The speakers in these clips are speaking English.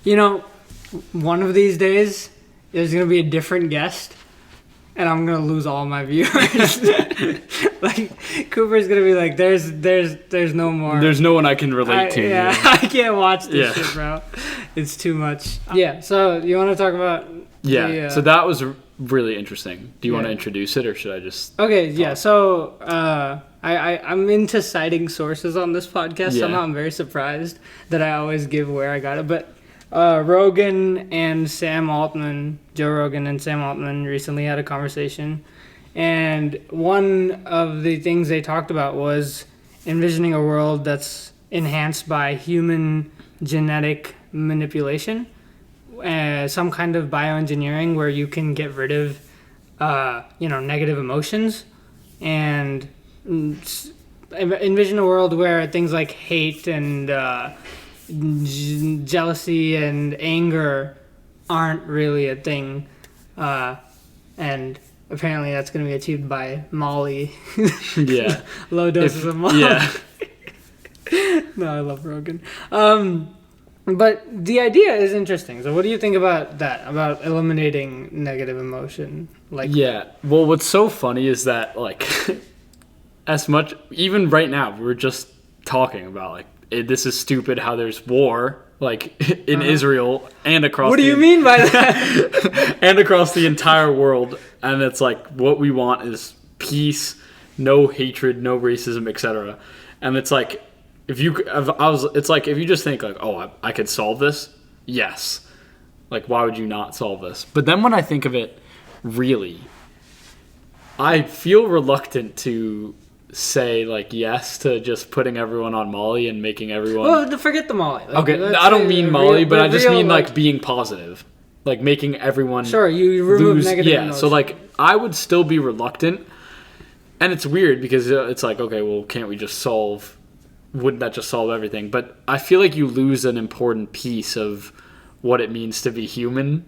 You know, one of these days, there's going to be a different guest, and I'm going to lose all my viewers. Like, Cooper's going to be like, there's no more. There's no one I can relate to. Yeah, I can't watch this shit, bro. It's too much. Yeah, so you want to talk about... Yeah, so that was really interesting. Do you want to introduce it, or should I just... Okay, yeah, so I'm into citing sources on this podcast. Somehow I'm very surprised that I always give where I got it. But Rogan and Sam Altman, Joe Rogan and Sam Altman recently had a conversation. And one of the things they talked about was envisioning a world that's enhanced by human genetic manipulation. Some kind of bioengineering where you can get rid of, negative emotions, and envision a world where things like hate and jealousy and anger aren't really a thing, and apparently that's going to be achieved by Molly. Yeah. Low doses of Molly. Yeah. No, I love Rogan. But the idea is interesting. So what do you think about that? About eliminating negative emotion? Well, what's so funny is that, like, as much... Even right now, we were just talking about, like, this is stupid how there's war, like, in Israel and across... What do you mean by that? And across the entire world. And it's like, what we want is peace, no hatred, no racism, etc. And it's like... It's like, if you just think, like, oh, I could solve this, yes. Like, why would you not solve this? But then when I think of it, really, I feel reluctant to say, like, yes to just putting everyone on Molly and making everyone... Well, forget the Molly. Like, okay, I don't mean Molly, but I just mean, like, being positive. Like, making everyone... Sure, you remove negative emotion. So, like, I would still be reluctant. And it's weird because it's like, okay, well, can't we just solve... Wouldn't that just solve everything? But I feel like you lose an important piece of what it means to be human.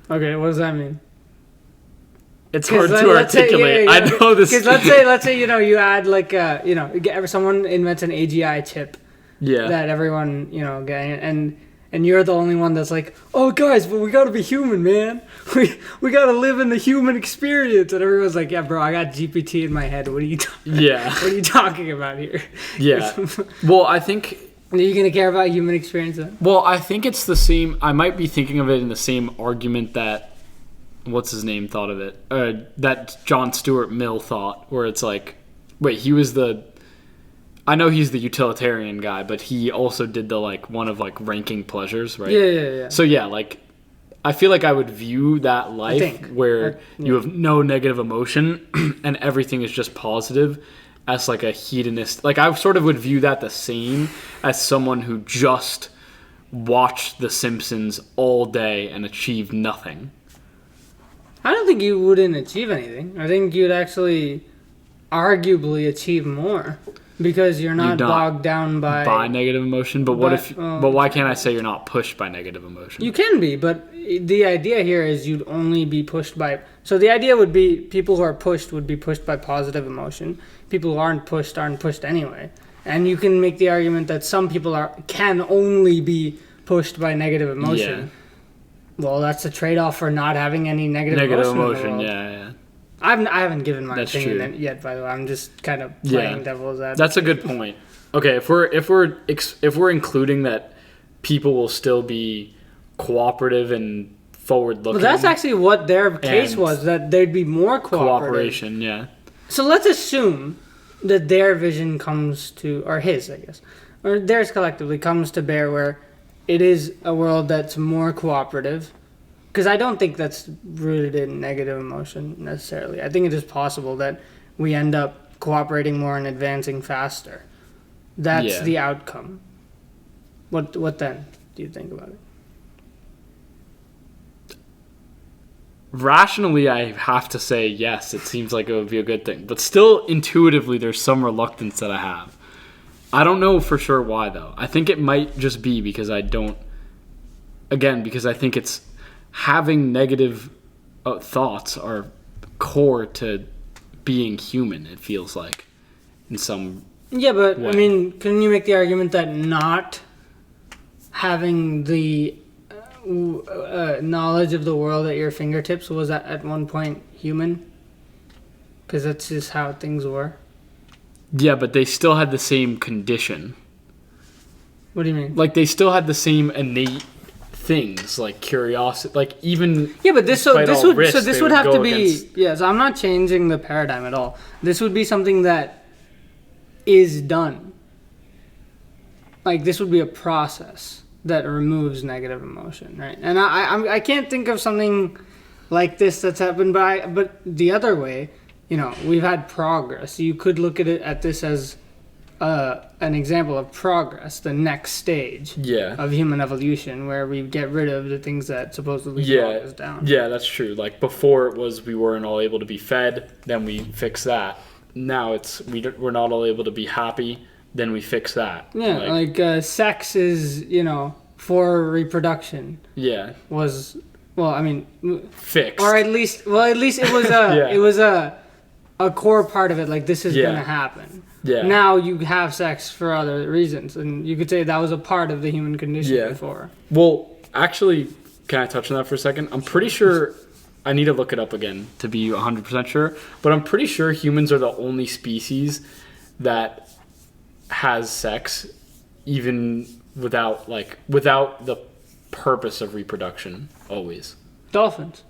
Okay, what does that mean? It's hard to articulate. I know this. Because let's say you add like someone invents an AGI chip. Yeah. That everyone and you're the only one that's like, oh guys, but we gotta be human, man. We gotta live in the human experience. And everyone's like, yeah, bro, I got GPT in my head. What are you talking about here? Yeah. Well, I think... Are you gonna care about human experience then? Well, I think it's the same... I might be thinking of it in the same argument that... What's his name thought of it? That John Stuart Mill thought, where it's like... Wait, he was the... I know he's the utilitarian guy, but he also did the, like, one of, like, ranking pleasures, right? Yeah. So, yeah, like, I feel like I would view that life where you have no negative emotion and everything is just positive as, like, a hedonist. Like, I sort of would view that the same as someone who just watched The Simpsons all day and achieved nothing. I don't think you wouldn't achieve anything. I think you'd actually arguably achieve more. Because you're not bogged down by negative emotion. But but why can't I say you're not pushed by negative emotion? You can be, but the idea here is you'd only be pushed by... So the idea would be people who are pushed would be pushed by positive emotion. People who aren't pushed anyway. And you can make the argument that some people can only be pushed by negative emotion. Yeah. Well, that's a trade-off for not having any negative emotion. Yeah. I haven't given my opinion yet, by the way. I'm just kind of playing devil's advocate. That's a good point. Okay, if we're including that people will still be cooperative and forward-looking. Well, that's actually what their case was, that there'd be more cooperation, yeah. So let's assume that their vision comes to, or his, I guess, or theirs collectively comes to bear where it is a world that's more cooperative. Because I don't think that's rooted in negative emotion necessarily. I think it is possible that we end up cooperating more and advancing faster. That's the outcome. What then do you think about it? Rationally, I have to say yes, it seems like it would be a good thing. But still, intuitively, there's some reluctance that I have. I don't know for sure why, though. I think it might just be because I think it's... Having negative thoughts are core to being human, it feels like, in some way. I mean, couldn't you make the argument that not having the knowledge of the world at your fingertips was at one point human? Because that's just how things were. Yeah, but they still had the same condition. What do you mean? Like, they still had the same innate things, like curiosity, like even... Yeah, but this would have to be... against... Yes, I'm not changing the paradigm at all. This would be something that is done. Like, this would be a process that removes negative emotion, right? And I can't think of something like this that's happened, but the other way, you know, we've had progress. You could look at this as an example of progress, the next stage of human evolution, where we get rid of the things that supposedly slow us down. Yeah, that's true. Like, before it was we weren't all able to be fed, then we fix that. Now it's we're not all able to be happy, then we fix that. Yeah, like sex is, you know, for reproduction. Yeah. Was, well, I mean, fixed. Or at least it was it was a core part of it. Like, this is gonna happen. Yeah. Now you have sex for other reasons, and you could say that was a part of the human condition before. Well, actually, can I touch on that for a second? I'm pretty sure. I need to look it up again to be 100% sure, but I'm pretty sure humans are the only species that has sex even without the purpose of reproduction always. Dolphins.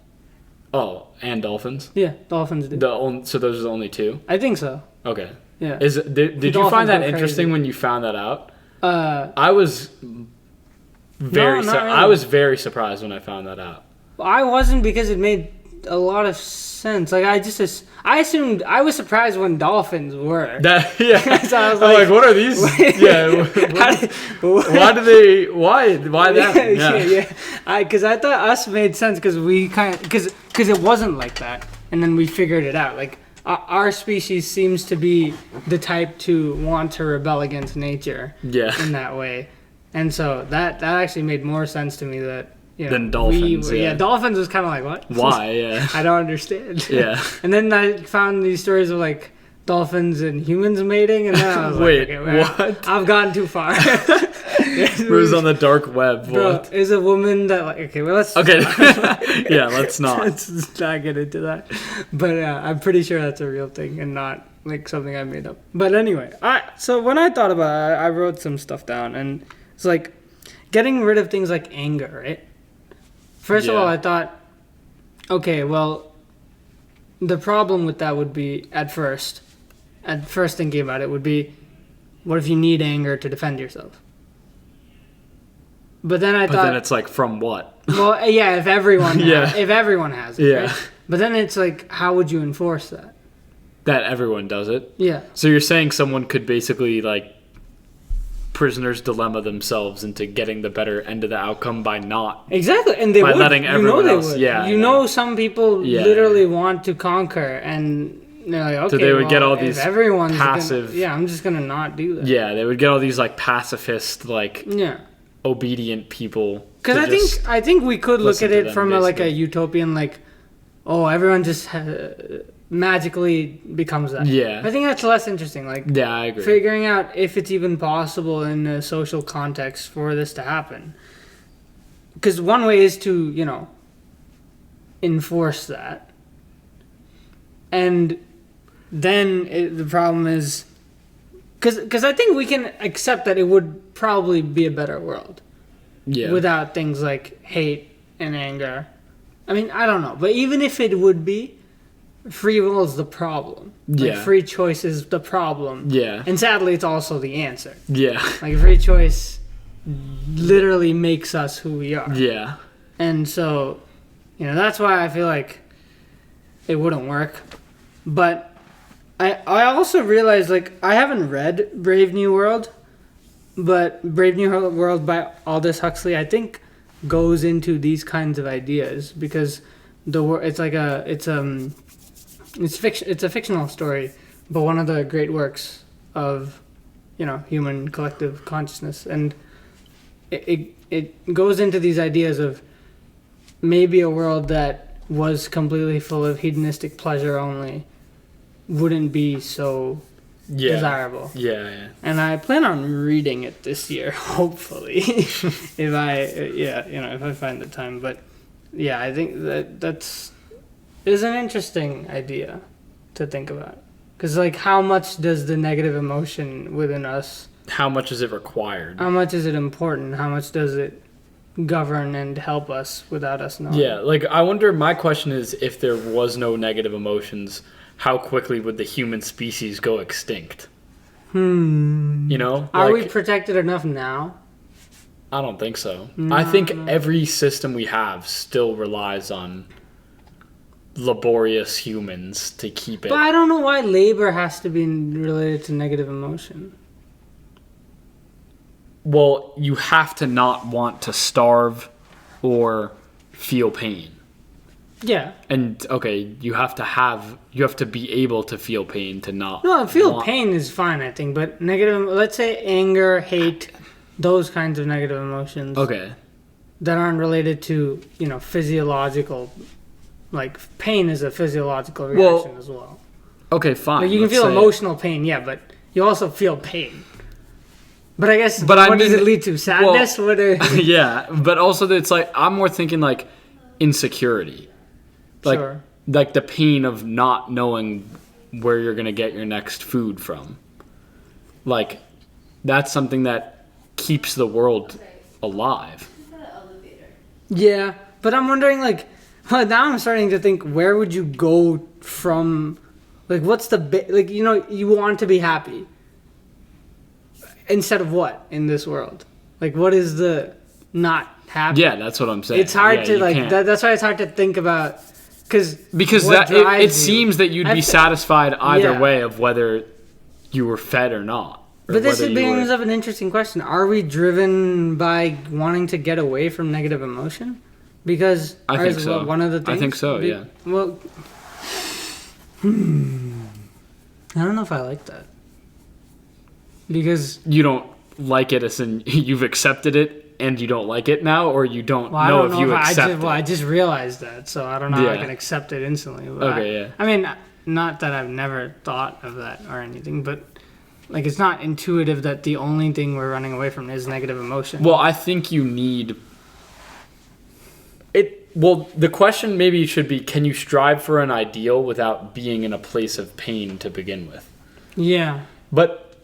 Oh, and dolphins? Yeah, dolphins do. So those are the only two? I think so. Okay. Yeah. Did you find that interesting when you found that out? I was very surprised when I found that out. I wasn't, because it made a lot of sense. Like, I assumed, I was surprised when dolphins were. So I was like, what are these? Why that? Yeah. Because I thought us made sense because it wasn't like that, and then we figured it out. Like, our species seems to be the type to want to rebel against nature. Yeah. In that way, and so that actually made more sense to me that. Yeah, than dolphins. Dolphins was kind of like, what? Why? Yeah. I don't understand. Yeah. And then I found these stories of like dolphins and humans mating, and then I was wait, like, okay, what? I've gone too far. It was on the dark web. Bro, is a woman that like, okay, well, let's yeah, let's not. Let's not get into that. But I'm pretty sure that's a real thing and not like something I made up. But anyway, so when I thought about it, I wrote some stuff down, and it's like getting rid of things like anger, right? First of all, I thought, okay, well, the problem with that would be, at first thinking about it would be, what if you need anger to defend yourself? But then I thought... But then it's like, from what? Well, yeah, if everyone has it, right? But then it's like, how would you enforce that? That everyone does it? Yeah. So you're saying someone could basically, like, prisoner's dilemma themselves into getting the better end of the outcome by not and they would. Letting everyone else some people literally want to conquer, and they're like, okay, so they would get all these everyone's passive I'm just gonna not do that. They would get all these like pacifist, like obedient people, because I think we could look at it from a utopian, like, oh, everyone just magically becomes that. Yeah. I think that's less interesting. Like, yeah, I agree. Figuring out if it's even possible in a social context for this to happen. Because one way is to, enforce that. And then the problem is... Because I think we can accept that it would probably be a better world. Yeah. Without things like hate and anger. I mean, I don't know. But even if it would be... Free will is the problem. Like, free choice is the problem. Yeah. And sadly, it's also the answer. Yeah. Like, free choice literally makes us who we are. Yeah. And so, that's why I feel like it wouldn't work. But I also realized, like, I haven't read Brave New World, but Brave New World by Aldous Huxley, I think, goes into these kinds of ideas, because it's fiction. It's a fictional story, but one of the great works of, human collective consciousness, and it goes into these ideas of maybe a world that was completely full of hedonistic pleasure only wouldn't be so desirable. Yeah. And I plan on reading it this year, hopefully, if I find the time. But yeah, I think that's an interesting idea to think about. Because, like, how much does the negative emotion within us... How much is it required? How much is it important? How much does it govern and help us without us knowing? Yeah, like, I wonder, my question is, if there was no negative emotions, how quickly would the human species go extinct? You know? Are we protected enough now? I don't think so. I think every system we have still relies on laborious humans to keep it. But I don't know why labor has to be related to negative emotion. Well, you have to not want to starve or feel pain. Yeah. And okay, you have to be able to feel pain to not. No, pain is fine, I think, but negative, let's say anger, hate, those kinds of negative emotions. Okay. That aren't related to, physiological. Like, pain is a physiological reaction as well. Okay, fine. Like, you can feel emotional pain, yeah, but you also feel pain. But I guess, what does it lead to? Sadness? Yeah, but also it's like, I'm more thinking like insecurity. Like, sure. Like the pain of not knowing where you're going to get your next food from. Like, that's something that keeps the world alive. Yeah, but I'm wondering, like, now I'm starting to think, where would you go from, like, what's you want to be happy. Instead of what in this world? Like, what is the not happy? Yeah, that's what I'm saying. It's hard to, like, that's why it's hard to think about, because it seems that you'd be satisfied either way of whether you were fed or not. But this brings up an interesting question. Are we driven by wanting to get away from negative emotion? Because I think so. One of the things. I think so. Yeah. Well, I don't know if I like that. Because you don't like it, as in you've accepted it and you don't like it now, or you don't know if you accept it. Well, I just realized that, so I don't know how I can accept it instantly. But I mean, not that I've never thought of that or anything, but like, it's not intuitive that the only thing we're running away from is negative emotion. Well, I think you need it. Well, the question maybe should be, can you strive for an ideal without being in a place of pain to begin with? Yeah. But,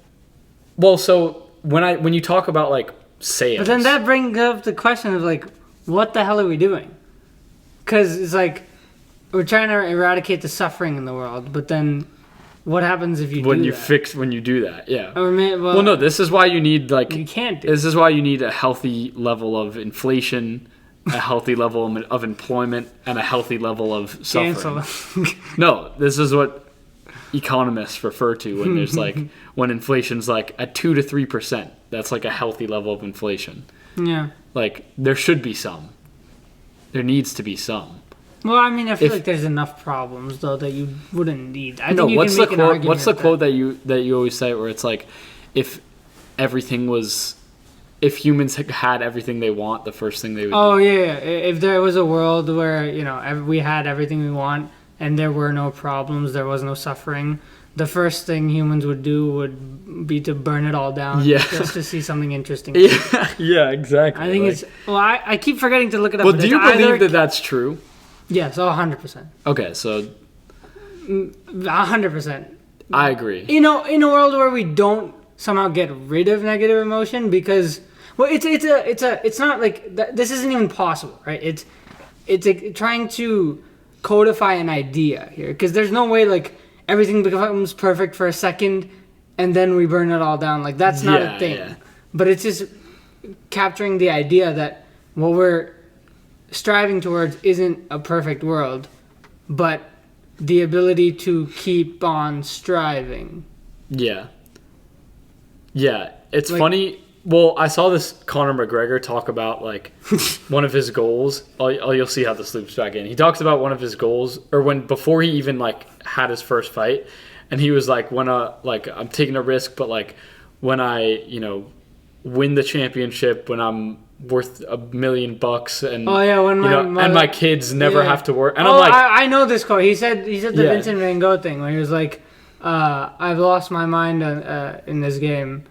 well, so when you talk about, like, sales... But then that brings up the question of, like, what the hell are we doing? Because it's like, we're trying to eradicate the suffering in the world, but then what happens if you when you do that? Yeah. Well, no, this is why you need, like... You can't do This is why you need a healthy level of inflation, a healthy level of employment, and a healthy level of suffering. No, this is what economists refer to when there's like when inflation's like at 2 to 3%. That's like a healthy level of inflation. Yeah. Like, there should be some. There needs to be some. Well, I mean, I feel like there's enough problems though that you wouldn't need. What's the quote that you always say where it's like, if humans had everything they want, the first thing they would do. Oh yeah, if there was a world where we had everything we want and there were no problems, there was no suffering, the first thing humans would do would be to burn it all down, just to see something interesting. Yeah, exactly. I think it's... Well, I keep forgetting to look it up. Well, do you believe that that's true? Yes, 100%. Okay, so... 100%. I agree. In a world where we don't somehow get rid of negative emotion, because... Well, it's not like... This isn't even possible, right? It's like trying to codify an idea here, because there's no way, like, everything becomes perfect for a second and then we burn it all down. Like, that's not a thing. Yeah. But it's just capturing the idea that what we're striving towards isn't a perfect world, but the ability to keep on striving. Yeah. Yeah. It's like, funny. Well, I saw this Conor McGregor talk about, like, one of his goals. You'll see how this loops back in. He talks about one of his goals, or before he even, like, had his first fight, and he was like, I'm taking a risk, but, like, when I, win the championship, when I'm worth $1 million, and and my kids never have to work. And I'm like, I know this quote. He said the Vincent Van Gogh thing, where he was like, I've lost my mind in this game.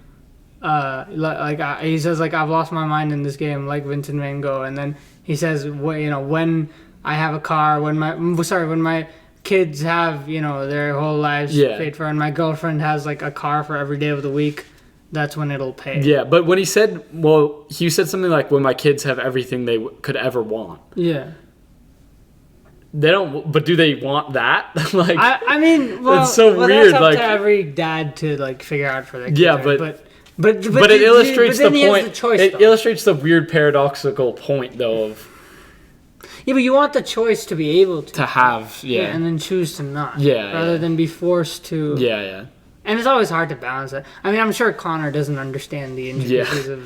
He says like I've lost my mind in this game, like Vincent Van Gogh, and then he says, when I have a car, when my kids have their whole lives paid for, and my girlfriend has like a car for every day of the week, that's when it'll pay. Yeah, but when he said something like when my kids have everything they could ever want. Yeah. They don't, but do they want that? Like, I mean, well, it's so weird. That's up like to every dad to like figure out for their kids. Yeah, right? but it illustrates the point. It illustrates the weird paradoxical point, though, of but you want the choice to be able to have, and then choose to not, rather than be forced to, And it's always hard to balance it. I mean, I'm sure Conor doesn't understand the intricacies of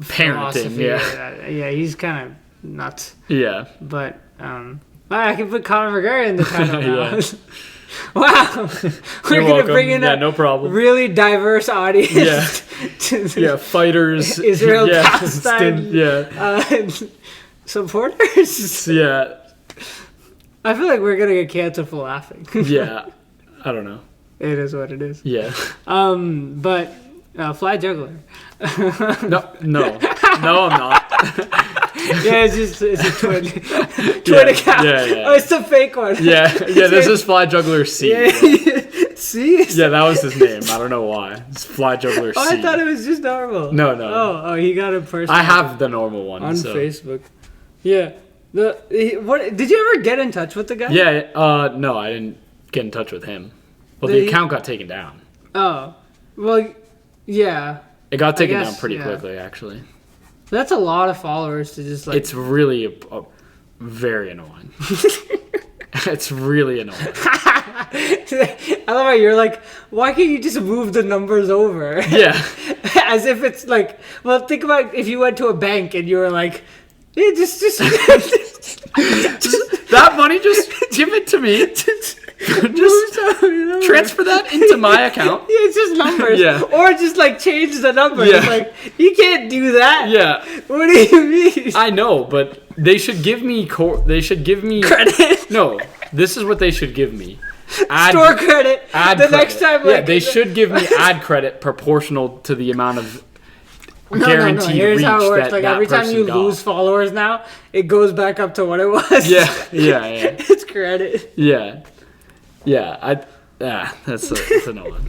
parenting. He's kind of nuts. Yeah, but I can put Conor McGregor in the title now. Wow, we're gonna bring in no problem. Really diverse audience. Fighters, Israel Palestine, supporters. Yeah, I feel like we're gonna get canceled for laughing. I don't know. It is what it is. Yeah. But fly juggler. No, I'm not. It's a twin account. Yeah. Oh, it's a fake one. Yeah. This is Fly Juggler C. C? Yeah, that was his name. I don't know why. It's Fly Juggler C. Oh, I thought it was just normal. No. Oh, he got a person. I have the normal one on Facebook. Yeah. What did you ever get in touch with the guy? Yeah. No, I didn't get in touch with him. Well, the account got taken down. Oh. Well, yeah. It got taken down pretty quickly, actually. That's a lot of followers to just like... It's really very annoying. It's really annoying. I love how you're like, why can't you just move the numbers over? Yeah. As if it's like... Well, think about if you went to a bank and you were like, just that money, just give it to me. Just transfer that into my account. Yeah, it's just numbers. Yeah. Or just like change the numbers. Yeah. It's like, you can't do that. Yeah. What do you mean? I know, but they should give me credit. No, this is what they should give me. Store credit. Next time, they should give me ad credit proportional to the amount of guaranteed Here's reach how it works. that like that every time you lose followers now, it goes back up to what it was. Yeah. It's credit. Yeah. That's annoying.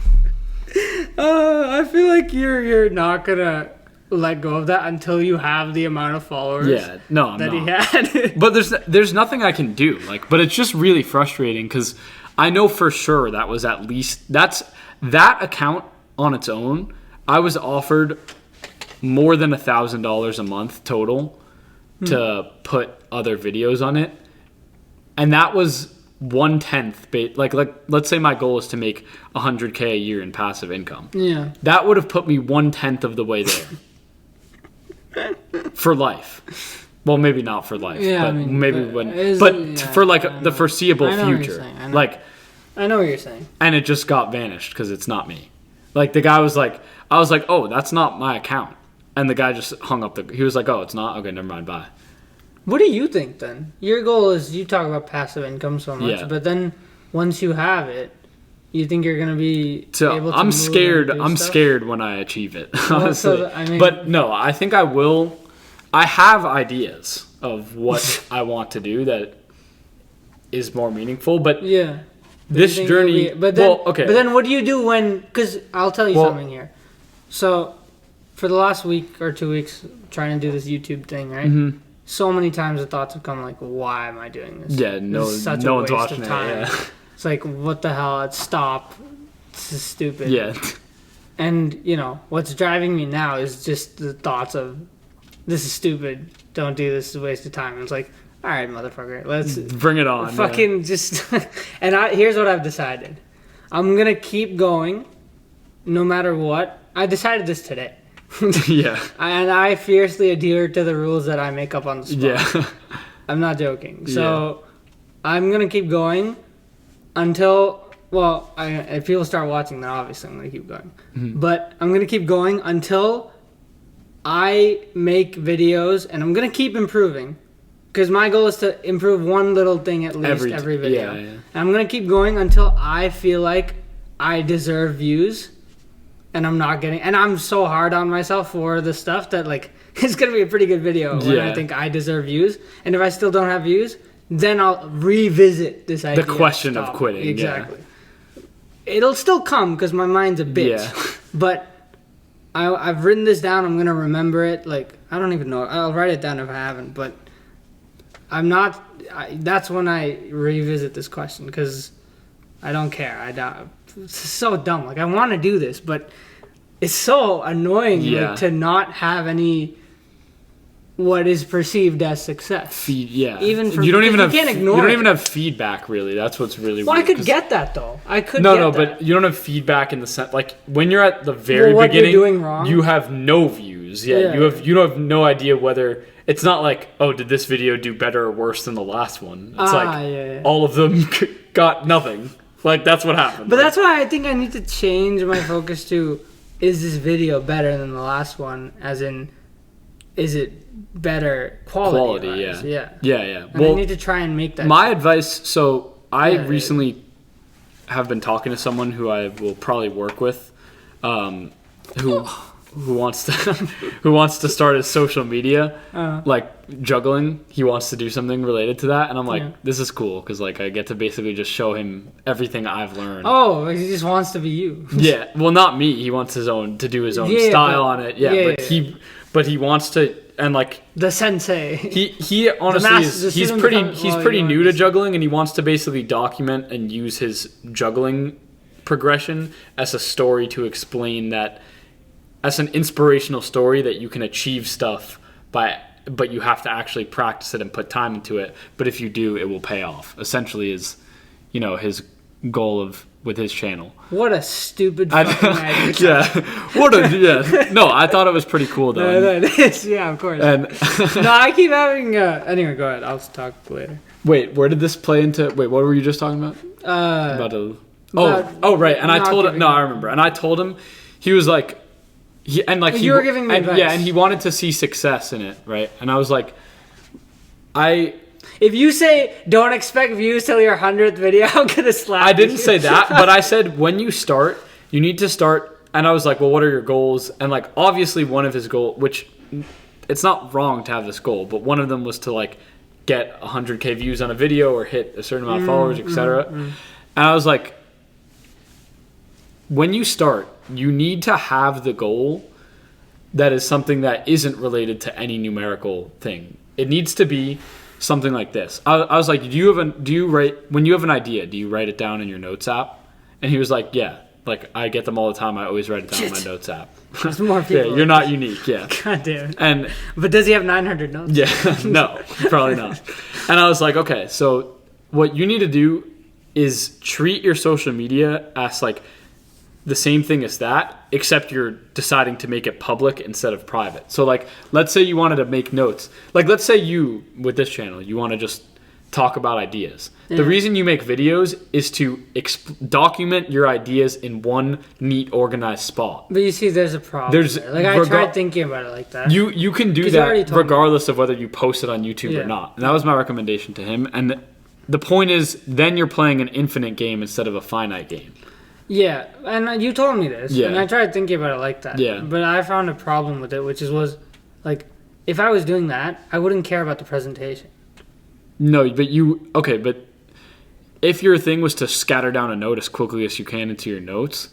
I feel like you're not gonna let go of that until you have the amount of followers. Yeah, no, I'm that not. He had. But there's nothing I can do. But it's just really frustrating because I know for sure that was at least that account on its own. I was offered more than $1,000 a month total to put other videos on it, and that was 1/10. Like let's say my goal is to make $100K a year in passive income. Yeah, that would have put me 1/10 of the way there for life. Well, maybe not for life. Yeah, but I mean, maybe for like the foreseeable future. I know what you're saying. And it just got vanished because it's not me. Like the guy was like, I was like, oh, that's not my account. And the guy just hung up he was like, oh, it's not? Okay, never mind, bye. What do you think then? Your goal is, you talk about passive income so much, but then once you have it, you think you're going to be able to I'm scared. I'm scared when I achieve it, honestly. Well, but no, I think I will. I have ideas of what I want to do that is more meaningful, but this journey... But then what do you do when... Because I'll tell you something here. So, for the last week or 2 weeks, trying to do this YouTube thing, right? Mm-hmm. So many times the thoughts have come like, why am I doing this? Yeah, no one's watching it. Yeah. It's like, what the hell? Stop. This is stupid. Yeah. And, what's driving me now is just the thoughts of, this is stupid. Don't do this. It's a waste of time. And it's like, all right, motherfucker. Let's bring it on. Fucking just... And here's what I've decided. I'm going to keep going no matter what. I decided this today. Yeah. And I fiercely adhere to the rules that I make up on the spot. Yeah. I'm not joking. So I'm going to keep going until, if people start watching, then obviously I'm going to keep going. Mm-hmm. But I'm going to keep going until I make videos, and I'm going to keep improving. because my goal is to improve one little thing at least every video. Yeah. And I'm gonna keep going until I feel like I deserve views, and I'm not getting. And I'm so hard on myself for the stuff that like it's gonna be a pretty good video when I think I deserve views. And if I still don't have views, then I'll revisit this idea. The question of quitting. Exactly. Yeah. It'll still come because my mind's a bitch. Yeah. But I've written this down. I'm gonna remember it. Like I don't even know. I'll write it down if I haven't. But I'm not. That's when I revisit this question because I don't care. It's so dumb. Like I want to do this, but it's so annoying like, to not have any what is perceived as success. Even for you don't even have can't ignore you don't it. even have feedback really. That's what's really well, weird. I could get that though. I could. No, get that. but you don't have feedback in the sense like when you're at the very what beginning. You're doing wrong. You have no views. Yeah, you have no idea whether it's not like did this video do better or worse than the last one? It's all of them got nothing. Like that's what happened. But that's why I think I need to change my focus to is this video better than the last one? As in, is it better quality? Yeah. And well, I need to try and make that. My advice. So I recently have been talking to someone who I will probably work with, who wants to start his social media, like juggling. He wants to do something related to that, and I'm like, this is cool because like I get to basically just show him everything I've learned. Oh, he just wants to be you. Yeah, well, not me. He wants to do his own style on it. But he wants to, and like the sensei. He honestly he's pretty new to juggling, and he wants to basically document and use his juggling progression as a story to explain that. As an inspirational story that you can achieve stuff but you have to actually practice it and put time into it. But if you do, it will pay off. Essentially, is his goal with his channel. What a stupid fucking idea. No, I thought it was pretty cool though. No, it is. Yeah, of course. And no, I keep having. Anyway, go ahead. I'll talk later. Wait, where did this play into? Wait, what were you just talking about? Right. And I told him. No, I remember. And I told him. He was like. You were giving me advice. Yeah, and he wanted to see success in it, right? And I was like, if you say don't expect views till your 100th video, I'm gonna slap you. I didn't say that, but I said when you start, you need to start. And I was like, well, what are your goals? And like, obviously, one of his goals, which it's not wrong to have this goal, but one of them was to like get 100K views on a video or hit a certain amount of followers, etc. And I was like, when you start, you need to have the goal that is something that isn't related to any numerical thing. It needs to be something like this. I was like, when you have an idea, do you write it down in your notes app? And he was like, yeah. Like, I get them all the time. I always write it down in my notes app. There's more people. Yeah, you're not unique. Yeah. God damn it. But does he have 900 notes? Yeah. No, probably not. And I was like, okay, so what you need to do is treat your social media as like the same thing as that, except you're deciding to make it public instead of private. So like, let's say you wanted to make notes. Like, let's say you, with this channel, you want to just talk about ideas. Yeah. The reason you make videos is to document your ideas in one neat, organized spot. But you see, there's a problem. I tried thinking about it like that. You can do that regardless of whether you post it on YouTube or not. And that was my recommendation to him. And the point is, then you're playing an infinite game instead of a finite game. Yeah, and you told me this, and I tried thinking about it like that. Yeah. But I found a problem with it, which was, like, if I was doing that, I wouldn't care about the presentation. No, but if your thing was to scatter down a note as quickly as you can into your notes,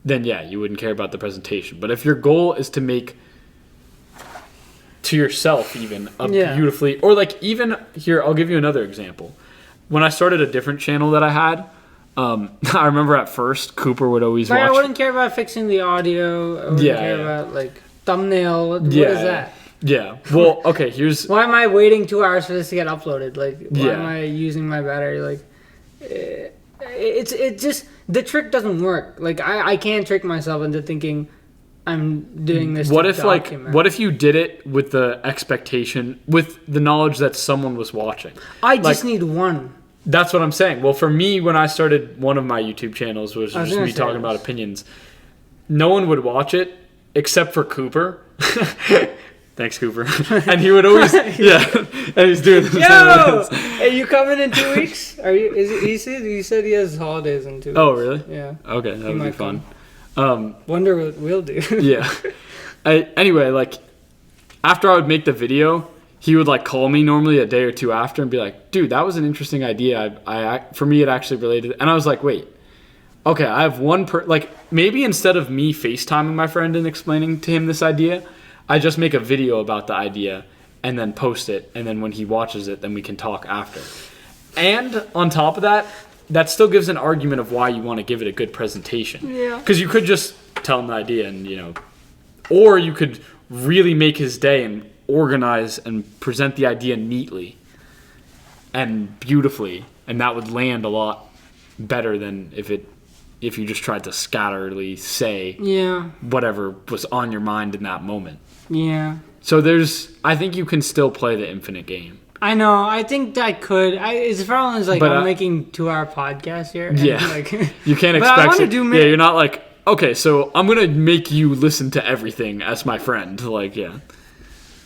then yeah, you wouldn't care about the presentation. But if your goal is to make to yourself even beautifully, or like even here, I'll give you another example. When I started a different channel that I had, I remember at first Cooper would always watch. I wouldn't care about fixing the audio. I wouldn't care about like thumbnail. What is that? Yeah. Well, okay. Here's why am I waiting 2 hours for this to get uploaded? Like, why am I using my battery? Like, it just the trick doesn't work. Like, I can't trick myself into thinking I'm doing this. What if you did it with the expectation, with the knowledge that someone was watching? I just need one. That's what I'm saying. Well, for me, when I started one of my YouTube channels, was just me talking about opinions, no one would watch it except for Cooper. Thanks, Cooper. And he would always, yeah, and he's doing the Yo, hey, you coming in 2 weeks? Are you? He said he has holidays in 2 weeks. Oh, really? Yeah. Okay, that would be fun. Wonder what we'll do. Yeah. Anyway, like, after I would make the video, he would like call me normally a day or two after and be like, dude, that was an interesting idea. For me, it actually related. And I was like, wait, okay, I have like, maybe instead of me FaceTiming my friend and explaining to him this idea, I just make a video about the idea and then post it. And then when he watches it, then we can talk after. And on top of that, that still gives an argument of why you want to give it a good presentation. Yeah. Because you could just tell him the idea and, you know, or you could really make his day and organize and present the idea neatly and beautifully. And that would land a lot better than if you just tried to scatterly say whatever was on your mind in that moment. Yeah. So I think you can still play the infinite game. I know. I think I could. It's problem is like but I'm making 2-hour podcast here. And yeah. Like, you can't expect it. Yeah, you're not like, okay, so I'm going to make you listen to everything as my friend. Like, yeah.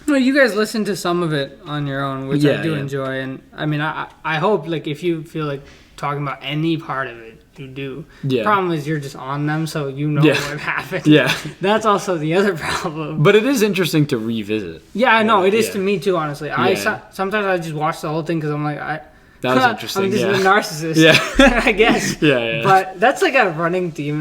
Well, you guys listen to some of it on your own, which I do enjoy. And I mean, I hope like if you feel like talking about any part of it, you do. Yeah. The problem is you're just on them, so you know what happened. Yeah. That's also the other problem. But it is interesting to revisit. Yeah, I know. It is to me too, honestly. Sometimes I just watch the whole thing because I'm like, that was interesting. I'm just a narcissist. Yeah. I guess. Yeah. But that's like a running theme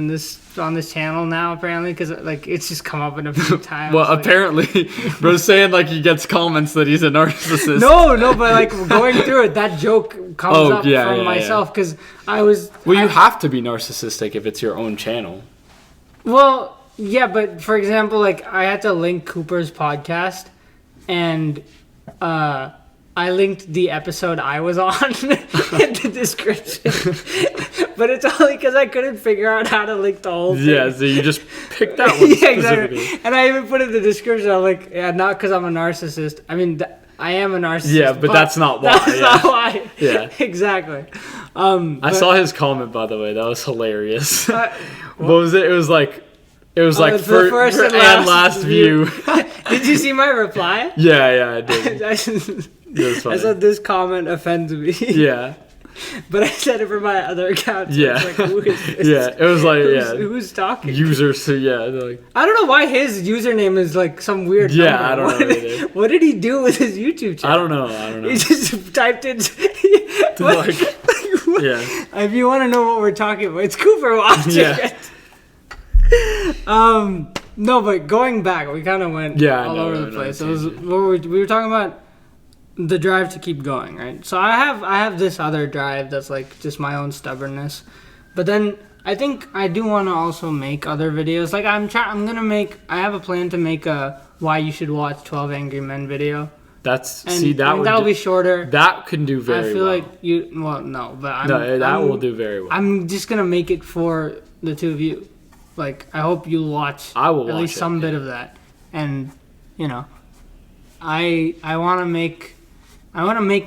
on this channel now, apparently, because like it's just come up in a few times. Well, like, apparently, bro's saying like he gets comments that he's a narcissist. No, but like going through it, that joke comes up from myself because I was. Well, you have to be narcissistic if it's your own channel. Well, yeah, but for example, like I had to link Cooper's podcast, and I linked the episode I was on in the description. But it's only because I couldn't figure out how to link the whole thing. Yeah, so you just picked that one specifically. Exactly. And I even put it in the description. I'm like, not because I'm a narcissist. I mean, I am a narcissist. Yeah, but that's not why. That's not why. Yeah. Exactly. I saw his comment, by the way. That was hilarious. What was it? It was like first and last view. Did you see my reply? Yeah, I did. I said this comment offends me. Yeah. But I said it for my other account. So yeah. It's like, who is this? Yeah, it was like, who's talking? Users, so yeah. Like, I don't know why his username is like some weird number. I don't know either. What did he do with his YouTube channel? I don't know. He just typed in... If you want to know what we're talking about, it's Cooper watching it. No, but going back, we kind of went all over the place. We were talking about the drive to keep going, right? So I have this other drive that's like just my own stubbornness, but then I think I do want to also make other videos. Like I have a plan to make a why you should watch 12 Angry Men video. That'll be shorter. That can do very well. I feel like that will do very well. I'm just gonna make it for the two of you. Like, I hope you'll watch at least some bit of that. And, you know, I want to make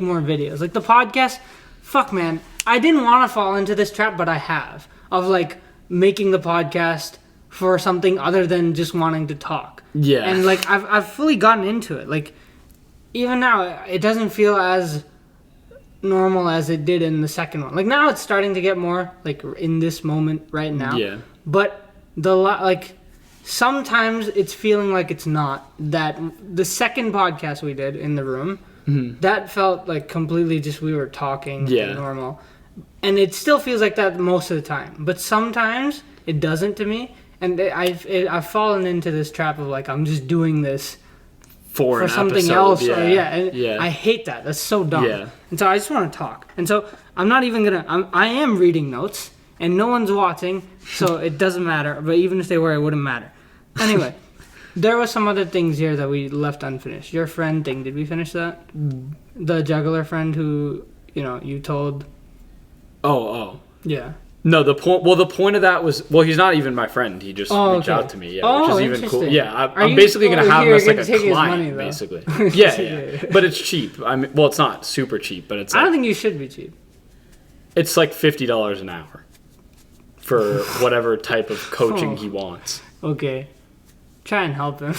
more videos. Like, the podcast, fuck, man. I didn't want to fall into this trap, but I have. Of, like, making the podcast for something other than just wanting to talk. Yeah. And, like, I've fully gotten into it. Like, even now, it doesn't feel as normal as it did in the second one. Like, now it's starting to get more, like, in this moment right now. Yeah. But... sometimes it's feeling like it's not. That the second podcast we did in the room, that felt like completely just we were talking normal. And it still feels like that most of the time. But sometimes it doesn't to me. And I've fallen into this trap of like, I'm just doing this for something episode, else. Yeah. I hate that. That's so dumb. Yeah. And so I just want to talk. And so I'm not even going to... I am reading notes. And no one's watching, so it doesn't matter. But even if they were, it wouldn't matter. Anyway, there were some other things here that we left unfinished. Your friend thing, did we finish that? The juggler friend who, you told... Oh. Yeah. No, the point of that was... Well, he's not even my friend. He just reached out to me. Yeah, which is even cool. Yeah, I'm basically going to have him as like a client, basically. Yeah. But it's cheap. It's not super cheap, but it's I don't think you should be cheap. It's like $50 an hour. For whatever type of coaching he wants. Okay. Try and help him.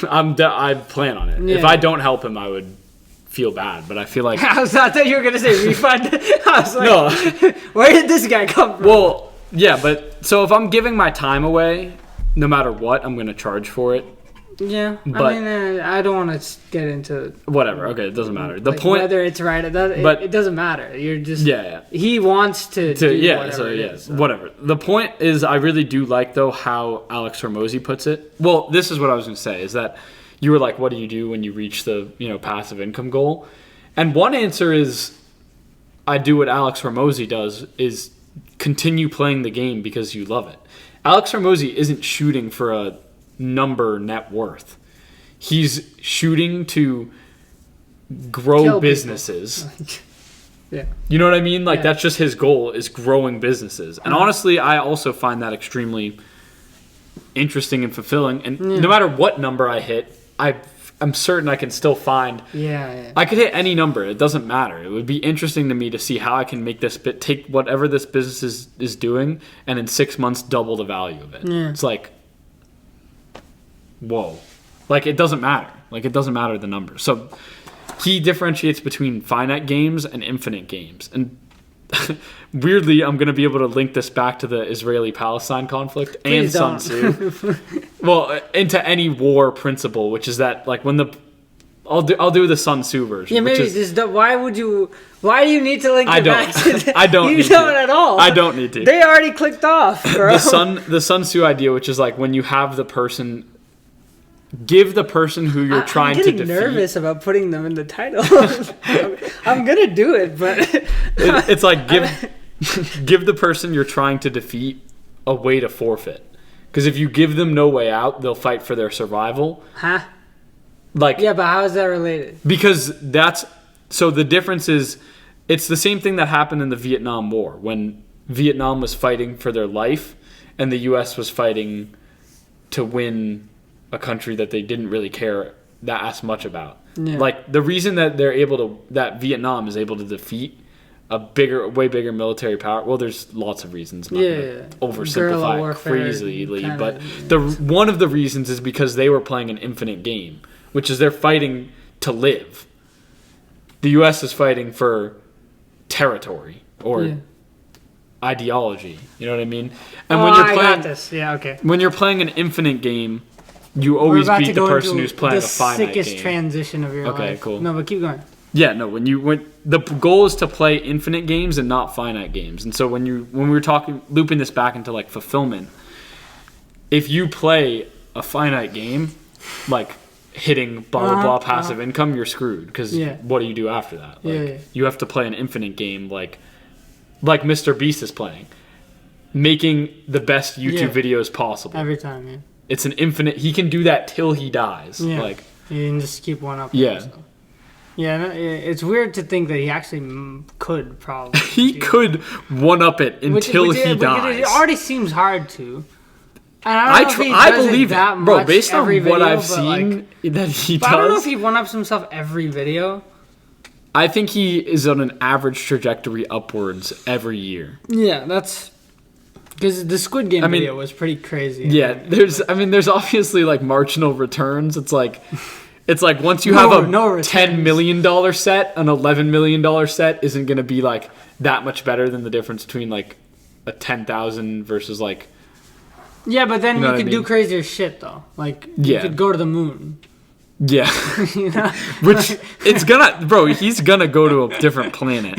I plan on it. Yeah. If I don't help him, I would feel bad. But I feel like I thought you were gonna say refund. I was like, no. Where did this guy come from? Well, yeah, but so if I'm giving my time away, no matter what, I'm gonna charge for it. Yeah, but, I mean, I don't want to get into whatever. Okay, it doesn't matter. The point, whether it's right, it doesn't matter. You're just He wants to do whatever it is. So. Whatever. The point is, I really do like though how Alex Hormozy puts it. Well, this is what I was gonna say: is that you were like, "What do you do when you reach the passive income goal?" And one answer is, I do what Alex Hormozy does: is continue playing the game because you love it. Alex Hormozy isn't shooting for a number net worth. He's shooting to grow Kill businesses. Yeah. You know what I mean? Like that's just his goal, is growing businesses. And honestly, I also find that extremely interesting and fulfilling. And no matter what number I hit, I'm certain I can still find. Yeah. I could hit any number. It doesn't matter. It would be interesting to me to see how I can make this take whatever this business is doing, and in 6 months double the value of it. Yeah. It's like, whoa. Like, it doesn't matter. Like, it doesn't matter the number. So he differentiates between finite games and infinite games. And weirdly, I'm going to be able to link this back to the Israeli-Palestine conflict and Sun Tzu. Well, into any war principle, which is that, like, when I'll do the Sun Tzu version. Yeah, maybe why do you need to link it back to I don't you need don't to. at all. I don't need to. They already clicked off, bro. The Sun Tzu idea, which is like when you have the person, give the person who you're trying to defeat. I'm getting nervous about putting them in the title. I'm gonna do it, but it's like give the person you're trying to defeat a way to forfeit. Because if you give them no way out, they'll fight for their survival. Huh? Like, yeah, but how is that related? Because so the difference is, it's the same thing that happened in the Vietnam War, when Vietnam was fighting for their life and the U.S. was fighting to win a country that they didn't really care that as much about. Yeah. Like, the reason that that Vietnam is able to defeat a way bigger military power. Well, there's lots of reasons. I'm not gonna oversimplify it crazily, but one of the reasons is because they were playing an infinite game, which is they're fighting to live. The U.S. is fighting for territory or ideology. You know what I mean? And when you're playing an infinite game, you always beat the person who's playing a finite game. The sickest transition of your life. Okay, cool. No, but keep going. Yeah, no. When the goal is to play infinite games and not finite games, and so when we were looping this back into like fulfillment, if you play a finite game, like hitting blah blah blah passive income, you're screwed, because what do you do after that? Like, you have to play an infinite game, like Mr. Beast is playing, making the best YouTube videos possible every time. Yeah. It's an infinite. He can do that till he dies. Yeah. Like, you can just keep one up. Yeah. Himself. Yeah, it's weird to think that he actually could probably. He could one-up it until he dies. It already seems hard to. And I believe that it. Bro, based on video, what I've seen that he does. I don't know if he one-ups himself every video. I think he is on an average trajectory upwards every year. Yeah, that's... Because the Squid Game video was pretty crazy. Yeah, there's obviously like marginal returns. It's like once you have a $10 million set, an $11 million set isn't going to be like that much better than the difference between like a 10,000 versus like. Yeah, but then you could do crazier shit though. Like you could go to the moon. Yeah. You know? Which he's gonna go to a different planet.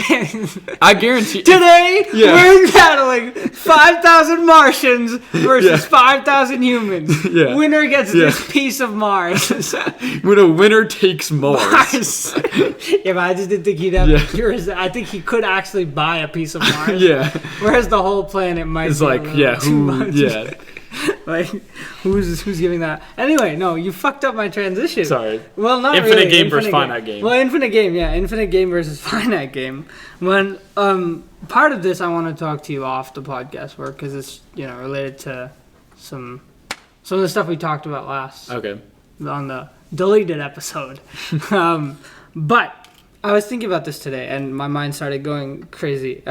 I guarantee. Today we're battling 5,000 Martians versus 5,000 humans. Yeah. Winner gets this piece of Mars. When a winner takes Mars. Yeah, but I just didn't think he'd have cures. I think he could actually buy a piece of Mars. Yeah. Whereas the whole planet might be like, too much. Yeah. Like, who's giving that? Anyway, no, you fucked up my transition. Sorry. Well, not infinite really. Game versus finite game. Well, infinite game, yeah. Infinite game versus finite game. When part of this I want to talk to you off the podcast work, because it's, related to some of the stuff we talked about last. Okay. On the deleted episode. But I was thinking about this today, and my mind started going crazy.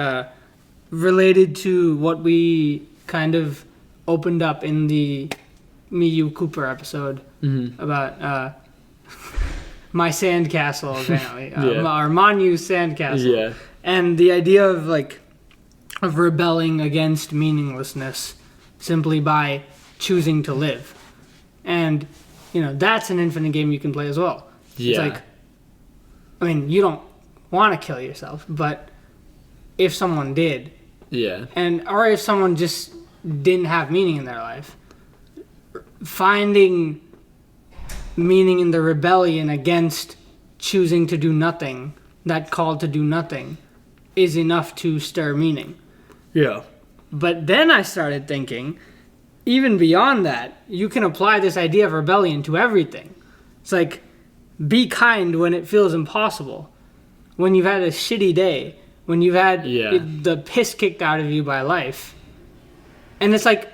Related to what we kind of opened up in the Miyu Cooper episode about my Sandcastle, apparently, or Manyu's Sandcastle. Yeah. And the idea of like of rebelling against meaninglessness simply by choosing to live. And, you know, that's an infinite game you can play as well. Yeah. It's like, I mean, you don't want to kill yourself, but if someone did, or if someone just didn't have meaning in their life, finding meaning in the rebellion against choosing to do nothing, that call to do nothing, is enough to stir meaning. Yeah. But then I started thinking, even beyond that, you can apply this idea of rebellion to everything. It's like, be kind when it feels impossible. When you've had a shitty day. When you've had the piss kicked out of you by life. And it's like,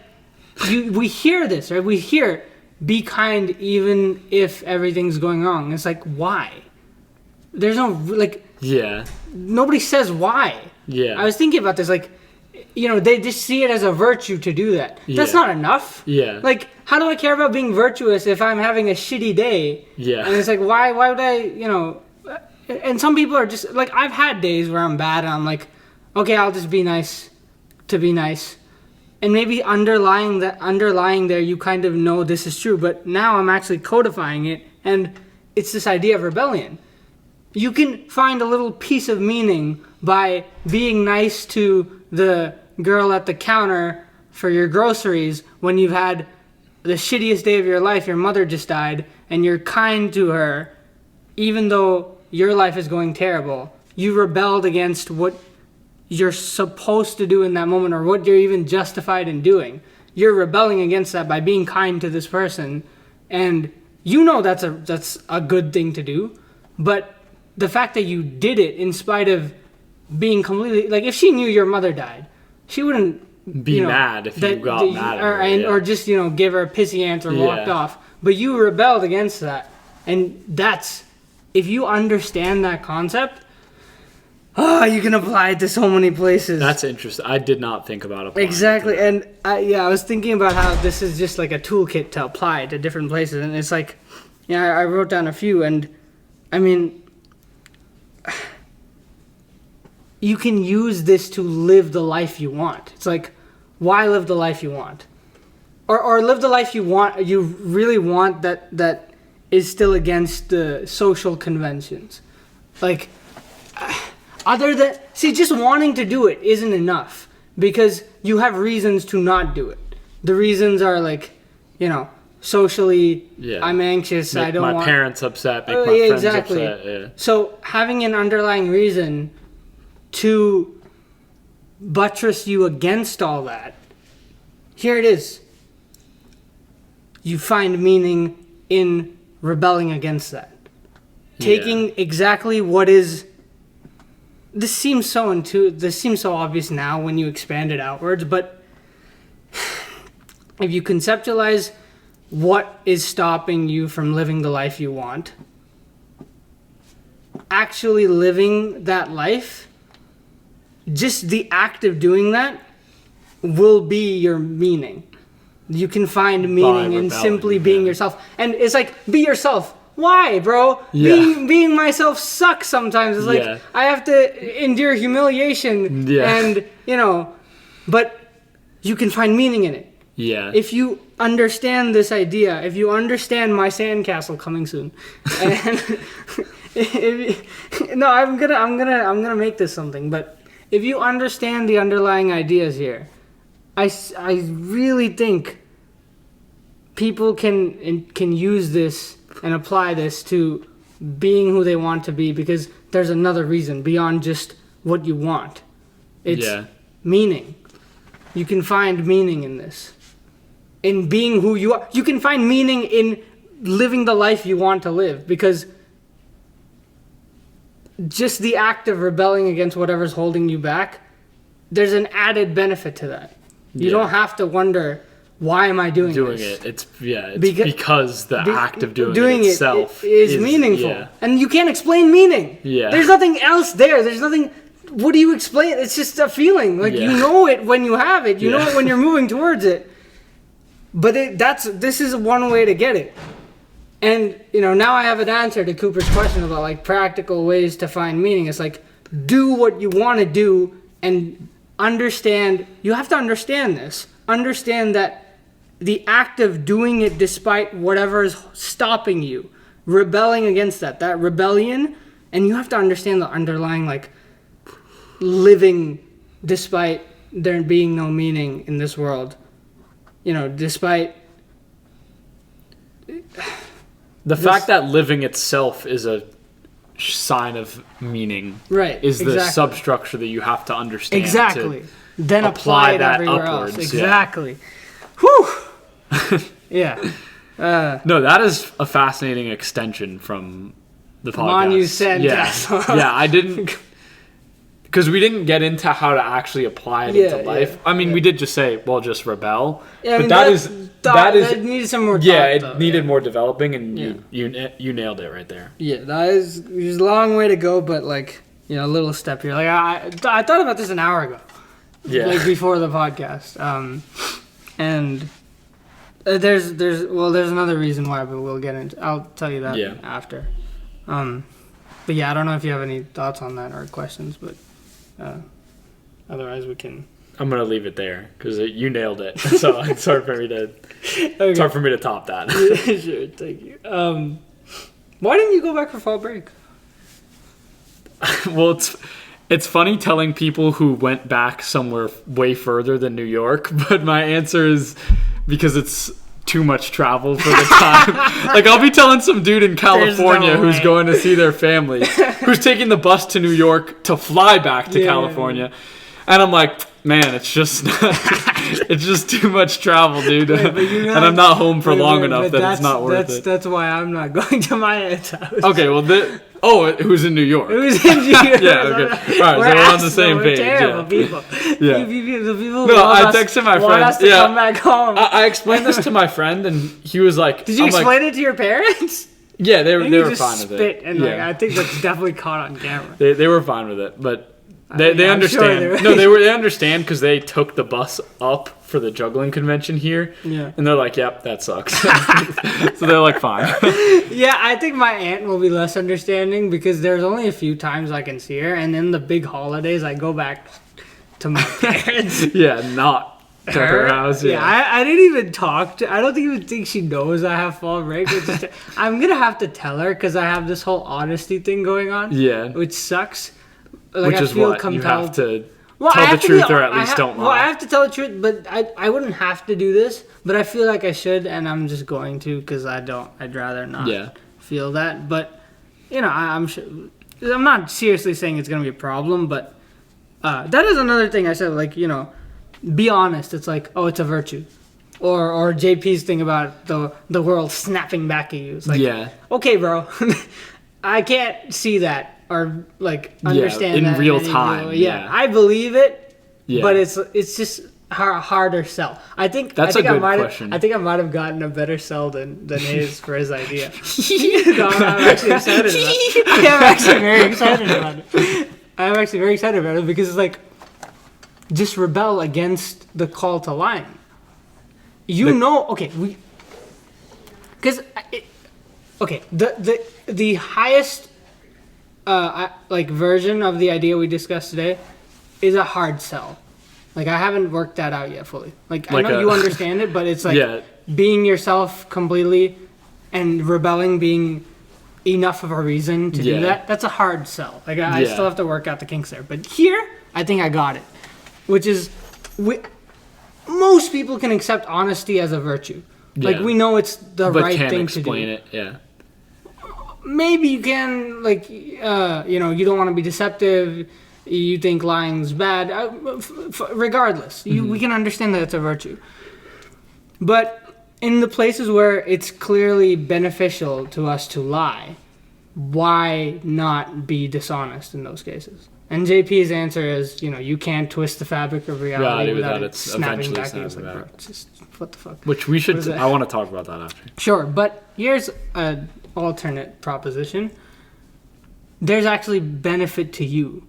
we hear this, right? We hear, be kind even if everything's going wrong. It's like, why? There's no, like... Yeah. Nobody says why. Yeah. I was thinking about this, like, you know, they just see it as a virtue to do that. That's not enough. Yeah. Like, how do I care about being virtuous if I'm having a shitty day? Yeah. And it's like, why would I, you know... And some people are just, like, I've had days where I'm bad and I'm like, okay, I'll just be nice to be nice. And maybe underlying there, you kind of know this is true. But now I'm actually codifying it, and it's this idea of rebellion. You can find a little piece of meaning by being nice to the girl at the counter for your groceries when you've had the shittiest day of your life, your mother just died, and you're kind to her, even though your life is going terrible. You rebelled against what you're supposed to do in that moment, or what you're even justified in doing. You're rebelling against that by being kind to this person, and you know that's a good thing to do, but the fact that you did it in spite of being completely... Like, if she knew your mother died, she wouldn't... Be mad if you got mad at her. Or just, you know, give her a pissy answer and walked off. But you rebelled against that. And that's... If you understand that concept, you can apply it to so many places. That's interesting. I did not think about applying exactly. And I was thinking about how this is just like a toolkit to apply to different places. And it's like, I wrote down a few. And, I mean, you can use this to live the life you want. It's like, why live the life you want? Or live the life you want, you really want that is still against the social conventions. Like, other than... See, just wanting to do it isn't enough. Because you have reasons to not do it. The reasons are like, you know, socially, I'm anxious, I don't want... my parents upset, make my friends upset. Yeah. So, having an underlying reason to buttress you against all that, here it is. You find meaning in rebelling against that. Taking exactly what is... This seems so obvious now when you expand it outwards, but if you conceptualize what is stopping you from living the life you want, actually living that life, just the act of doing that will be your meaning. You can find meaning in simply being yourself. And it's like, be yourself. Why, bro? Yeah. Being myself sucks sometimes. It's like, I have to endure humiliation. Yeah. And, you know, but you can find meaning in it. Yeah. If you understand this idea, if you understand my Sandcastle coming soon. And I'm gonna make this something, but if you understand the underlying ideas here, I really think people can use this and apply this to being who they want to be, because there's another reason beyond just what you want. It's meaning. You can find meaning in this. In being who you are. You can find meaning in living the life you want to live, because just the act of rebelling against whatever's holding you back, there's an added benefit to that. You don't have to wonder, why am I doing this? It's because the act of doing it itself is meaningful. Yeah. And you can't explain meaning. Yeah. There's nothing else there. There's nothing... What do you explain? It's just a feeling. Like, you know it when you have it. You know it when you're moving towards it. But this is one way to get it. And, now I have an answer to Cooper's question about, like, practical ways to find meaning. It's like, do what you want to do and understand. You have to understand this. Understand that the act of doing it despite whatever is stopping you, rebelling against that rebellion, and you have to understand the underlying, like, living despite there being no meaning in this world. Despite... The fact that living itself is a sign of meaning, right? Is the substructure that you have to understand. Exactly. Then apply it everywhere else. Exactly. Yeah. Whew. Yeah. No, that is a fascinating extension from the podcast. Manyu Sandcastle. Yeah, I didn't... Because we didn't get into how to actually apply it into life. I mean, we did just say, well, just rebel. Yeah, but that needed some more. It needed more developing, and you nailed it right there. Yeah, there's a long way to go, but like a little step here. Like I thought about this an hour ago. Yeah. Like before the podcast. And there's another reason why, but we'll get into. I'll tell you that after. But yeah, I don't know if you have any thoughts on that or questions, but. Otherwise, we can. I'm gonna leave it there because you nailed it. So it's hard for me to. It's hard for me to top that. Sure, thank you. Why didn't you go back for fall break? Well, it's funny telling people who went back somewhere way further than New York, but my answer is because it's too much travel for the time. Like, I'll be telling some dude in California who's going to see their family, who's taking the bus to New York to fly back to California. And I'm like, man, it's just too much travel, dude. And I'm not home for long enough that it's not worth it. That's why I'm not going to my aunt's house. Okay, well, who's in New York? Who's in New York? Yeah, okay. All right, so we're on the same page. Terrible people. Yeah. The people no, I texted my friend. Us to come back home. I explained this to my friend, and he was like, "Did you explain it to your parents?" Yeah, they were fine with it. And I think that's definitely caught on camera. They were fine with it, but they understand. Sure they understand because they took the bus up for the juggling convention here. Yeah, and they're like, "Yep, that sucks." So they're like, "Fine." Yeah, I think my aunt will be less understanding because there's only a few times I can see her, and in the big holidays I go back to my parents. Not to her house. Yeah, I didn't even talk to. I don't even think she knows I have fall break. I'm gonna have to tell her because I have this whole honesty thing going on. Yeah, which sucks. Like, which is what you have to tell the truth, or at least don't lie. Well, I have to tell the truth, but I wouldn't have to do this, but I feel like I should, and I'm just going to because I'd rather not feel that. But I'm sure. I'm not seriously saying it's gonna be a problem, but that is another thing I said. Like be honest. It's like, oh, it's a virtue. Or JP's thing about the world snapping back at you. It's like, okay, bro, I can't see that or like understand in that real time. I believe it, but it's just a harder sell. That's a good question. I think I might have gotten a better sell than his for his idea. No, I'm actually excited about it. I'm actually very excited about it. I'm actually very excited about it because it's like, just rebel against the call to lying. The highest version of the idea we discussed today is a hard sell. Like, I haven't worked that out yet fully. Like I know you understand it, but it's like being yourself completely and rebelling being enough of a reason to do that. That's a hard sell. Like I still have to work out the kinks there. But here, I think I got it. Which is, most people can accept honesty as a virtue. Like, we know it's the right thing to do. But can't explain it, Maybe you can, you don't want to be deceptive. You think lying's bad. Regardless, we can understand that it's a virtue. But in the places where it's clearly beneficial to us to lie, why not be dishonest in those cases? And JP's answer is, you can't twist the fabric of reality without it snapping back. It's like, bro, just what the fuck? Which we should. I want to talk about that after. Sure, but here's an alternate proposition. There's actually benefit to you.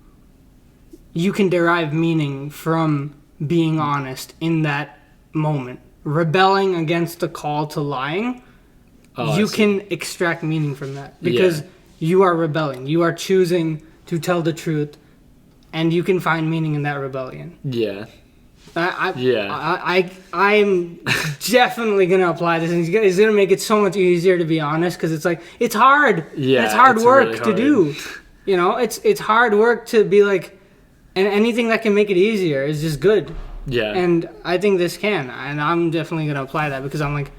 You can derive meaning from being honest in that moment rebelling against the call to lying, you can extract meaning from that because you are rebelling. You are choosing to tell the truth, and you can find meaning in that rebellion. Yeah. I'm definitely gonna apply this, and it's gonna make it so much easier, to be honest, because it's like it's hard. Yeah, it's hard work really to do. You know, it's hard work to be like, and anything that can make it easier is just good. Yeah. And I think this can, and I'm definitely gonna apply that because I'm like,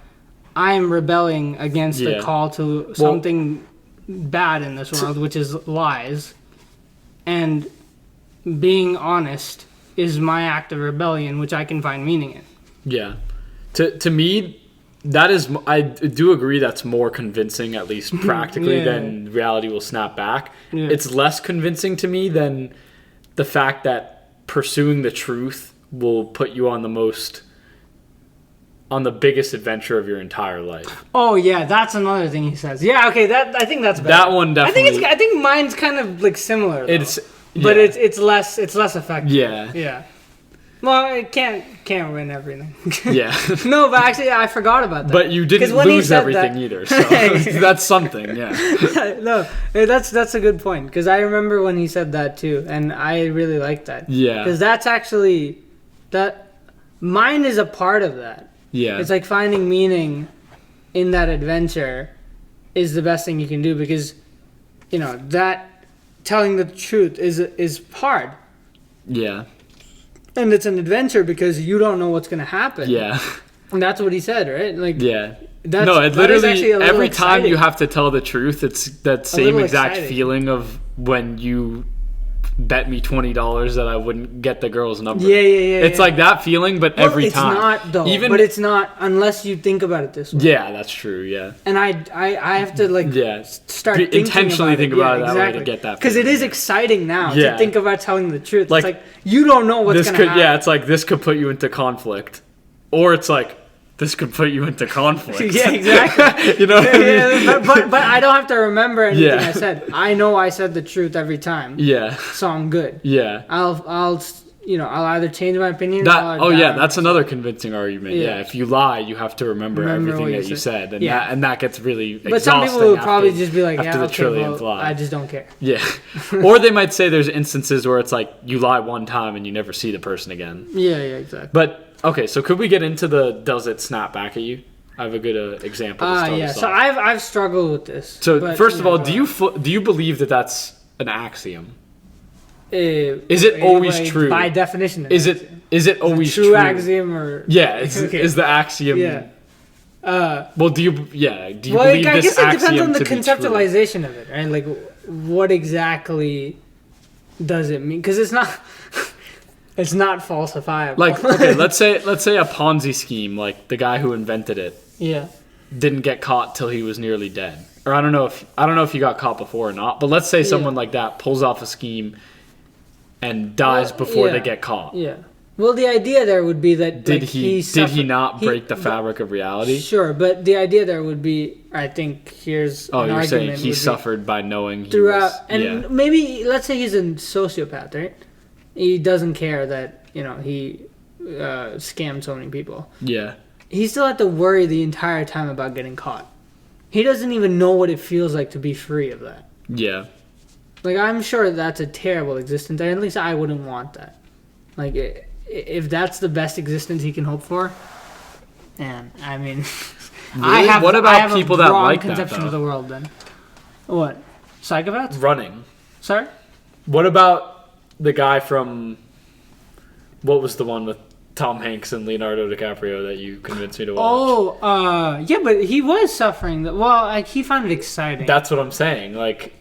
I'm rebelling against the call to something bad in this world, which is lies, and being honest is my act of rebellion, which I can find meaning in. Yeah. To me, that is, I do agree that's more convincing, at least practically, than reality will snap back. Yeah. It's less convincing to me than the fact that pursuing the truth will put you on the biggest adventure of your entire life. Oh yeah, that's another thing he says. Yeah, okay, I think that's better. That one definitely. I think mine's kind of like similar, though. Yeah. But it's less effective. Yeah. Yeah. Well, it can't win everything. Yeah. No, but actually, I forgot about that. But you didn't lose everything either, so that's something. Yeah. No, that's a good point, because I remember when he said that too, and I really like that. Yeah. Because that's actually mine is a part of that. Yeah. It's like finding meaning in that adventure is the best thing you can do, because that. Telling the truth is hard. Yeah. And it's an adventure because you don't know what's going to happen. Yeah. And that's what he said, right? Like, yeah. It literally, every time you have to tell the truth, it's that same exact feeling of when you bet me $20 that I wouldn't get the girl's number. Yeah. It's like that feeling, but every time. It's not, though. But it's not unless you think about it this way. Yeah, that's true, yeah. And I have to, start thinking intentionally think about it that way to get that. Because it is exciting now to think about telling the truth. It's like, you don't know what's going to happen. Yeah, it's like, this could put you into conflict. Or it's like, this could put you into conflict. Yeah, exactly. You know what I mean? But I don't have to remember anything I said. I know I said the truth every time. Yeah. So I'm good. Yeah. I'll either change my opinion. That's another convincing argument. Yeah. If you lie, you have to remember everything that you said, and that gets really exhausting. But some people would probably just be like, after the trillionth lie. I just don't care. Yeah. Or they might say there's instances where it's like you lie one time and you never see the person again. Yeah, exactly. But okay, so could we get into does it snap back at you? I have a good example. So I've struggled with this. So first of all, do you believe that that's an axiom? Is it always true? By definition, is it always true? Axiom or is the axiom? Yeah. Well, do you believe this axiom I guess it depends on the to be conceptualization true? of it, right? Like, what exactly does it mean? Because it's not. It's not falsifiable. Like, okay, let's say a Ponzi scheme, like the guy who invented it, didn't get caught till he was nearly dead. Or I don't know if he got caught before or not. But let's say someone like that pulls off a scheme and dies before they get caught. Yeah. Well, the idea there would be that did he not break the fabric of reality? Sure, but the idea there would be, I think, here's an argument. You're saying he suffered by knowing throughout, maybe let's say he's a sociopath, right? He doesn't care that, he scammed so many people. Yeah. He still had to worry the entire time about getting caught. He doesn't even know what it feels like to be free of that. Yeah. Like, I'm sure that's a terrible existence. At least I wouldn't want that. Like, if that's the best existence he can hope for, man, I mean... Really? What about people that like that, conception of the world, then? What? Psychopaths? Running. Sorry? What about... the guy from, what was the one with Tom Hanks and Leonardo DiCaprio that you convinced me to watch? Yeah, but he was suffering. He found it exciting. That's what I'm saying. Like,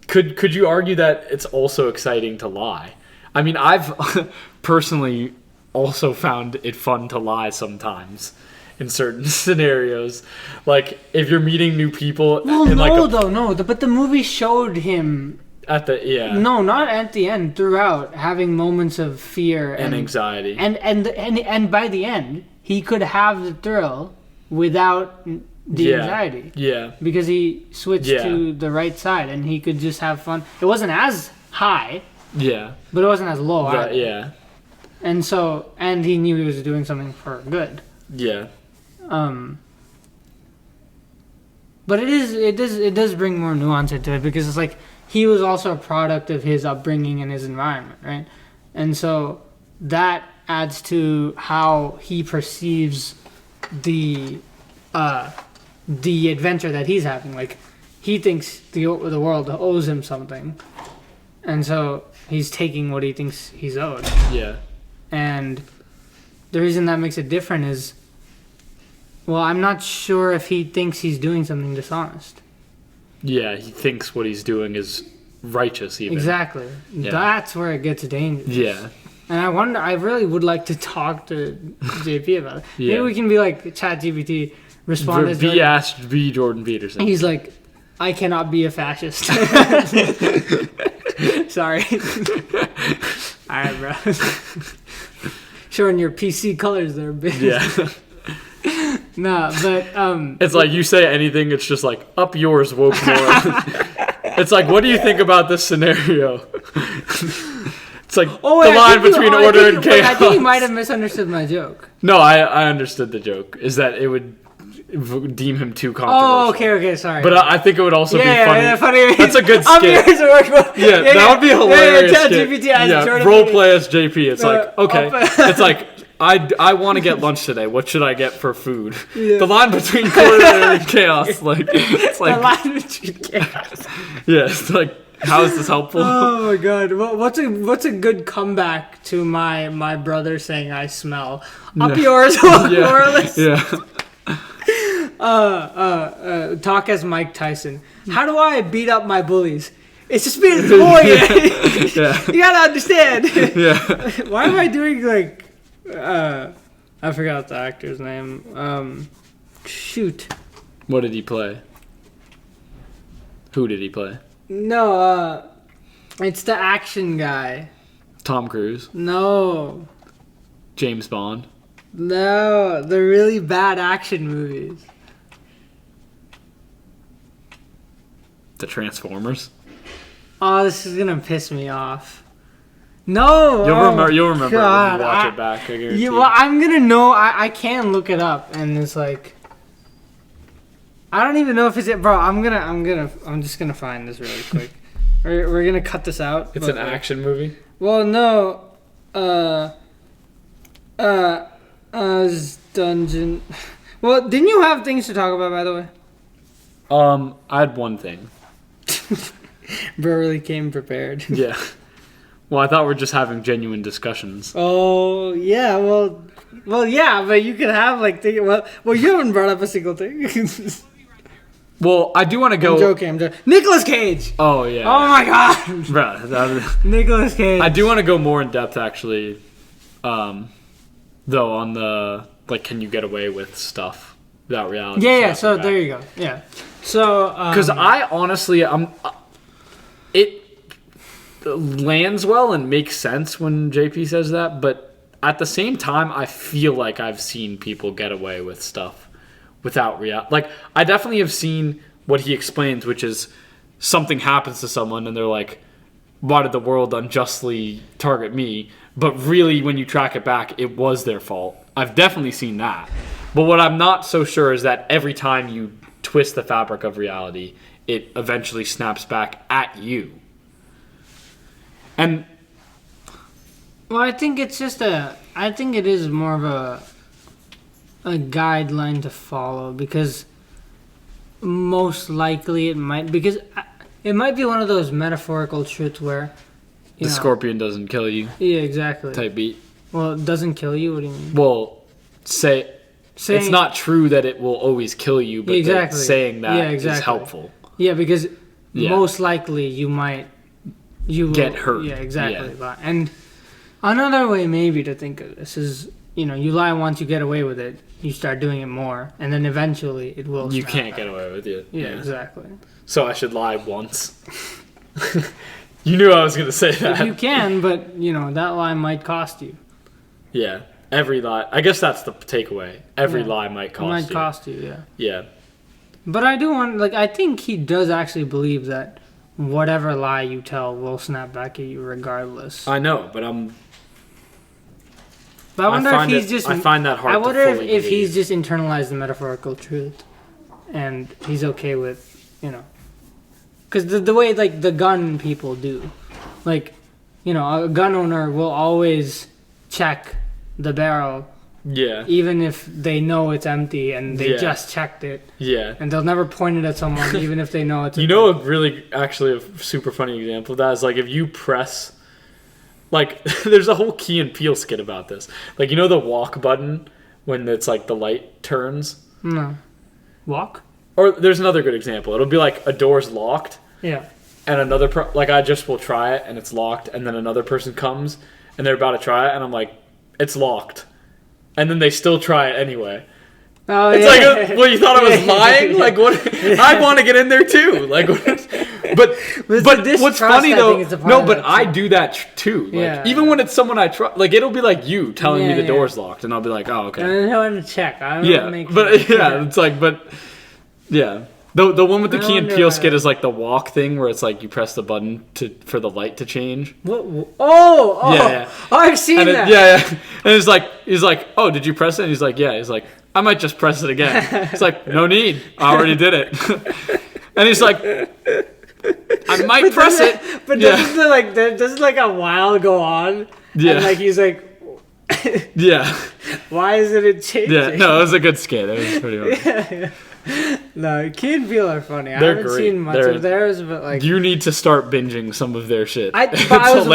could you argue that it's also exciting to lie? I mean, I've personally also found it fun to lie sometimes in certain scenarios. Like, if you're meeting new people... But the movie showed him... No, not at the end. Throughout, having moments of fear and anxiety, and by the end, he could have the thrill without the anxiety. Yeah, because he switched to the right side, and he could just have fun. It wasn't as high. Yeah, but it wasn't as low either. Yeah. And he knew he was doing something for good. Yeah. But it does bring more nuance into it, because it's like he was also a product of his upbringing and his environment, right? And so that adds to how he perceives the adventure that he's having. Like, he thinks the world owes him something, and so he's taking what he thinks he's owed. Yeah. And the reason that makes it different is, well, I'm not sure if he thinks he's doing something dishonest. Yeah, he thinks what he's doing is righteous, even. Exactly. Yeah. That's where it gets dangerous. Yeah. And I really would like to talk to JP about it. Yeah. Maybe we can be like ChatGPT, respond as be Jordan Peterson. He's like, I cannot be a fascist. Sorry. Alright, bro. Showing your PC colors there, bitch. Yeah. Nah, but it's like you say anything, it's just like, up yours, woke more. It's like, what do you think about this scenario? It's like the line between order and chaos. I think you might have misunderstood my joke. No, I understood the joke. Is that it would deem him too controversial. Oh, okay, sorry. But I think it would also be funny. Yeah, funny. That's a good skit. That would be hilarious. Role play as JP. It's like, okay. It's like, I want to get lunch today. What should I get for food? Yeah. The line between order and chaos. It's like the line between chaos. Yeah, it's like, how is this helpful? Oh my god. What's a good comeback to my brother saying I smell? Up yours, more or less. Yeah. Talk as Mike Tyson. How do I beat up my bullies? It's just being a boy. Yeah. You gotta understand. Yeah. Why am I doing like I forgot the actor's name. Shoot. What did he play? Who did he play? No, it's the action guy. Tom Cruise. No. James Bond. No, the really bad action movies. The Transformers. Oh, this is gonna piss me off. No. You'll remember God, when you watch it back. I guarantee. Yeah, well, I'm gonna know. I can look it up, and it's like, I don't even know if it's it, bro. I'm just gonna find this really quick. We're gonna cut this out. It's an action movie. Well, no. Dungeon. Well, didn't you have things to talk about, by the way? I had one thing. Bro really came prepared. Yeah. Well, I thought we were just having genuine discussions. Oh, yeah. Well, yeah, but you could have like well, you haven't brought up a single thing. Well, I do want to go. I'm joking. Nicolas Cage. Oh yeah. Oh my god. Bro, Nicolas Cage. I do want to go more in depth, actually. Though on the like, can you get away with stuff without reality? Yeah. So back. There you go. Yeah. So. Because I honestly, it lands well and makes sense when JP says that, but at the same time, I feel like I've seen people get away with stuff without reality. Like, I definitely have seen what he explains, which is something happens to someone and they're like, why did the world unjustly target me? But really, when you track it back, it was their fault. I've definitely seen that. But what I'm not so sure is that every time you twist the fabric of reality, it eventually snaps back at you. And well, I think it's just I think it is more of a guideline to follow, because most likely it might be one of those metaphorical truths where the scorpion doesn't kill you. Yeah, exactly. Type beat. Well, it doesn't kill you? What do you mean? Well, saying it's not true that it will always kill you, but saying that is helpful. Yeah, because most likely you will get hurt. Yeah, exactly. Yeah. And another way maybe to think of this is, you lie once, you get away with it, you start doing it more, and then eventually it will. You can't get away with it. Yeah, exactly. So I should lie once. You knew I was going to say that. You can, but that lie might cost you. Yeah, every lie. I guess that's the takeaway. Every lie might cost you. It might cost you, yeah. Yeah. But I think he does actually believe that whatever lie you tell will snap back at you regardless. I know, but But I wonder if he's just. I find that hard. I wonder to fully if believe. he's just internalized the metaphorical truth, and he's okay with, because the way like the gun people do, like, a gun owner will always check the barrel. Yeah. Even if they know it's empty and they just checked it. Yeah. And they'll never point it at someone even if they know it's empty. A really, actually, a super funny example of that is, like, if you press, like, there's a whole Key and Peele skit about this. Like, the walk button when it's, like, the light turns? No. Walk? Or there's another good example. It'll be, like, a door's locked. Yeah. And another, I just will try it and it's locked. And then another person comes and they're about to try it and I'm like, it's locked. And then they still try it anyway. Oh, it's like, well, you thought I was lying? Like, what? I want to get in there too. Like, but what's funny though? No, but I do that too. Like, even when it's someone I trust, like, it'll be like you telling me the door's locked, and I'll be like, oh, okay. And then he'll check. I don't it's like, but the one with the Key and Peele skit is like the walk thing where it's like you press the button for the light to change. What? Oh, yeah. Oh, I've seen that. And he's like, oh, did you press it? And he's like, yeah. He's like, I might just press it again. It's like, no need. I already did it. And he's like, I might press it. But doesn't like a while go on? Yeah. And like he's like, yeah. Why isn't it changing? Yeah. No, it was a good skit. It was pretty funny. No, Key and Peele are funny. They're I haven't great. seen much of theirs, but like you need to start binging some of their shit. I was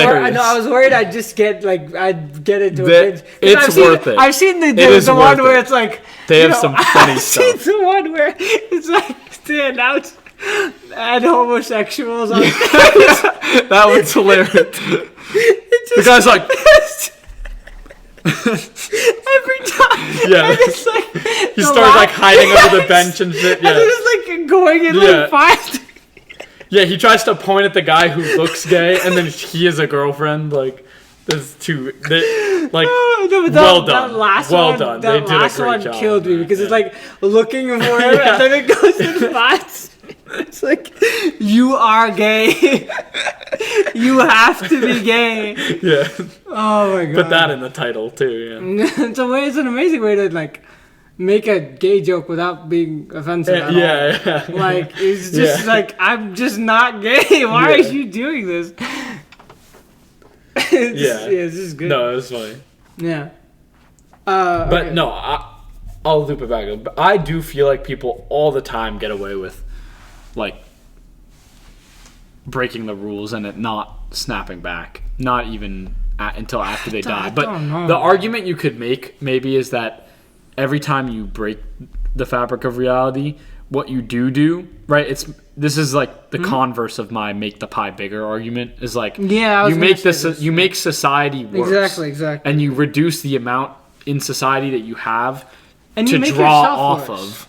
worried I'd just get I'd get into a binge. It's worth it. I've seen the one where it's like they have some funny stuff. I've seen the one where it's like they announce and homosexuals on stage. That one's hilarious. The guy's like every time. Yeah. And it's like he starts like hiding under the bench and shit. Yeah. And it's like going in like five. Yeah, he tries to point at the guy who looks gay, and then he is a girlfriend. Like, there's two. Well done. Well done. They did a great job. That last one killed me because it's like looking for him, and then it goes in five. It's like, you are gay. You have to be gay. Yeah. Oh my god. Put that in the title too. Yeah. It's an amazing way to like make a gay joke without being offensive at all. Yeah. Like it's just like, I'm just not gay. Why are you doing this? It's just good. No, it was funny. Yeah. But okay. no, I'll loop it back. But I do feel like people all the time get away with like breaking the rules and it not snapping back, not even until after they die. But the argument you could make maybe is that every time you break the fabric of reality, what you do, right? This is like the converse of my make the pie bigger argument is like, you make society worse. Exactly. And you reduce the amount in society that you have and to you draw off of.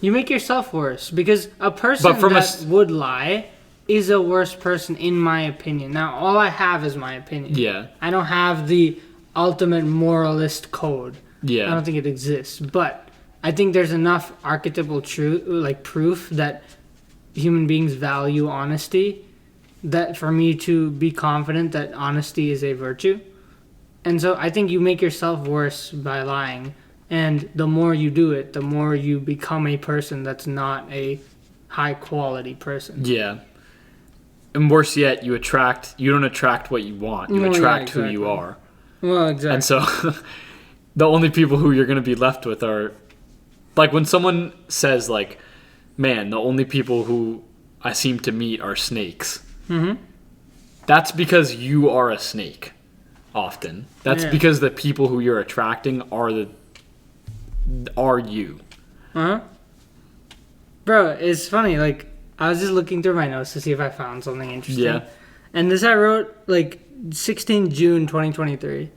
You make yourself worse because a person that would lie is a worse person in my opinion. Now, all I have is my opinion. Yeah. I don't have the ultimate moralist code. Yeah. I don't think it exists. But I think there's enough archetypal truth, like proof that human beings value honesty, that for me to be confident that honesty is a virtue. And so I think you make yourself worse by lying. And the more you do it, the more you become a person that's not a high quality person. Yeah. And worse yet, you don't attract what you want. You attract who you are. Well, exactly. And so the only people who you're going to be left with are, like when someone says like, man, the only people who I seem to meet are snakes. Mm-hmm. That's because you are a snake often. That's because the people who you're attracting are you. Uh-huh. Bro, it's funny, like, I was just looking through my notes to see if I found something interesting. Yeah. And this I wrote, like, 16 June 2023.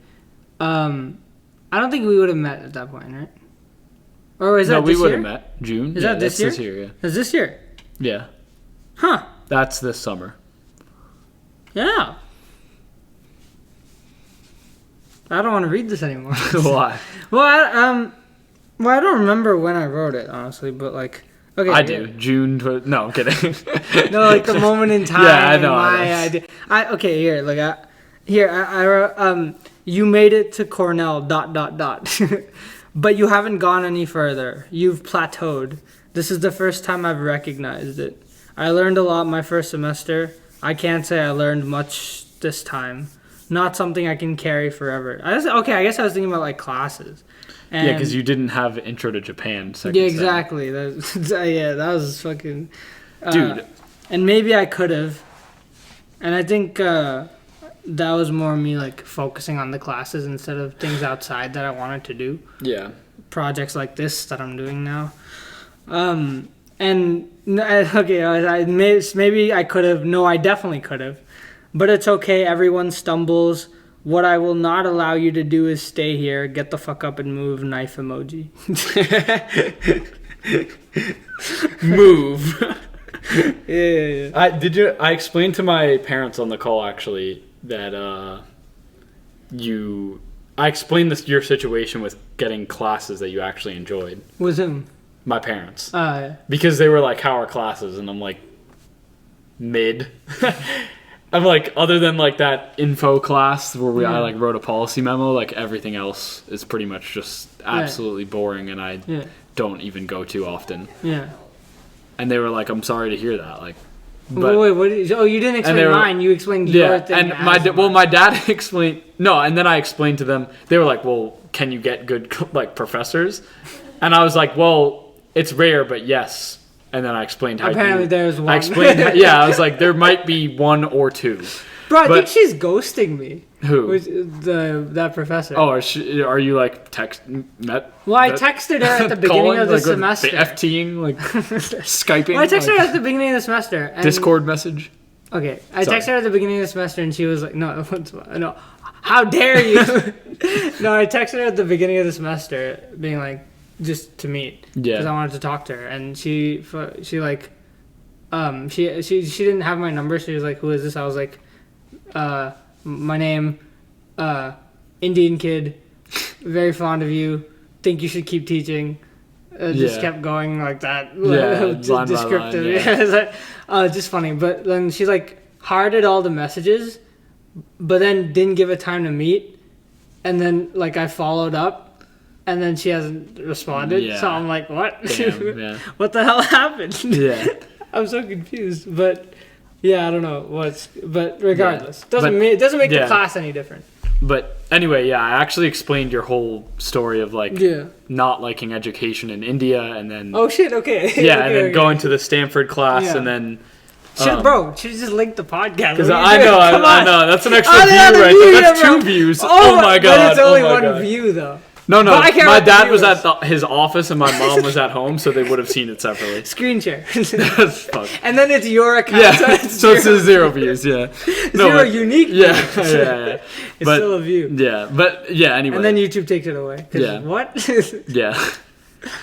I don't think we would have met at that point, right? Or is that this year? No, we would have met. June? Is that this year? This year, yeah. Is this year? Yeah. Huh. That's this summer. Yeah. I don't want to read this anymore. Why? Well, I don't remember when I wrote it, honestly, but like, okay. I do. June. No, I'm kidding. No, like the moment in time. Yeah, I know. I wrote, You made it to Cornell, ... But you haven't gone any further. You've plateaued. This is the first time I've recognized it. I learned a lot my first semester. I can't say I learned much this time. Not something I can carry forever. I guess I was thinking about like classes. And because you didn't have Intro to Japan. Yeah, exactly. That was fucking... Dude. And maybe I could have. And I think that was more me like focusing on the classes instead of things outside that I wanted to do. Yeah. Projects like this that I'm doing now. Maybe I could have. No, I definitely could have. But it's okay. Everyone stumbles. What I will not allow you to do is stay here. Get the fuck up and move. Knife emoji. Move. Yeah. I explained to my parents on the call actually that I explained your situation with getting classes that you actually enjoyed. With him? My parents. Because they were like, how are classes? And I'm like, mid. I'm like, other than like that info class where I like wrote a policy memo, like everything else is pretty much just absolutely boring and I don't even go too often. Yeah. And they were like, I'm sorry to hear that. Like, but wait, you didn't explain mine. You explained your thing. And my dad explained. No, and then I explained to them. They were like, well, can you get good like professors? And I was like, well, it's rare, but yes. And then I explained how. Apparently, there's one. I explained. I was like, there might be one or two. Bro, I think she's ghosting me. Who? That professor. Oh, are you like I texted her at the beginning of the semester. FTing, like Skyping. Well, I texted her at the beginning of the semester. And Discord message. Okay, I texted her at the beginning of the semester, and she was like, "No, how dare you?" No, I texted her at the beginning of the semester, being like, just to meet, because I wanted to talk to her, and she like, she didn't have my number. She was like, "Who is this?" I was like, my name, Indian kid, very fond of you, think you should keep teaching. Just kept going like that. Line descriptive. By line, It's just funny. But then she like hearted all the messages, but then didn't give it time to meet. And then like I followed up, and then she hasn't responded. Yeah. So I'm like, what? Damn, What the hell happened? Yeah. I'm so confused. But yeah, I don't know what's. But regardless, it doesn't make the class any different. But anyway, I actually explained your whole story of like not liking education in India, and then okay. And then going to the Stanford class, and then should just link the podcast. Because I know that's an extra view right there. That's 2 views. Oh my god! But it's only one view though. No. My dad was at his office and my mom was at home, so they would have seen it separately. Screen share. Fuck. And then it's your account. Yeah, so it's 0 views. Yeah. Zero unique. Yeah. It's still a view. Yeah, but anyway. And then YouTube takes it away. Yeah. What? Yeah.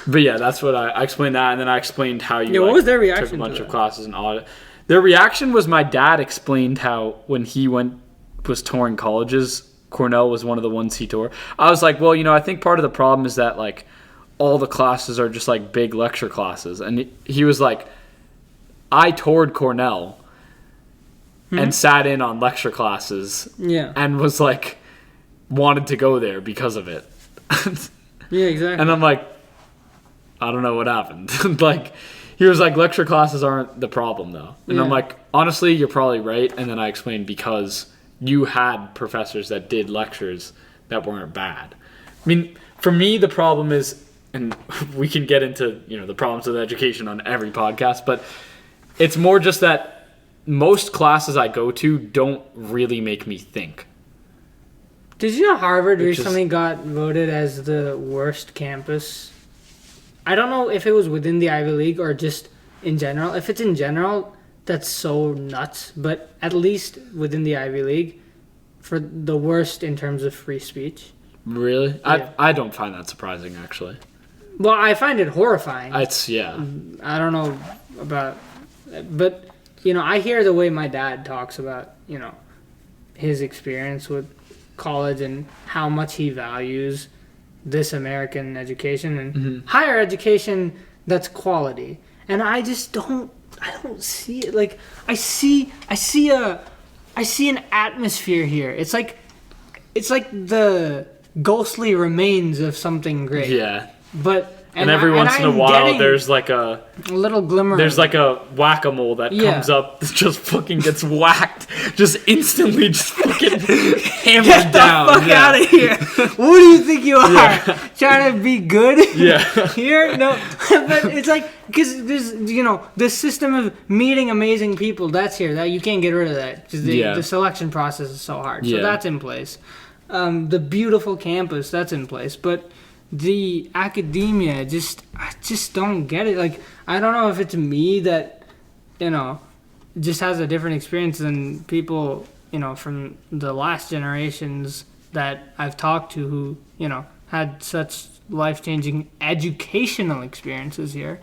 But that's what I explained that, and then I explained how you. What was their reaction? Took a bunch of classes and audit. Their reaction was my dad explained how when he was touring colleges, Cornell was one of the ones he tore. I was like, well, I think part of the problem is that like all the classes are just like big lecture classes, and he was like, I toured Cornell and sat in on lecture classes, and was like wanted to go there because of it. Yeah, exactly. And I'm like, I don't know what happened. Like, he was like, lecture classes aren't the problem though. And I'm like, honestly, you're probably right. And then I explained because you had professors that did lectures that weren't bad. I mean, for me, the problem is, and we can get into, the problems with education on every podcast, but it's more just that most classes I go to don't really make me think. Did you know Harvard recently got voted as the worst campus? I don't know if it was within the Ivy League or just in general. If it's in general, that's so nuts. But at least within the Ivy League, for the worst in terms of free speech. Really? Yeah. I don't find that surprising, actually. Well, I find it horrifying. I don't know about... But, I hear the way my dad talks about, his experience with college and how much he values this American education and higher education that's quality. And I just don't see it. Like, I see an atmosphere here. It's like it's like the ghostly remains of something great. Yeah. But and every once in a while, there's like a little glimmer. There's like a whack-a-mole that comes up, that just fucking gets whacked, just instantly, just fucking hammered Get down. Get the fuck out of here! Who do you think you are? Trying to be good? Yeah. Here, no. But it's like because there's this system of meeting amazing people that's here. That you can't get rid of that because the selection process is so hard. So that's in place. The beautiful campus that's in place, but. The academia, I just don't get it. Like, I don't know if it's me that, just has a different experience than people, from the last generations that I've talked to who, had such life-changing educational experiences here.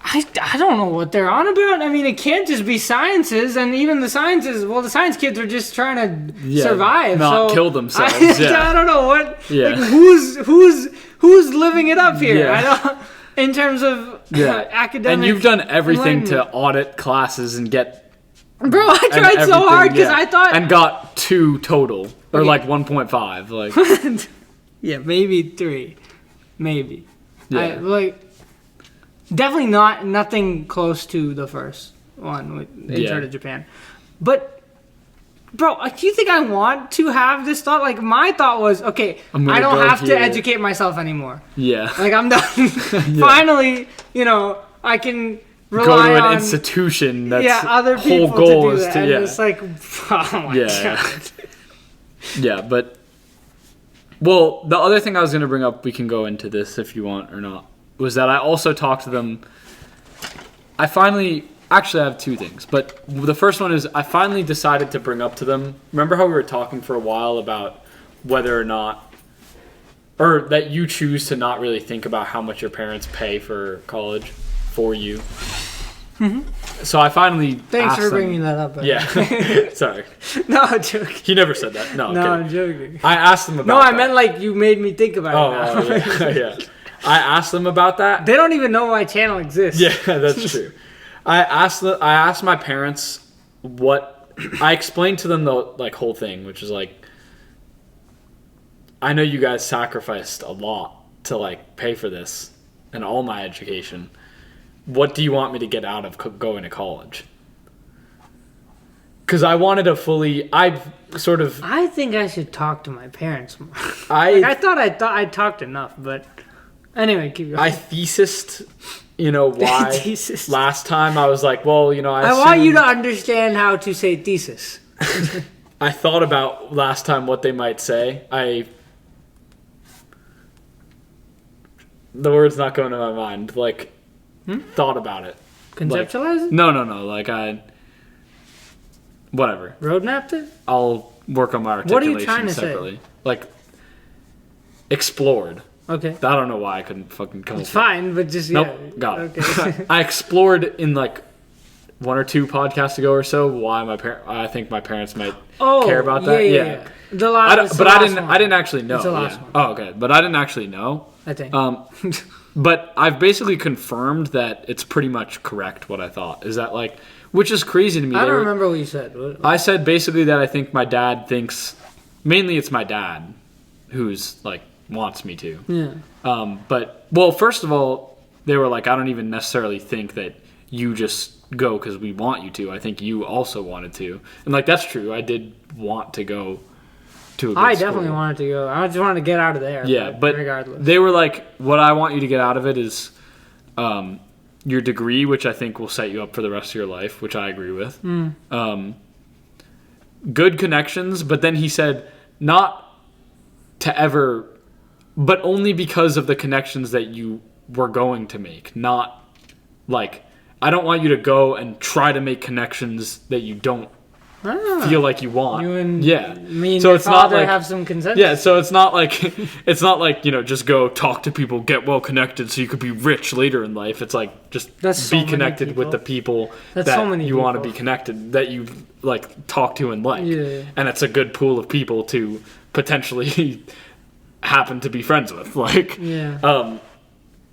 I don't know what they're on about. I mean, it can't just be sciences, and even the sciences. Well, the science kids are just trying to survive, not kill themselves. I don't know what. Yeah. Like, who's living it up here? Yeah. I don't. In terms of academic, and you've done everything to audit classes and get. Bro, I tried so hard because I thought and got 2 total or like 1.5, like. Yeah, maybe 3, maybe. Yeah. Definitely nothing close to the first one with Intro to Japan. But, bro, do you think I want to have this thought? Like, my thought was, okay, I don't have to educate myself anymore. Yeah. Like, I'm done. Finally, I can rely on... on... institution that's other people whole goal to do that. is to... And it's like, oh my God. Yeah, but... Well, the other thing I was going to bring up, we can go into this if you want or not, was that I also talked to them. Actually, I have 2 things, but the first one is I finally decided to bring up to them. Remember how we were talking for a while about whether or not, or that you choose to not really think about how much your parents pay for college for you. Mm-hmm. So I finally Thanks for bringing that up. Yeah. Sorry. No, I'm joking. He never said that. No, I'm joking. I asked them about No, I meant like you made me think about it now. Yeah. I asked them about that. They don't even know my channel exists. Yeah, that's true. I asked my parents what I explained to them the whole thing, which is like, I know you guys sacrificed a lot to pay for this and all my education. What do you want me to get out of going to college? Because I wanted to I think I should talk to my parents more. I thought I talked enough, but anyway, keep going. I thesised, why last time I was like, well, I want you to understand how to say thesis. I thought about last time what they might say. The word's not going to my mind. Thought about it. Conceptualize it? No. Whatever. Roadmapped it? I'll work on my articulation what are you trying to separately. Say? Explored. Okay. I don't know why I couldn't fucking come up with it. It's fine, but just, Nope, got it. Okay. I explored in 1 or 2 podcasts ago or so why I think my parents might care about that. Yeah. I didn't actually know. It's the last one. Oh, okay. But I didn't actually know. I think. But I've basically confirmed that it's pretty much correct what I thought. Is that which is crazy to me. I don't remember what you said. I said basically that I think my dad thinks, mainly it's my dad who's wants me to. Yeah. But, well, first of all, they were I don't even necessarily think that you just go because we want you to. I think you also wanted to. And, that's true. I did want to go to a good school. Definitely wanted to go. I just wanted to get out of there. Yeah, but regardless. They were what I want you to get out of it is your degree, which I think will set you up for the rest of your life, which I agree with. Good connections, but then he said not to ever... But only because of the connections that you were going to make. Not, I don't want you to go and try to make connections that you don't feel like you want. You and me and so your it's father not have some consensus. Yeah, so it's not just go talk to people, get well connected so you could be rich later in life. It's just be connected with the people you want to be connected, that you talk to in life. Yeah. And it's a good pool of people to potentially... happen to be friends with and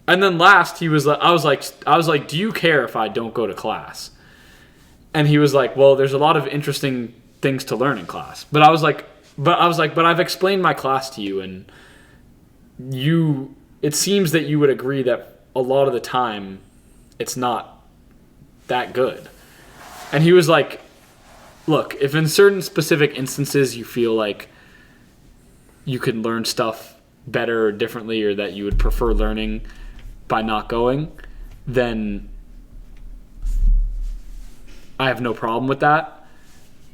then last he was I was like, do you care if I don't go to class? And he was like, well, there's a lot of interesting things to learn in class. But I was like, but I was like, but I've explained my class to you, and it seems that you would agree that a lot of the time it's not that good. And he was like, look, if in certain specific instances you feel like you could learn stuff better or differently, or that you would prefer learning by not going, then I have no problem with that.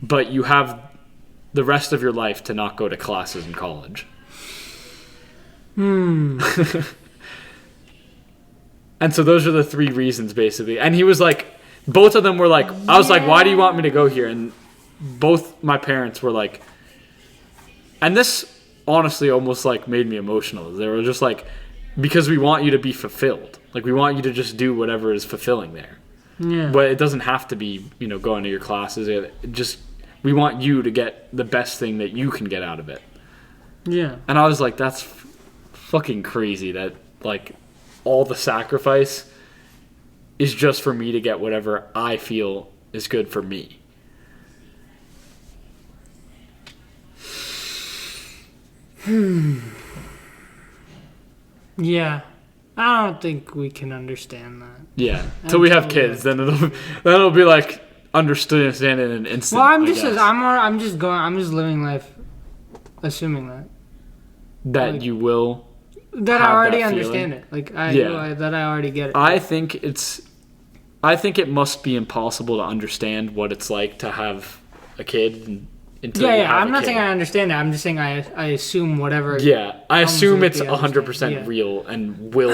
But you have the rest of your life to not go to classes in college. And so those are the 3 reasons, basically. And he was like, both of them were like, I was like, why do you want me to go here? And both my parents were like, and this honestly almost like made me emotional. They were just like, because we want you to be fulfilled. Like, we want you to just do whatever is fulfilling there. Yeah. But it doesn't have to be, going to your classes. We want you to get the best thing that you can get out of it. Yeah. And I was like, that's fucking crazy that, like, all the sacrifice is just for me to get whatever I feel is good for me. Yeah. I don't think we can understand that. Yeah. Till we have kids, then it'll be like understand in an instant. Well, I'm just living life assuming that you will that I already understand it. Like that I already get it. I think it must be impossible to understand what it's like to have a kid until you have I'm not saying I understand it. I'm just saying I assume whatever. Yeah, I assume it's 100% real and will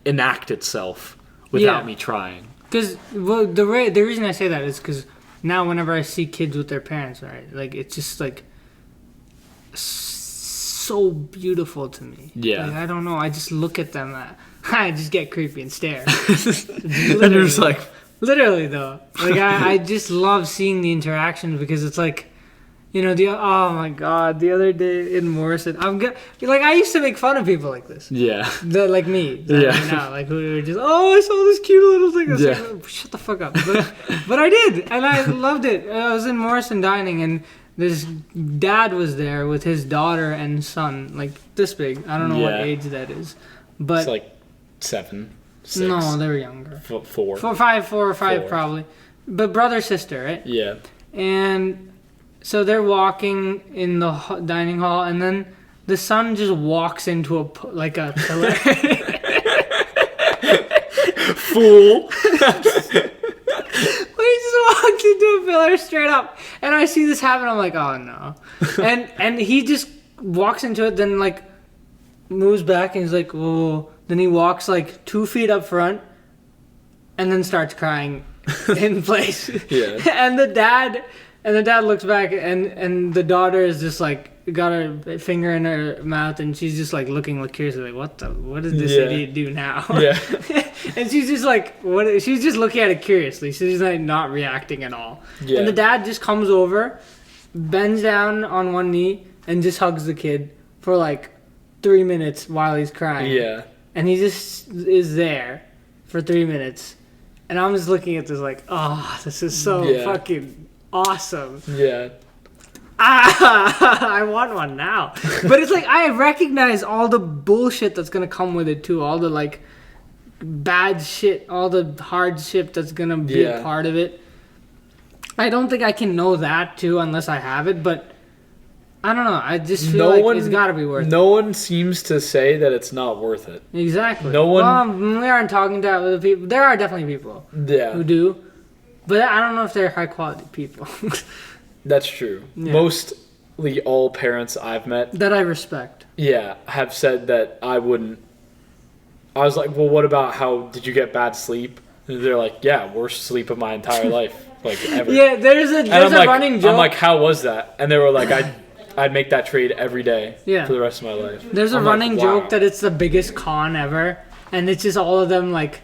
enact itself without me trying. Because the reason I say that is because now whenever I see kids with their parents, right, like it's just like so beautiful to me. Yeah, like, I don't know. I just look at them. I just get creepy and stare. And you're just like, literally though. Like I just love seeing the interaction because it's like. Oh my God! The other day in Morrison, I used to make fun of people like this. Yeah. Like me. Now, like who were just, I saw this cute little thing. I was like, shut the fuck up. But I did, and I loved it. I was in Morrison dining, and this dad was there with his daughter and son, like this big. I don't know what age that is, but it's like 7, 6. No, they were younger. 4, 4 or 5 probably, but brother sister, right? Yeah. And. So they're walking in the dining hall, and then the son just walks into a pillar. Fool. He just walks into a pillar straight up, and I see this happen. I'm like, oh no, and he just walks into it, then like moves back, and he's like, oh. Then he walks like 2 feet up front, and then starts crying in place. Yeah. And the dad looks back, and the daughter is just like got her finger in her mouth, and she's just like looking curiously, like what does this idiot do now? Yeah. And she's just like, what? She's just looking at it curiously. She's like not reacting at all. Yeah. And the dad just comes over, bends down on one knee, and just hugs the kid for like 3 minutes while he's crying. Yeah. And he just is there for 3 minutes, and I'm just looking at this like, oh, this is so fucking. Awesome. Yeah. I want one now. But it's like I recognize all the bullshit that's gonna come with it too. All the like bad shit, all the hardship that's gonna be a part of it. I don't think I can know that too unless I have it, but I don't know. I just feel it's gotta be worth it. No one seems to say that it's not worth it. Exactly. No one. Well, we aren't talking to other people. There are definitely people who do. But I don't know if they're high quality people. That's true. Yeah. Mostly all parents I've met that I respect. Yeah, have said that I wouldn't. I was like, well, what about did you get bad sleep? And they're like, yeah, worst sleep of my entire life, like ever. Yeah, there's a running joke. I'm like, how was that? And they were like, I'd make that trade every day for the rest of my life. There's a running joke that it's the biggest con ever, and it's just all of them like.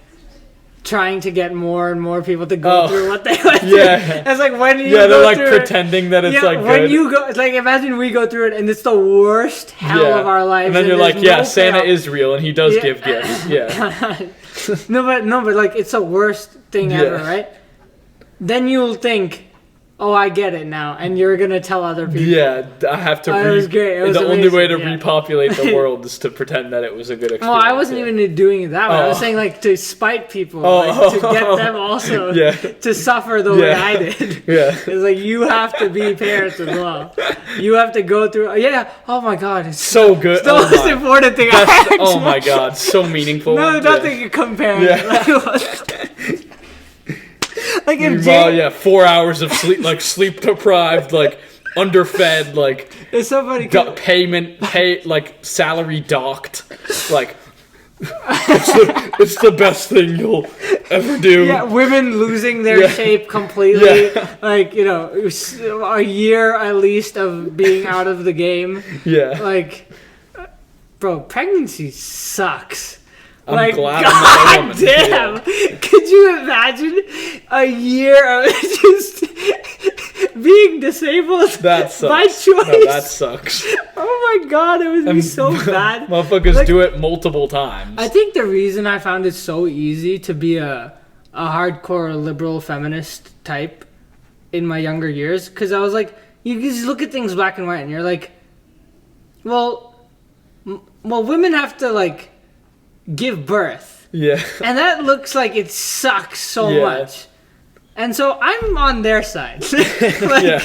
Trying to get more and more people to go through what they went through. Yeah. It's like when you go they're like pretending that it's like when good. You go, it's like imagine we go through it and it's the worst hell of our lives. And then you're like, Santa is real and he does give gifts. Yeah. No, but like it's the worst thing ever, right? Then you'll think, oh, I get it now, and you're gonna tell other people. Yeah, I have to. It was great. It was the amazing. only way to repopulate the world is to pretend that it was a good experience. Well, I wasn't even doing it that way. I was saying like to spite people, to get them also to suffer the way I did. Yeah, it's like you have to be parents as well. You have to go through. Yeah. Oh my God, it's so good. It's the most important thing. Oh my God, so meaningful. No, nothing can compare. Like if 4 hours of sleep, like sleep deprived, like underfed, like if somebody like salary docked, like it's the best thing you'll ever do. Yeah, women losing their shape completely, like a year at least of being out of the game. Yeah, like, bro, pregnancy sucks. I'm glad God I'm not a woman. Damn! Yeah. Could you imagine a year of just being disabled by choice? No, that sucks. Oh my God, it would be so bad. Motherfuckers do it multiple times. I think the reason I found it so easy to be a hardcore liberal feminist type in my younger years, because I was like, you just look at things black and white, and you're like, well, women have to like give birth. Yeah. And that looks like it sucks so much. And so I'm on their side. I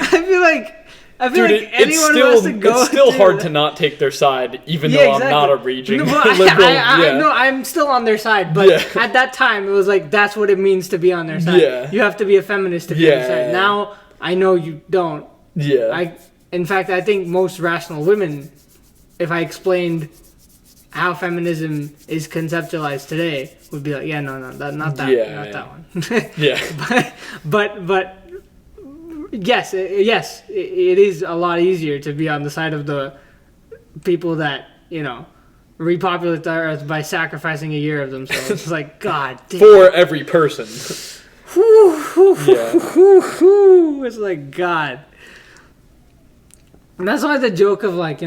feel like anyone who has to go. It's still hard to not take their side, even though I'm not a raging liberal. No, I'm still on their side, but at that time it was like that's what it means to be on their side. Yeah. You have to be a feminist to be on their side. Now I know you don't. Yeah. In fact, I think most rational women, if I explained how feminism is conceptualized today, would be like, not that one. Yeah. but yes, it is a lot easier to be on the side of the people that repopulate the earth by sacrificing a year of themselves. It's like, God damn. For every person. It's like, God. And that's why the joke of like,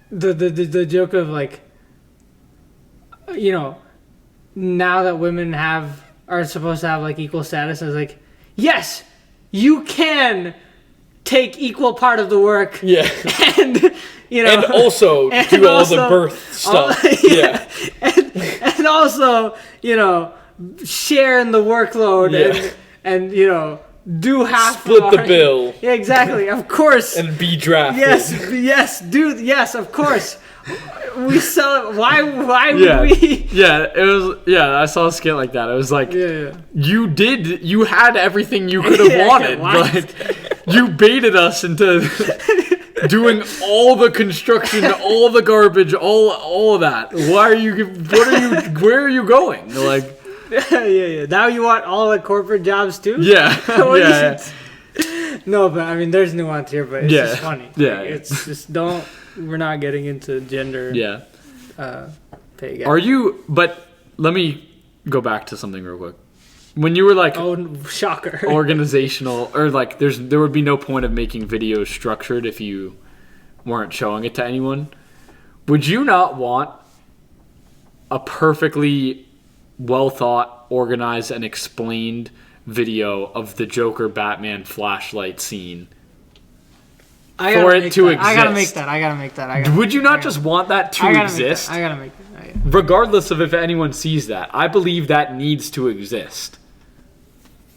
the joke of like, now that women are supposed to have like equal status, is like, yes, you can take equal part of the work. Yeah. And and also do all the birth stuff. And also, share in the workload and do half split the bill. Yeah, exactly. Of course. And be drafted. Yes, of course. We sell it. Why would we? Yeah, it was. Yeah, I saw a skit like that. It was like, you had everything you could have wanted, but you baited us into doing all the construction, all the garbage, all of that. Where are you going? Like. Yeah. Now you want all the corporate jobs too? Yeah. No, but I mean, there's nuance here, but it's just funny. Yeah. Like, it's just we're not getting into gender. Yeah. Pay gap. Are you? But let me go back to something real quick. When you were like, shocker, organizational, or like, there would be no point of making videos structured if you weren't showing it to anyone. Would you not want a perfectly well thought, organized, and explained video of the Joker Batman flashlight scene for it to exist? I gotta make that. Would you not just want that to exist? I gotta make that. Regardless of if anyone sees that, I believe that needs to exist.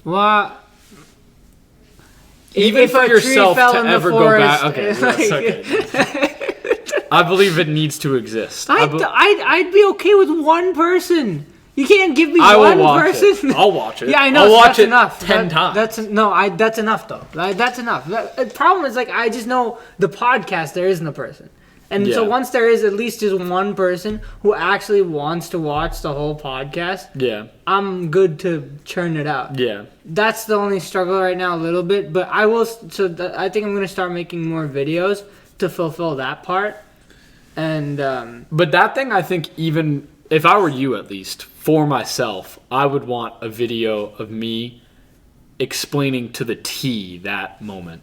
Well, even for yourself to ever go back. Okay, that's okay. I believe it needs to exist. I'd be okay with one person. You can't give me one person. I'll watch it. Yeah, I know. I'll watch that's it enough. 10 times. That's enough though. That's enough. The problem is like I just know the podcast there isn't a person, and so once there is at least just one person who actually wants to watch the whole podcast, I'm good to churn it out. Yeah, that's the only struggle right now, a little bit. But I will. I think I'm gonna start making more videos to fulfill that part. And but that thing, I think, even if I were you, at least for myself, I would want a video of me explaining to the T that moment,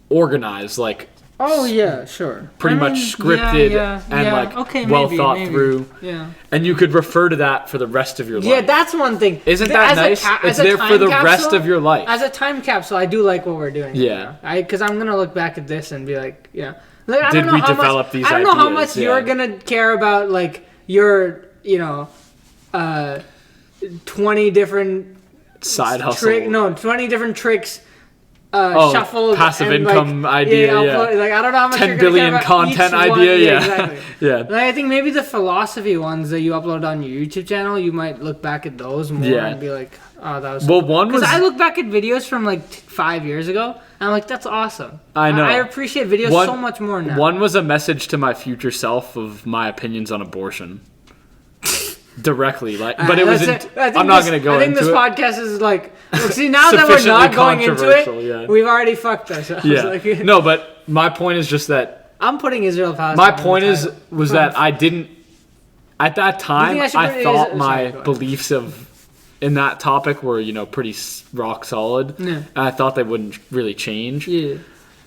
organized, like Oh yeah, sure. Pretty much scripted and okay, well maybe, thought through. Yeah. And you could refer to that for the rest of your life. Yeah, that's one thing. Isn't that nice? It's there for the rest of your life. As a time capsule, I do like what we're doing. Yeah. Because I'm gonna look back at this and be like, yeah. Like, I Did don't know we how develop much, these I don't ideas? know how much you're gonna care about like your 20 different side hustle. 20 different tricks. Shuffled passive and, income idea. Like I don't know how much 10 you're gonna billion care about content each one. idea. Yeah, Exactly. Yeah. Like, I think maybe the philosophy ones that you upload on your YouTube channel, you might look back at those more and be like, oh, that was. Well, one was. Because I look back at videos from like 5 years ago, and I'm like, that's awesome. I know. I appreciate videos so much more now. One was a message to my future self of my opinions on abortion. Directly, but it was. I'm not going to go into it. I think this podcast is like. See, now that we're not going into it, we've already fucked ourselves. Yeah. Like, No, but my point is just that. I'm putting Israel Palestine. My point was that I didn't. At that time, I thought my beliefs in that topic were pretty rock solid. Yeah. And I thought they wouldn't really change. Yeah.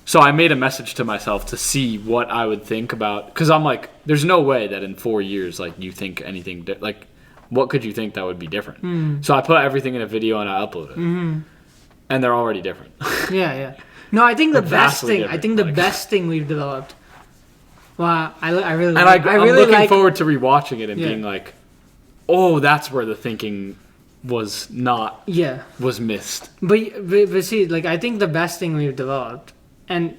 So I made a message to myself to see what I would think about, because I'm like, there's no way that in 4 years, like, you think anything, like, what could you think that would be different? Mm. So I put everything in a video and I uploaded it. Mm-hmm. And they're already different. Yeah. No, I think the best thing, different. Best thing we've developed, well, I really and like, I'm looking forward to rewatching it and being like, oh, that's where the thinking was was missed. But see, like, I think the best thing we've developed, and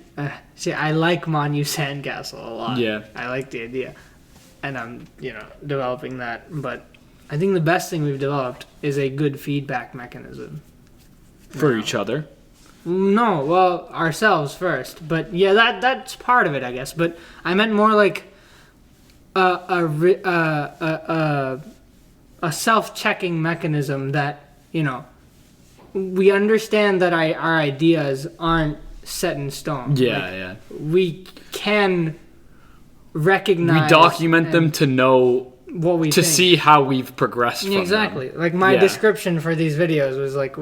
see, I like Manyu Sandcastle a lot. Yeah. I like the idea. And I'm, developing that. But I think the best thing we've developed is a good feedback mechanism. For each other? No, well, ourselves first. But yeah, that's part of it, I guess. But I meant more like a self-checking mechanism that, we understand that our ideas aren't set in stone. Yeah. We can recognize. We document them to know what we think. See how we've progressed. Exactly. Them. Like my description for these videos was like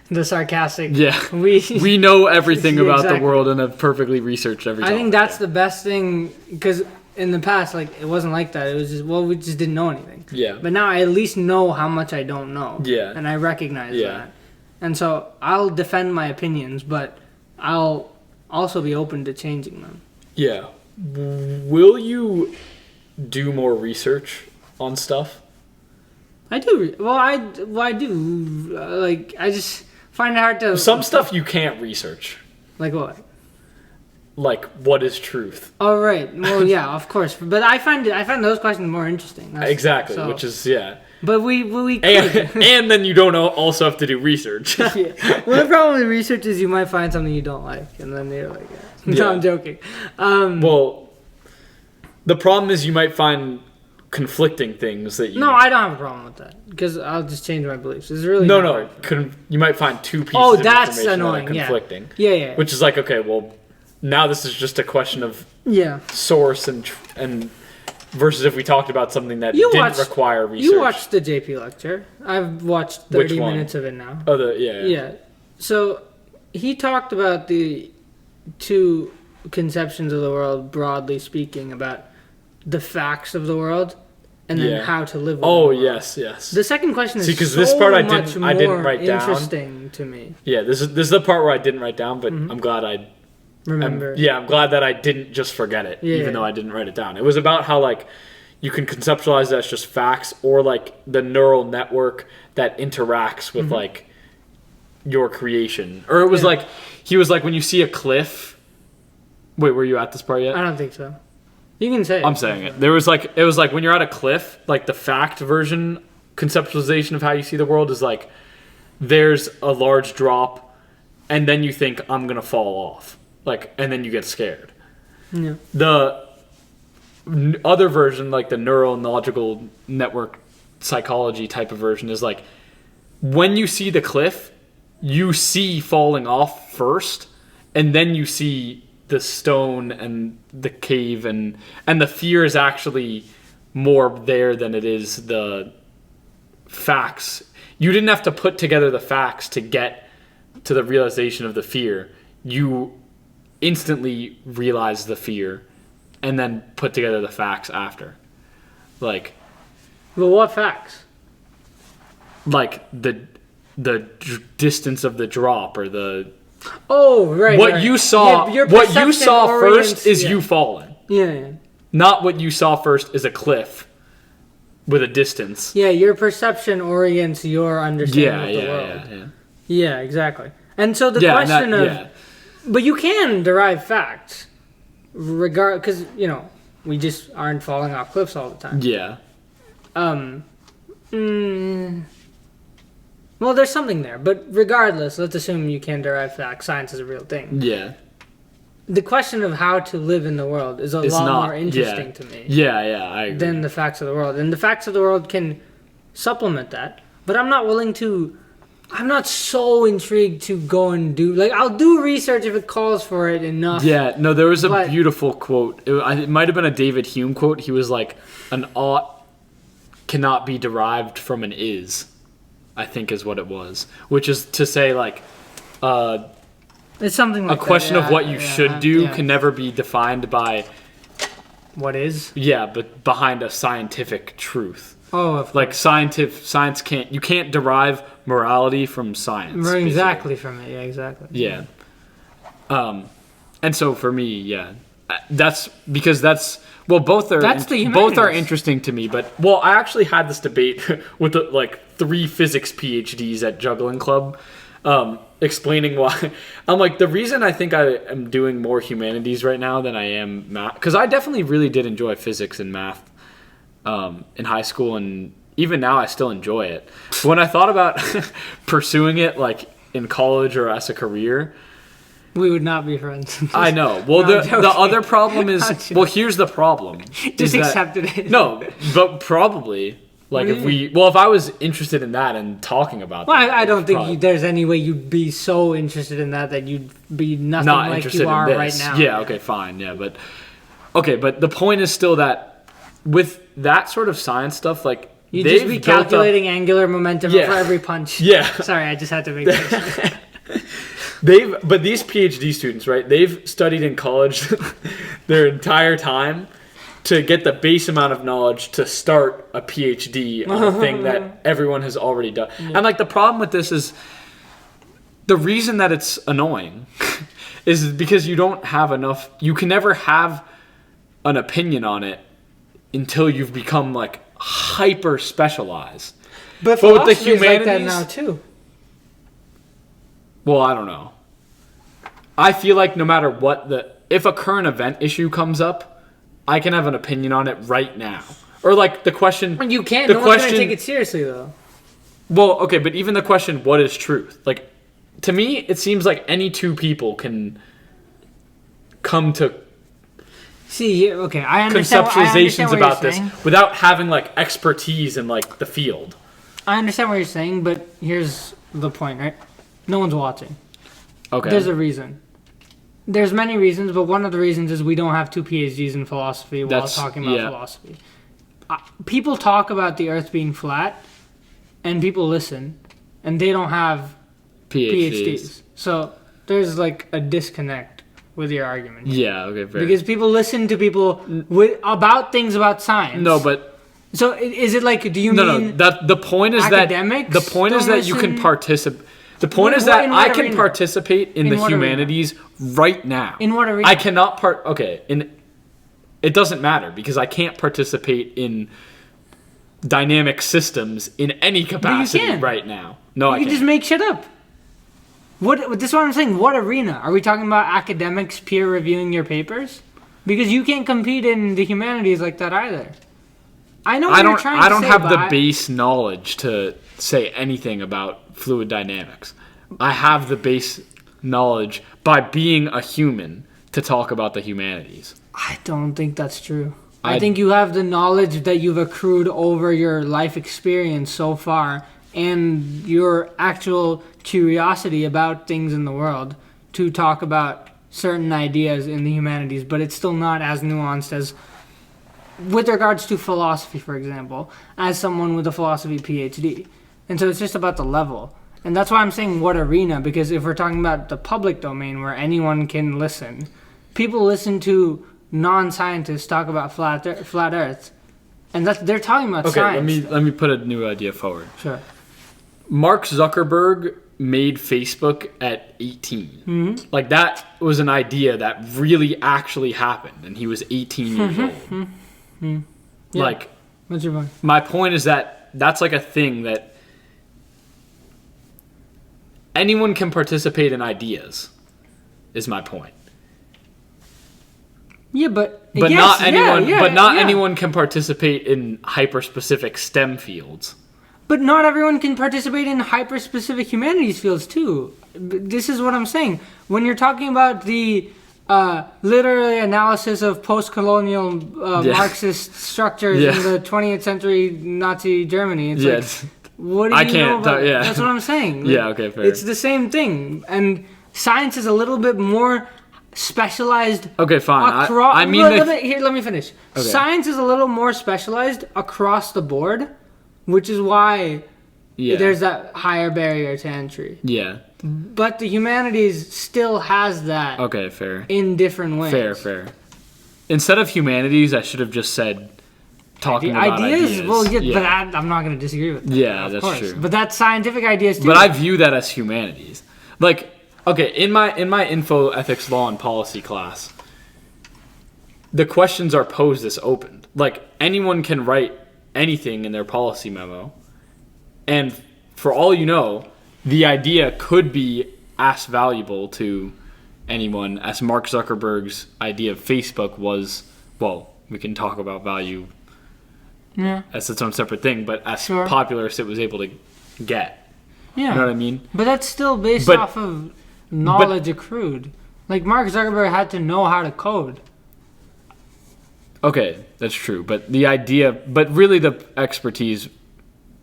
the sarcastic. Yeah. We know everything about the world and have perfectly researched everything. I think that's the best thing, because in the past, like, it wasn't like that. It was just, we just didn't know anything. Yeah. But now I at least know how much I don't know. Yeah. And I recognize that. And so I'll defend my opinions, but I'll also be open to changing them. Yeah. Will you do more research on stuff? I do. Well, I do. Like, I just find it hard to. Some stuff you can't research. Like what? Like, what is truth? Oh, right. Well, yeah, of course. But I find those questions more interesting. Exactly. So. Which is But we could. And then you don't also have to do research. Yeah. Well, the problem with research is you might find something you don't like, and then you're like, no, I'm joking. Well, the problem is you might find conflicting things that you... No, I don't have a problem with that, because I'll just change my beliefs. It's really No. You might find two pieces of information annoying. that are conflicting. Yeah. Which is like, okay, well, now this is just a question of source and versus if we talked about something that didn't require research. You watched the JP lecture. I've watched 30 minutes of it now. Oh, Yeah. So he talked about the two conceptions of the world, broadly speaking, about the facts of the world and then how to live with the world. Yes. The second question is because this part I didn't write down. Interesting to me. Yeah, this is the part where I didn't write down, but I'm glad I remember. I'm glad that I didn't just forget it, even though I didn't write it down. It was about how, like, you can conceptualize that as just facts, or like the neural network that interacts with like your creation. Or it was like, he was like, when you see a cliff. Wait, were you at this part yet? I don't think so. You can say it. I'm saying it. It was like when you're at a cliff, like the fact version conceptualization of how you see the world is like, there's a large drop, and then you think, I'm gonna fall off. Like, and then you get scared. Yeah. The other version, like the neurological network psychology type of version, is like, when you see the cliff, you see falling off first, and then you see the stone and the cave, and the fear is actually more there than it is the facts. You didn't have to put together the facts to get to the realization of the fear. You instantly realize the fear and then put together the facts after. Like, Well, what facts? like the distance of the drop or the Oh, right. what right. you saw. Your What you perception saw orients- first is yeah. you falling. Yeah. Not what you saw first is a cliff with a distance. Yeah, your perception orients your understanding of the world. Yeah. Yeah, exactly. And so the Yeah, question of... yeah. But you can derive facts. Because, we just aren't falling off cliffs all the time. Yeah. Well, there's something there. But regardless, let's assume you can derive facts. Science is a real thing. Yeah. The question of how to live in the world is a lot more interesting to me. Yeah, I agree. Than the facts of the world. And the facts of the world can supplement that. But I'm not so intrigued to go and do... Like, I'll do research if it calls for it enough. Yeah, no, there was a beautiful quote. It might have been a David Hume quote. He was like, an ought cannot be derived from an is, I think is what it was. Which is to say, like... it's something like a question that, of what you should do can never be defined by... What is? Yeah, but behind a scientific truth. Oh, of like science can't... You can't derive morality from science. Exactly from it. Yeah, exactly. Yeah. And so for me, yeah, that's because that's... Well, both are interesting to me, but I actually had this debate with like 3 physics PhDs at Juggling Club, explaining why. I'm like, the reason I think I am doing more humanities right now than I am math, because I definitely really did enjoy physics and math in high school, and even now I still enjoy it. But when I thought about pursuing it like in college or as a career, we would not be friends. I know. Well, the other problem is... Well, here's the problem. Just accepted it. No, but probably... Like, if I was interested in that and talking about that... Well, I don't think there's any way you'd be so interested in that you'd be nothing like you are right now. Yeah, okay, fine. Yeah, but... Okay, but the point is still that with that sort of science stuff, like... You'd just be calculating angular momentum for every punch. Yeah. Sorry, I just had to make that. But these PhD students, right? They've studied in college their entire time to get the base amount of knowledge to start a PhD on a thing that everyone has already done. Yeah. And like the problem with this is the reason that it's annoying is because you don't have enough. You can never have an opinion on it until you've become like hyper specialized. But with the humanities, like that now too. Well, I don't know. I feel like no matter what if a current event issue comes up, I can have an opinion on it right now. Or like the question... You can't. No one's going to take it seriously, though. Well, okay, but even the question, what is truth? Like, to me, it seems like any 2 people can come to... See, okay, I understand conceptualizations about this without having like expertise in like the field. I understand what you're saying, but here's the point, right? No one's watching. Okay. There's a reason. There's many reasons, but one of the reasons is we don't have 2 PhDs in philosophy while talking about philosophy. People talk about the Earth being flat, and people listen, and they don't have PhDs. So there's like a disconnect with your argument. Yeah. Okay. Fair. Because people listen to people about things about science. No, but. So is it like? Do you mean? No. The point is academics that the point is that you can participate. The point is that I can participate in the humanities right now. In what arena? I cannot Okay, it doesn't matter because I can't participate in dynamic systems in any capacity right now. No, I can't. You just make shit up. This is what I'm saying. What arena? Are we talking about academics peer reviewing your papers? Because you can't compete in the humanities like that either. I know what you're trying to say. I don't have the base knowledge to say anything about fluid dynamics. I have the base knowledge by being a human to talk about the humanities. I don't think that's true. I think you have the knowledge that you've accrued over your life experience so far and your actual curiosity about things in the world to talk about certain ideas in the humanities, but it's still not as nuanced as with regards to philosophy, for example, as someone with a philosophy PhD. And so it's just about the level. And that's why I'm saying what arena, because if we're talking about the public domain where anyone can listen, people listen to non-scientists talk about flat Earth, and they're talking about science. Okay, let me put a new idea forward. Sure. Mark Zuckerberg made Facebook at 18. Mm-hmm. Like, that was an idea that really actually happened, and he was 18 years old. Mm-hmm. Yeah. Like, what's your point? My point is that that's like a thing that anyone can participate in ideas, is my point. Yeah, but yes, not anyone. But not anyone can participate in hyper-specific STEM fields. But not everyone can participate in hyper-specific humanities fields too. This is what I'm saying. When you're talking about the literary analysis of post-colonial Marxist structures in the 20th century Nazi Germany, it's like, what do you know about? That's what I'm saying. Yeah, okay, fair. It's the same thing, and science is a little bit more specialized. Okay, fine. Let me finish. Okay. Science is a little more specialized across the board, which is why there's that higher barrier to entry. Yeah. But the humanities still has that. Okay, fair. In different ways. Fair. Instead of humanities, I should have just said talking about ideas. Well, but I'm not going to disagree with that. Yeah, that's true. But that's scientific ideas too. But I view that as humanities. Like, okay, in my info ethics law and policy class, the questions are posed as open. Like, anyone can write anything in their policy memo, and for all you know, the idea could be as valuable to anyone as Mark Zuckerberg's idea of Facebook was. Well, we can talk about value as its own separate thing, but as popular as it was able to get. Yeah. You know what I mean? But that's still based off of knowledge accrued. Like, Mark Zuckerberg had to know how to code. Okay, that's true. But really the expertise,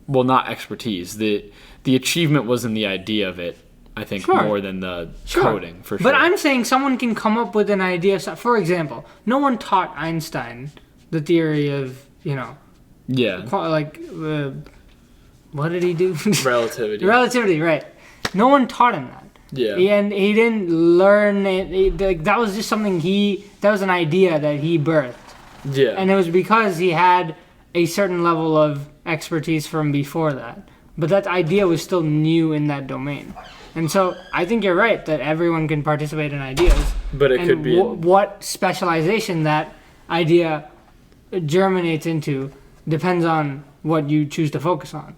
well, not expertise, the achievement was in the idea of it, I think, more than the coding, for sure. But I'm saying someone can come up with an idea. For example, no one taught Einstein the theory of, what did he do? Relativity. Relativity, right. No one taught him that. Yeah. And he didn't learn it. That was just something that was an idea that he birthed. Yeah. And it was because he had a certain level of expertise from before that. But that idea was still new in that domain. And so I think you're right that everyone can participate in ideas. But it could be... what specialization that idea germinates into depends on what you choose to focus on.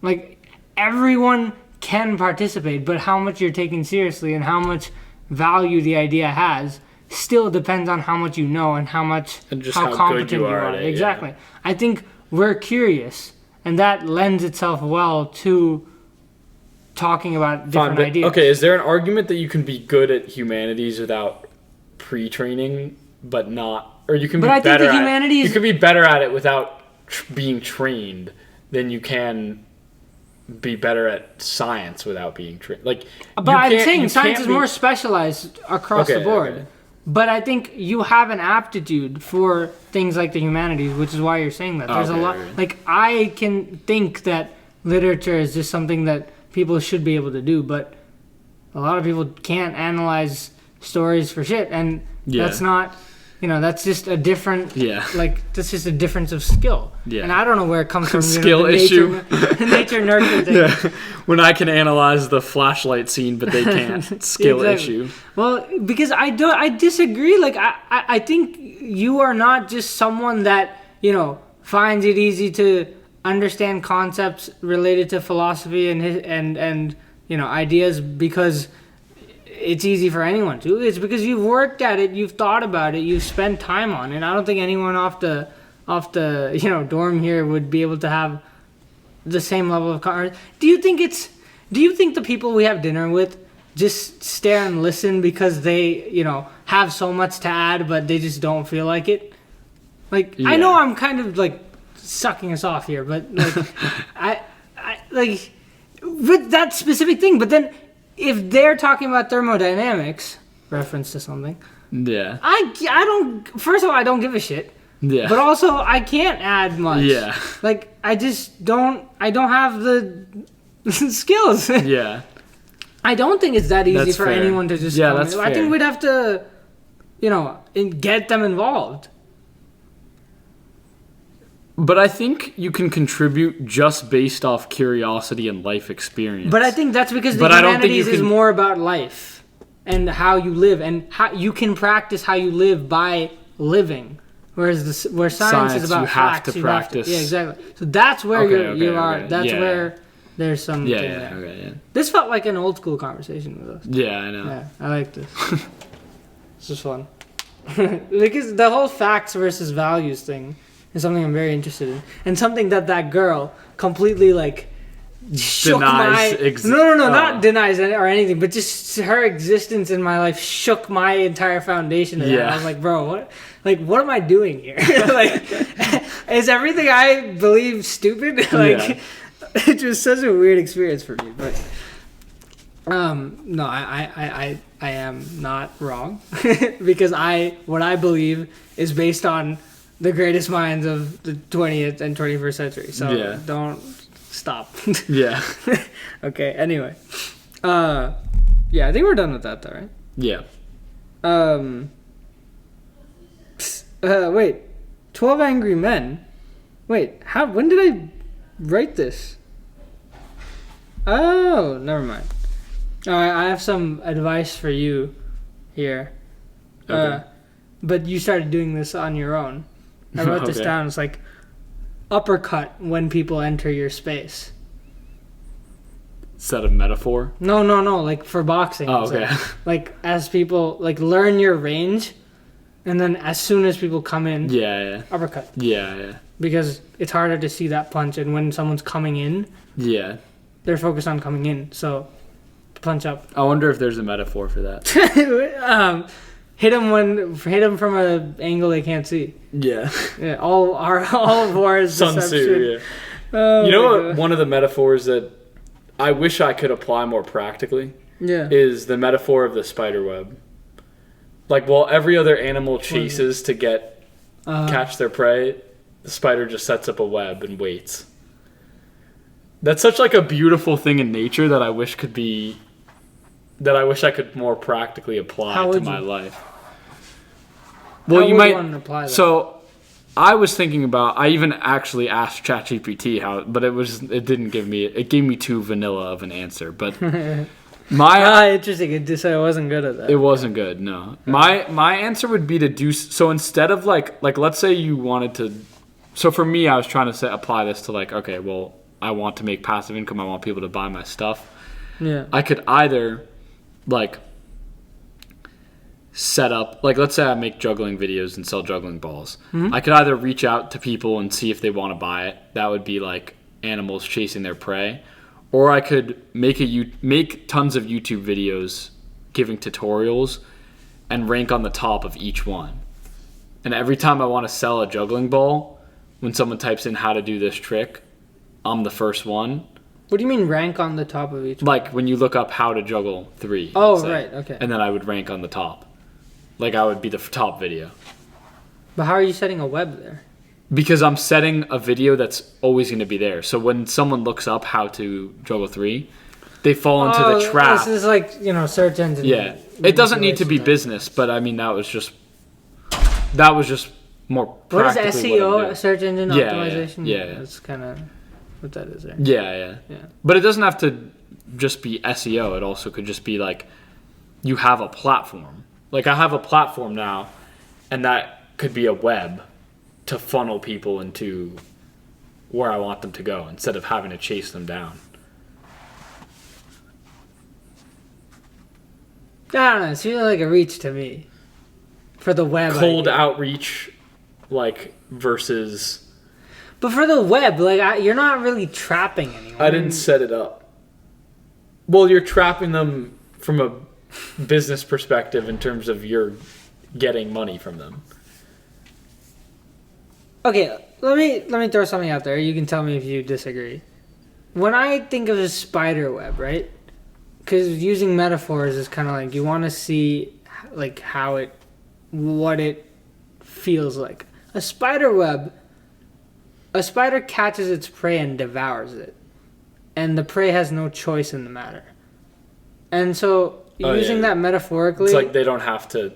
Like, everyone can participate, but how much you're taking seriously and how much value the idea has still depends on how much you know and how competent you are. At it, exactly. Yeah. I think we're curious, and that lends itself well to talking about different ideas. Okay, is there an argument that you can be good at humanities without pre-training, but not, or you can be better at it? You can be better at it without being trained than you can be better at science without being trained. But I'm saying science is more specialized across the board. Okay. But I think you have an aptitude for things like the humanities, which is why you're saying that. There's a lot. Like, I can think that literature is just something that people should be able to do, but a lot of people can't analyze stories for shit, and that's not. That's just a different. That's just a difference of skill. Yeah. And I don't know where it comes from. Skill issue. Nature nurture thing. Yeah. When I can analyze the flashlight scene, but they can't. Skill issue. Well, because I disagree. Like, I think you are not just someone that finds it easy to understand concepts related to philosophy and ideas because it's easy for anyone to. It's because you've worked at it, you've thought about it, you've spent time on it. I don't think anyone off the dorm here would be able to have the same level of Do you think the people we have dinner with just stare and listen because they, have so much to add but they just don't feel like it? Like, I know I'm kind of like sucking us off here, but like I like with that specific thing, but then if they're talking about thermodynamics, reference to something, I don't. First of all, I don't give a shit. Yeah. But also, I can't add much. Yeah. Like, I just don't. I don't have the skills. Yeah. I don't think it's that easy That's for fair. anyone to just Yeah, come that's in. fair. I think we'd have to, get them involved. But I think you can contribute just based off curiosity and life experience. But I think that's because the But I don't think humanities you is can- more about life and how you live, and how you can practice how you live by living. Whereas where science is about you have facts, to you practice. yeah, exactly. So that's where you are. Okay. That's Yeah. where there's some. Yeah, thing yeah, there. okay, yeah. This felt like an old school conversation with us. Yeah, I know. Yeah, I like this. This is fun. Because the whole facts versus values thing is something I'm very interested in, and something that girl completely shook Denies my not denies it or anything, but just her existence in my life shook my entire foundation of that. Yeah. I was like, bro, what am I doing here? Is everything I believe stupid? Yeah. It was such a weird experience for me, but no, I am not wrong because what I believe is based on the greatest minds of the 20th and 21st century. So Yeah. don't stop. Yeah. Okay. Anyway, yeah, I think we're done with that, though, right? Yeah. Wait, 12 Angry Men. Wait, when did I write this? Oh, never mind. All right, I have some advice for you here. Okay. But you started doing this on your own. I wrote this Okay. down. It's like uppercut when people enter your space. Is that a metaphor? No, like for boxing. Oh, It's okay. Like as people learn your range, and then as soon as people come in, Yeah. uppercut. Yeah. Because it's harder to see that punch, and when someone's coming in, Yeah. they're focused on coming in. So punch up. I wonder if there's a metaphor for that. Hit them from an angle they can't see. Yeah. Yeah, all of war is Sun deception. Tzu, yeah. Oh You know my what? God. One of the metaphors that I wish I could apply more practically Yeah. is the metaphor of the spider web. Like, while every other animal chases to catch their prey, the spider just sets up a web and waits. That's such a beautiful thing in nature that I wish I could more practically apply to my life. Well, How you would might. one apply that? So, I was thinking about. I even actually asked ChatGPT but it didn't give me. It gave me too vanilla of an answer. But Interesting. It wasn't good at that. it wasn't good. No, my answer would be to do so instead of like let's say you wanted to. So for me, I was trying to apply this to okay, well, I want to make passive income. I want people to buy my stuff. Yeah. I could either set up let's say I make juggling videos and sell juggling balls. Mm-hmm. I could either reach out to people and see if they want to buy it. That would be animals chasing their prey, or I could make tons of YouTube videos giving tutorials and rank on the top of each one. And every time I want to sell a juggling ball, when someone types in how to do this trick, I'm the first one. What do you mean rank on the top of each? When you look up how to juggle 3. Oh, let's say, right, okay. And then I would rank on the top. I would be the top video. But how are you setting a web there? Because I'm setting a video that's always going to be there. So when someone looks up how to juggle 3, they fall into the trap. This is search engine. Yeah. It doesn't need to be business, but I mean, that was just more What is practically what I'm SEO? doing. Search engine Yeah, optimization? yeah. That's kind of what that is there. Yeah. Yeah. But it doesn't have to just be SEO. It also could just be you have a platform. I have a platform now, and that could be a web to funnel people into where I want them to go instead of having to chase them down. I don't know. It's feeling like a reach to me for the web. Cold idea. outreach, versus. But for the web, you're not really trapping anyone. I didn't set it up. Well, you're trapping them from a business perspective in terms of you're getting money from them. Okay, let me throw something out there. You can tell me if you disagree. When I think of a spider web, right? Because using metaphors is kind of you want to see what it feels like. A spider web. A spider catches its prey and devours it. and the prey has no choice in the matter. And so using that metaphorically, it's like they don't have to.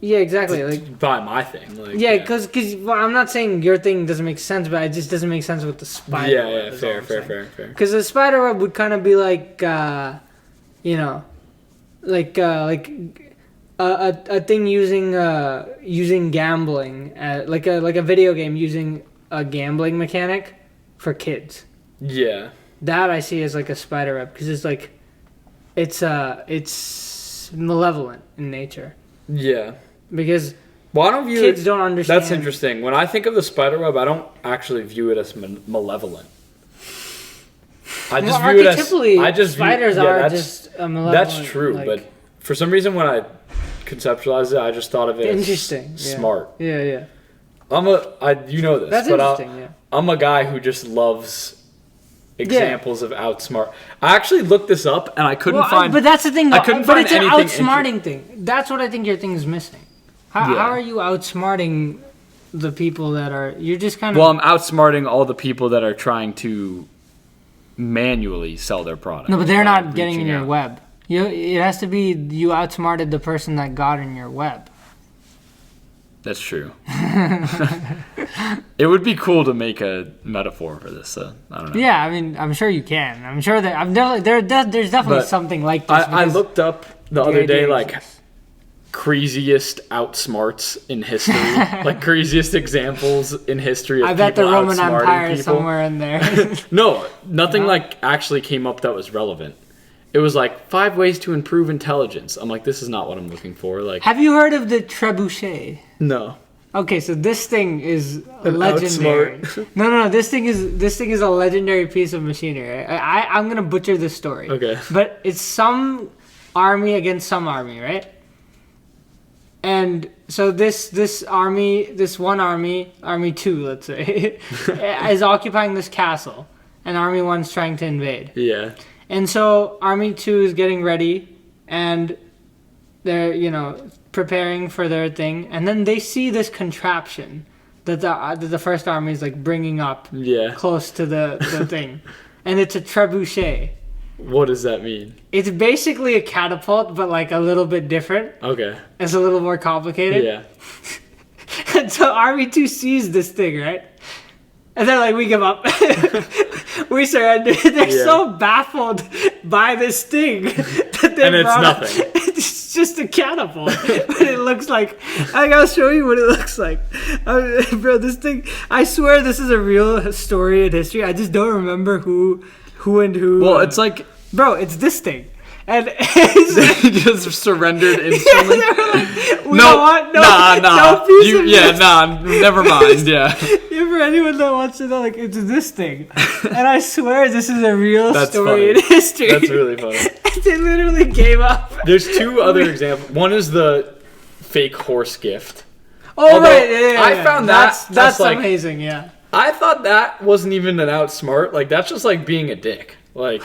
Yeah, exactly. To like buy my thing. Like, yeah, because well, I'm not saying your thing doesn't make sense, but it just doesn't make sense with the spider web. Fair. Because the spider web would kind of be like, you know, like a thing using gambling, like a video game using a gambling mechanic for kids. Yeah. That I see as like a spider web because it's like, it's malevolent in nature. Yeah. Because I don't view kids don't understand. That's interesting. When I think of the spider web, I don't actually view it as malevolent. I just view it as spiders are just a malevolent. That's true, but for some reason when I conceptualized it, I just thought of it interesting, as smart. Yeah. You know this. That's interesting. Yeah. I'm a guy who just loves examples of outsmart. I actually looked this up and I couldn't find. But that's the thing, though. I couldn't find anything. But it's an outsmarting thing. That's what I think your thing is missing. How are you outsmarting the people that are? You're just kind of. Well, I'm outsmarting all the people that are trying to manually sell their product. No, but they're not getting in your web. It has to be you outsmarted the person that got in your web. That's true. It would be cool to make a metaphor for this. I don't know. Yeah, I mean, I'm sure you can. I'm sure that there's definitely something like this. I looked up the other day, like, craziest outsmarts in history, like craziest examples in history of people outsmarting people. I bet the Roman Empire is somewhere in there. No, nothing like actually came up that was relevant. It was like 5 ways to improve intelligence. I'm like, this is not what I'm looking for. Like, have you heard of the Trebuchet? No. Okay, so this thing is legendary. No. This thing is a legendary piece of machinery. I'm gonna butcher this story. Okay. But it's some army against some army, right? And so this army, Army 2, let's say, is occupying this castle, and Army 1's trying to invade. Yeah. And so Army 2 is getting ready, and they're, preparing for their thing, and then they see this contraption that the first army is like bringing up close to the thing, and it's a trebuchet. What does that mean? It's basically a catapult, but like a little bit different. Okay. It's a little more complicated. Yeah. And so Army 2 sees this thing, right? And they're like, we give up. We surrender. They're so baffled by this thing that they brought up. Nothing. It's just a catapult. But it looks like... I gotta show you what it looks like. Bro, this thing... I swear this is a real story in history. I just don't remember who and who... Well, it's like... Bro, it's this thing. And they just surrendered instantly. Like, no, never mind. Yeah. For anyone that wants to know, like, it's this thing, and I swear this is a real story in history. That's really funny. They literally gave up. There's 2 other examples. One is the fake horse gift. Oh, right, yeah. I found that's like, amazing. Yeah. I thought that wasn't even an outsmart. Like, that's just like being a dick. Like,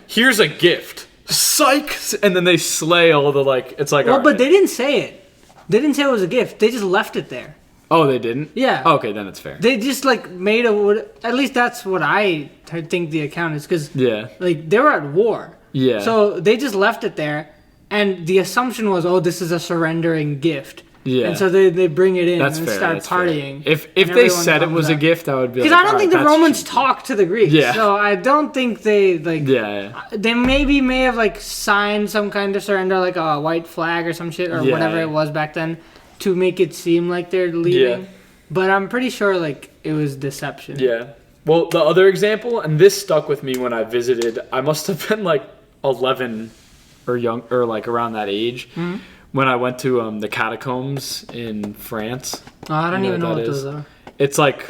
here's a gift. Psych! And then they slay all the, like, it's like, but they didn't say it. They didn't say it was a gift. They just left it there. Oh, they didn't? Yeah. Okay, then it's fair. They just, like, made at least that's what I think the account is, because, like, they were at war. Yeah. So they just left it there, and the assumption was, this is a surrendering gift. Yeah. And so they bring it in and fair, start partying. Fair. If they said it was a gift, I would be like, because I don't think the Romans talked to the Greeks. Yeah. So I don't think they, like... Yeah. They may have, like, signed some kind of surrender, like a white flag or some shit, or whatever it was back then, to make it seem like they're leaving. Yeah. But I'm pretty sure, like, it was deception. Yeah. Well, the other example, and this stuck with me when I visited, I must have been, like, 11 or young, or, like, around that age. Mm-hmm. When I went to the Catacombs in France. Oh, I don't even know what those are. It's like,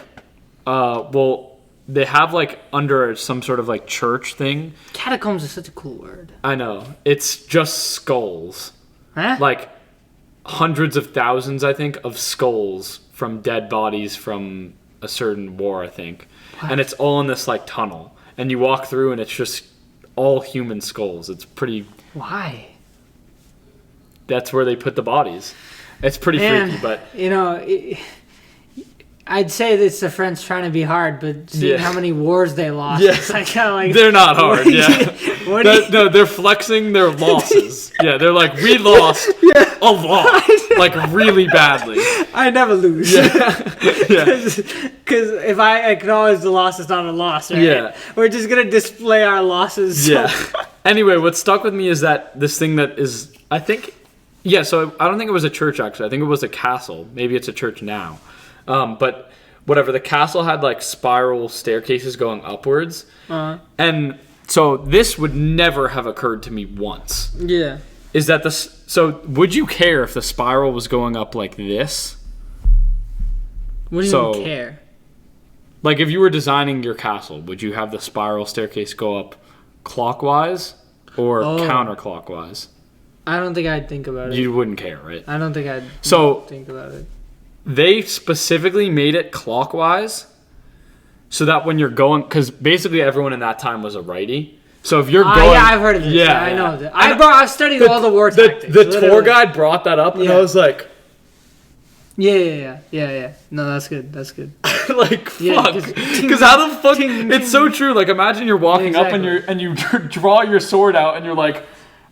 they have like under some sort of like church thing. Catacombs is such a cool word. I know. It's just skulls. Huh? Like hundreds of thousands, I think, of skulls from dead bodies from a certain war, I think. What? And it's all in this like tunnel. And you walk through and it's just all human skulls. It's pretty... Why? That's where they put the bodies. It's pretty freaky, but... I'd say it's the French trying to be hard, but seeing how many wars they lost, it's like, they're not hard. No, they're flexing their losses. They're like, we lost a lot, like really badly. I never lose. Because if I acknowledge the loss, it's not a loss, right? Yeah. We're just gonna display our losses. Anyway, what stuck with me is that this thing that is, I think, so I don't think it was a church actually. I think it was a castle. Maybe it's a church now. But whatever, the castle had like spiral staircases going upwards. And so this would never have occurred to me once. Yeah. Is that so would you care if the spiral was going up like this? What do you mean care? Like if you were designing your castle, would you have the spiral staircase go up clockwise or counterclockwise? I don't think I'd think about it. You wouldn't care, right? I don't think I'd think about it. They specifically made it clockwise so that when you're going, because basically everyone in that time was a righty. So if you're going, I've heard of this. Yeah, I know that. I've studied all the war tactics. The tour guide brought that up, and I was like, yeah. No, that's good. Like, fuck. Because how the fuck? It's so true. Like, imagine you're walking up and you draw your sword out, and you're like,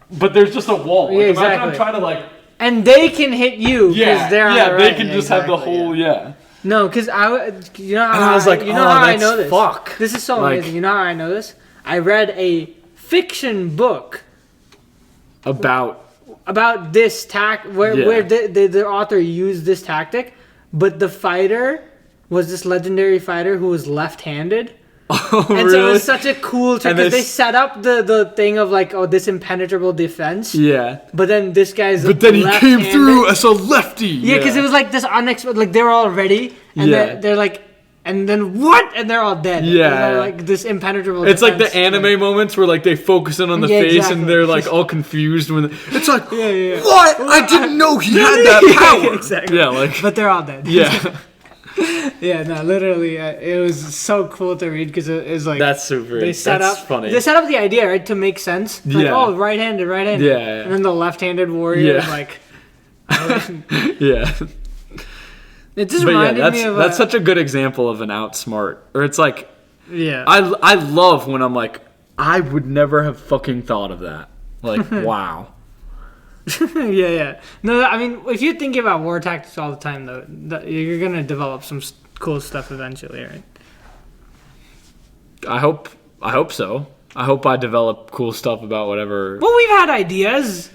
but there's just a wall. Like, imagine I'm trying to like. And they can hit you because they're on the right. They can just have the whole No, because I was like, how I know this. Fuck. This is so amazing. You know how I know this? I read a fiction book about this where the author used this tactic, but the fighter was this legendary fighter who was left-handed. Oh, and really? So it was such a cool trick because they set up the thing of like, this impenetrable defense. Yeah. But then this guy's But then he came through as a lefty. Yeah, because it was like this unexpected. Like they were all ready, and they're like, and then what? And they're all dead. Yeah. Like this impenetrable. It's like the anime moments where like they focus in on the face and they're like all confused when it's like, what? I didn't know he had that power. Exactly. Yeah, like. But they're all dead. Yeah. Yeah, no, literally, it was so cool to read because it was like that's super. That's funny. They set up the idea right to make sense. Like, right-handed. Yeah. And then the left-handed warrior is like, yeah. It just reminded me of that's such a good example of an outsmart, or it's like, yeah. I love when I'm like, I would never have fucking thought of that. Like, wow. Yeah. No, I mean, if you're thinking about war tactics all the time, though, you're gonna develop some cool stuff eventually, right? I hope so. I hope I develop cool stuff about whatever. Well, we've had ideas.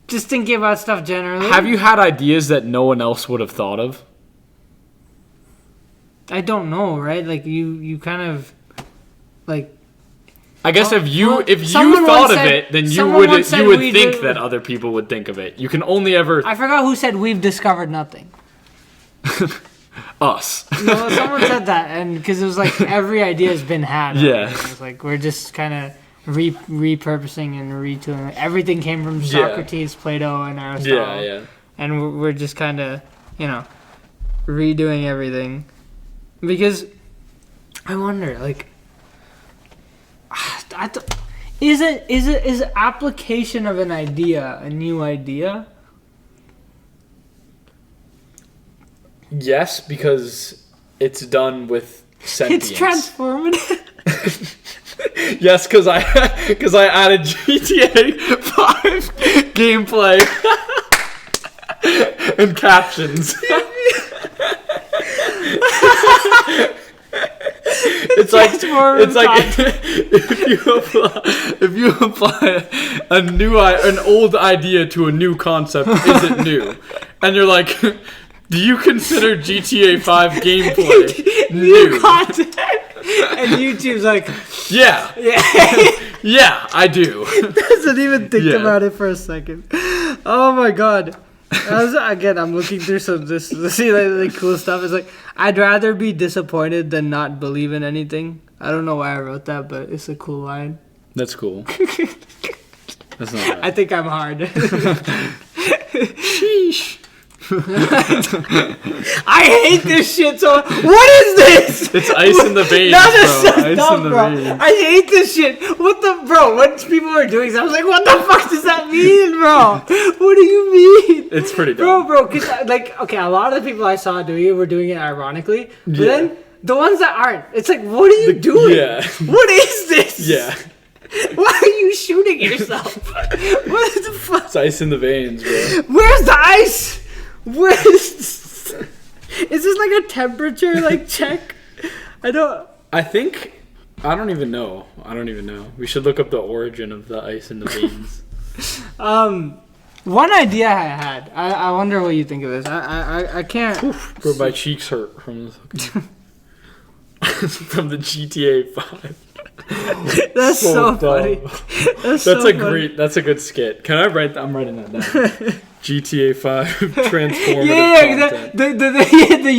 Just thinking about stuff generally. Have you had ideas that no one else would have thought of? I don't know, right? Like you kind of like. I guess if you thought of it, then you would think that other people would think of it. You can only ever. I forgot who said we've discovered nothing. Us. No, someone said that, and because it was like every idea has been had. Yeah. It's like we're just kind of repurposing and retooling. Everything came from Socrates, Plato, and Aristotle. Yeah. And we're just kind of, redoing everything, because I wonder, like. Is application of an idea a new idea? Yes, because it's done with sentience. It's transformative. Yes, because I added GTA 5 gameplay and captions. It's like if you apply an old idea to a new concept, is it new? And you're like, do you consider GTA 5 gameplay new content? And YouTube's like, yeah, I do. Doesn't even think about it for a second. Oh my god. I'm looking through some this to see like cool stuff. It's like, I'd rather be disappointed than not believe in anything. I don't know why I wrote that, but it's a cool line. That's cool. That's not bad. I think I'm hard. Sheesh. I hate this shit so. What is this? It's ice in the veins, bro. Ice in the veins. I hate this shit. What people were doing? So I was like, what the fuck does that mean, bro. What do you mean? It's pretty dumb. Bro, because, a lot of the people I saw doing it were doing it ironically. But then, the ones that aren't, it's like, what are you doing? Yeah. What is this? Yeah. Why are you shooting yourself? What the fuck? It's ice in the veins, bro. Where's the ice? Is this like a temperature check? I don't even know. We should look up the origin of the ice in the veins. One idea I had. I wonder what you think of this. I can't. Bro, my cheeks hurt from the from the GTA 5. That's so funny. That's a good skit. I'm writing that down. GTA 5 transformative content. The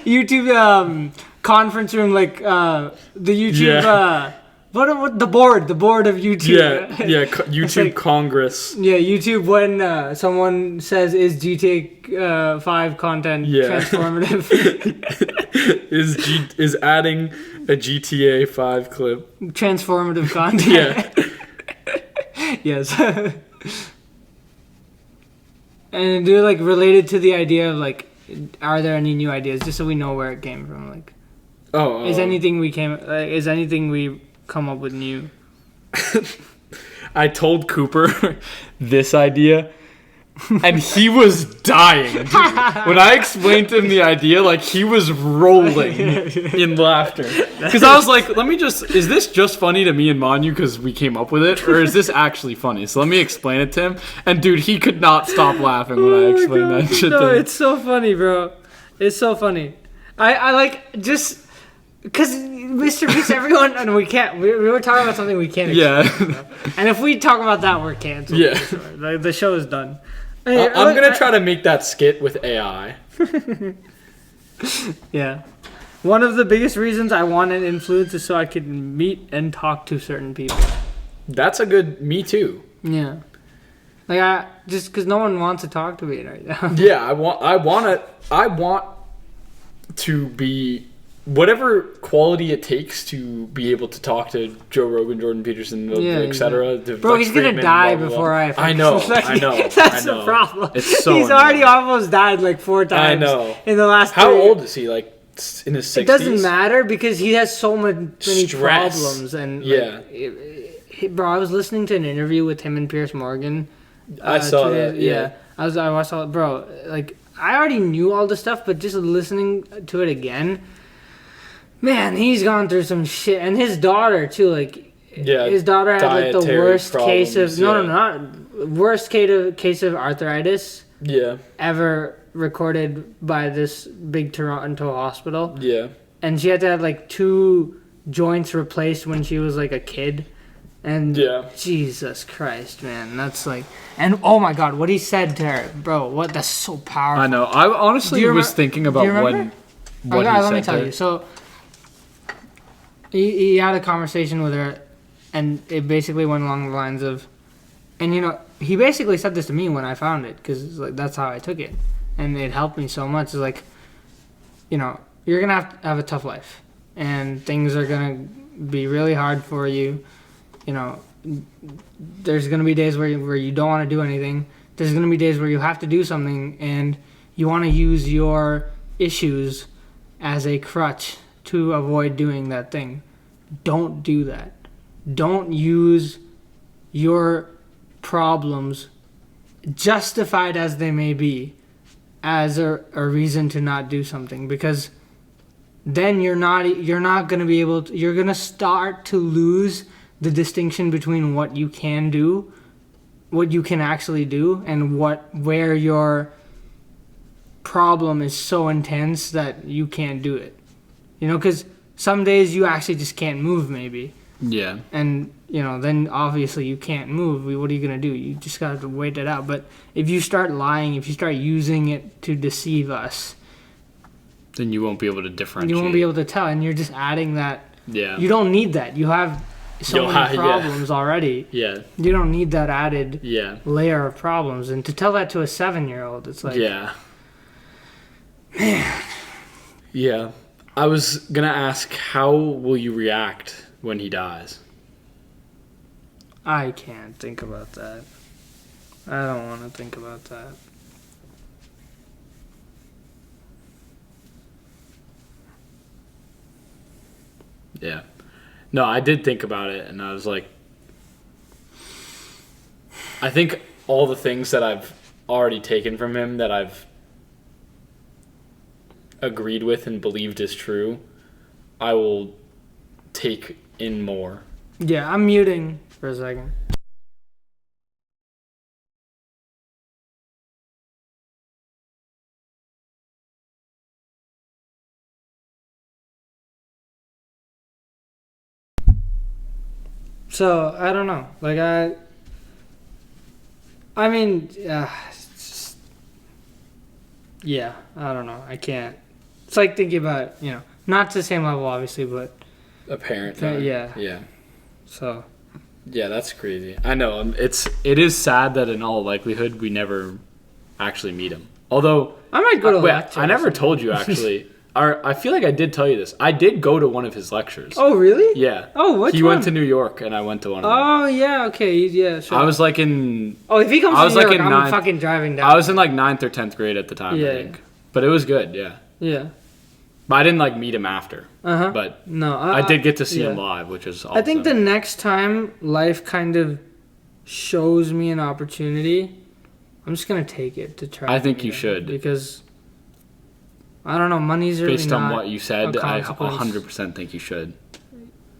YouTube conference room, the YouTube what the board of YouTube. YouTube Congress. Yeah, YouTube when someone says, is GTA 5 content transformative? is adding a GTA 5 clip transformative content? Yeah. Yes. And do related to the idea of are there any new ideas, just so we know where it came from? Is anything we come up with new? I told Cooper this idea, and he was dying. Dude. When I explained to him the idea, he was rolling in laughter. Because I was like, is this just funny to me and Manyu because we came up with it? Or is this actually funny? So let me explain it to him. And dude, he could not stop laughing when I explained that shit to him. It's so funny, bro. It's so funny. I just... Because Mr. Beast, everyone, and we can't. We were talking about something we can't. Yeah. And if we talk about that, we're canceled. Yeah. The show is done. I'm gonna try to make that skit with AI. Yeah. One of the biggest reasons I want an influence is so I can meet and talk to certain people. That's a good. Me too. Yeah. Just because no one wants to talk to me right now. Yeah, I want to be. Whatever quality it takes to be able to talk to Joe Rogan, Jordan Peterson, etc. Bro, he's gonna die before I know. That's the problem. It's so he's already almost died 4 times. I know. In the last. How old is he? In his 60s? It doesn't matter because he has so many problems and bro, I was listening to an interview with him and Piers Morgan. I saw that. Yeah. I saw it, bro. I already knew all the stuff, but just listening to it again. Man, he's gone through some shit, and his daughter too. His daughter had the worst case of worst case of arthritis. Yeah. Ever recorded by this big Toronto hospital. Yeah. And she had to have 2 joints replaced when she was a kid. And Jesus Christ, man, that's and oh my God, what he said to her, bro, that's so powerful. I know. I honestly was thinking about what he said. Let me tell you. So. He had a conversation with her, and it basically went along the lines of, and he basically said this to me when I found it, because that's how I took it, and it helped me so much. It's you're gonna have to have a tough life, and things are gonna be really hard for you. There's gonna be days where you don't want to do anything. There's gonna be days where you have to do something, and you want to use your issues as a crutch to avoid doing that thing. Don't do that. Don't use your problems, justified as they may be, as a reason to not do something, because then you're not going to be able to, you're going to start to lose the distinction between what you can do, what you can actually do, and where your problem is so intense that you can't do it. Because some days you actually just can't move, maybe. Yeah. And, then obviously you can't move. What are you going to do? You just got to wait it out. But if you start lying, if you start using it to deceive us, then you won't be able to differentiate. You won't be able to tell. And you're just adding that. Yeah. You don't need that. You have so many problems already. Yeah. You don't need that added layer of problems. And to tell that to a 7-year-old, it's Yeah. Man. Yeah. I was going to ask, how will you react when he dies? I can't think about that. I don't want to think about that. Yeah. No, I did think about it, and I was like, I think all the things that I've already taken from him that I've agreed with and believed is true, I will take in more. Yeah, I'm muting for a second. So, I don't know. Like, I mean, yeah, I don't know. I can't. It's like thinking about, not to the same level, obviously, but Apparently. yeah. Yeah. So. Yeah, that's crazy. I know. It is sad that in all likelihood we never actually meet him. Although I might go to lecture. I never told you actually. I feel like I did tell you this. I did go to one of his lectures. Oh, really? Yeah. Oh, which He one? went to New York, and I went to one of them. Oh, yeah, okay, yeah, sure. I was like in... Oh, if he comes to New York, I'm fucking driving down. I was in like 9th or 10th grade at the time, Yeah. I think. But it was good, yeah. Yeah. But I didn't like meet him after. Uh-huh. But no, I did get to see him live, which is awesome. I think the next time life kind of shows me an opportunity, I'm just going to take it to try. I think you should. Because... I don't know, money's really based not on what you said, I consequence. 100% think you should.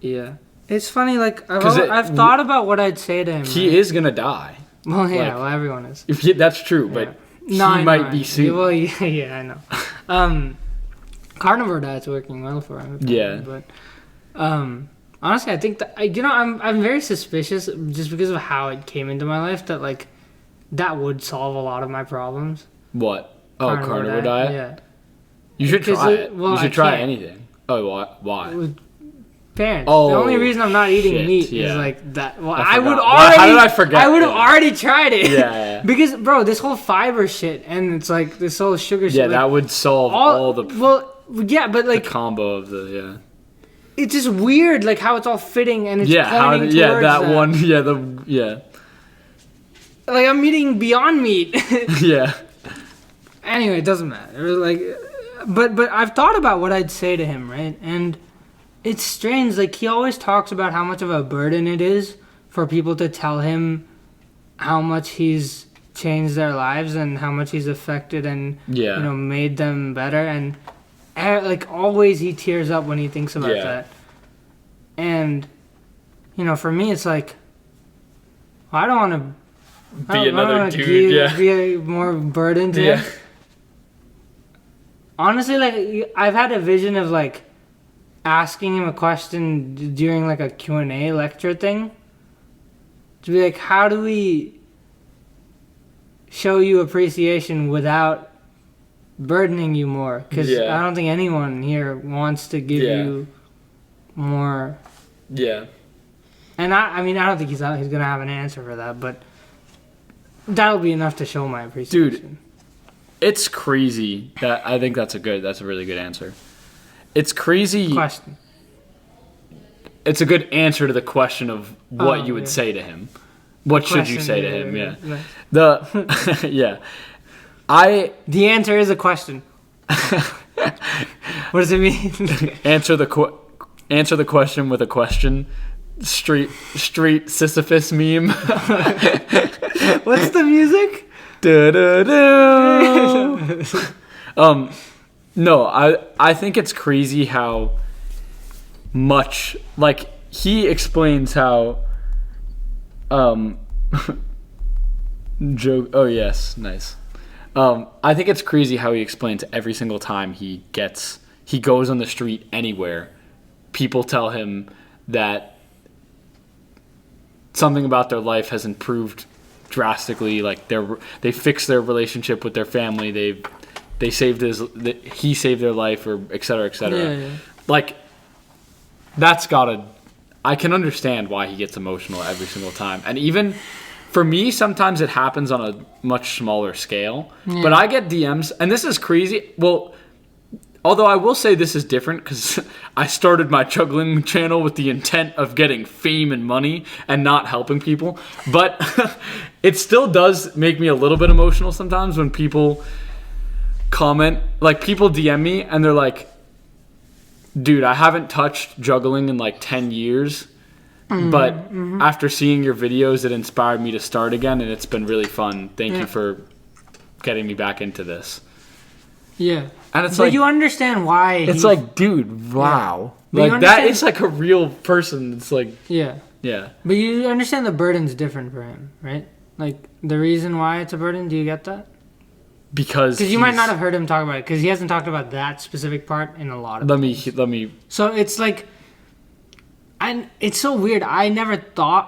Yeah. It's funny, like, I've thought about what I'd say to him. He is going to die. Well, yeah, well, everyone is. That's true, but he might be soon. Well, yeah, I know. Carnivore diet's working well for him. Yeah. But, honestly, I think that, I'm very suspicious just because of how it came into my life that, like, that would solve a lot of my problems. What? Oh, carnivore diet? Yeah. You should try it. You should try anything. Oh, why? With parents. Oh, the only reason I'm not eating meat is like that. Well, I would already. How did I forget? I would have already tried it. Yeah. Because, bro, this whole fiber shit and it's like this whole sugar shit. Yeah, like, that would solve all the. Well, yeah, but like the combo of the It's just weird, like how it's all fitting and it's pointing towards that. Like I'm eating Beyond Meat. Yeah. Anyway, it doesn't matter. Like. But I've thought about what I'd say to him, right? And it's strange. Like, he always talks about how much of a burden it is for people to tell him how much he's changed their lives and how much he's affected and, made them better. And, like, always he tears up when he thinks about that. And, for me, it's like, I don't want to... Be another dude, Be a more burden to him. Honestly, like, I've had a vision of, like, asking him a question during, like, a Q&A lecture thing. To be like, how do we show you appreciation without burdening you more? Because I don't think anyone here wants to give you more. Yeah. And, I don't think he's going to have an answer for that, but that'll be enough to show my appreciation. Dude. It's crazy that I think that's a really good answer. It's crazy. Question. It's a good answer to the question of what you would say to him. What should you say to him? Yeah. Nice. The answer is a question. What does it mean? Answer the question with a question. Street Sisyphus meme. What's the music? No, I think it's crazy how much, like, he explains how joke. Oh yes, nice. I think it's crazy how he explains every single time he goes on the street anywhere, people tell him that something about their life has improved drastically. Like they fixed their relationship with their family. He saved their life, or et cetera, et cetera. Yeah. Like, I can understand why he gets emotional every single time. And even for me, sometimes it happens on a much smaller scale. Yeah. But I get DMs, and this is crazy. Well, Although I will say this is different because I started my juggling channel with the intent of getting fame and money and not helping people. But it still does make me a little bit emotional sometimes when people comment, like people DM me and they're like, dude, I haven't touched juggling in like 10 years. But after seeing your videos, it inspired me to start again, and it's been really fun. Thank you for getting me back into this. Yeah. And it's but like, you understand why. It's like, dude, wow. Yeah. Like, that is like a real person. It's like... Yeah. Yeah. But you understand the burden's different for him, right? Like, the reason why it's a burden, do you get that? Because you might not have heard him talk about it, because he hasn't talked about that specific part in a lot of Let me... So it's like... it's so weird. I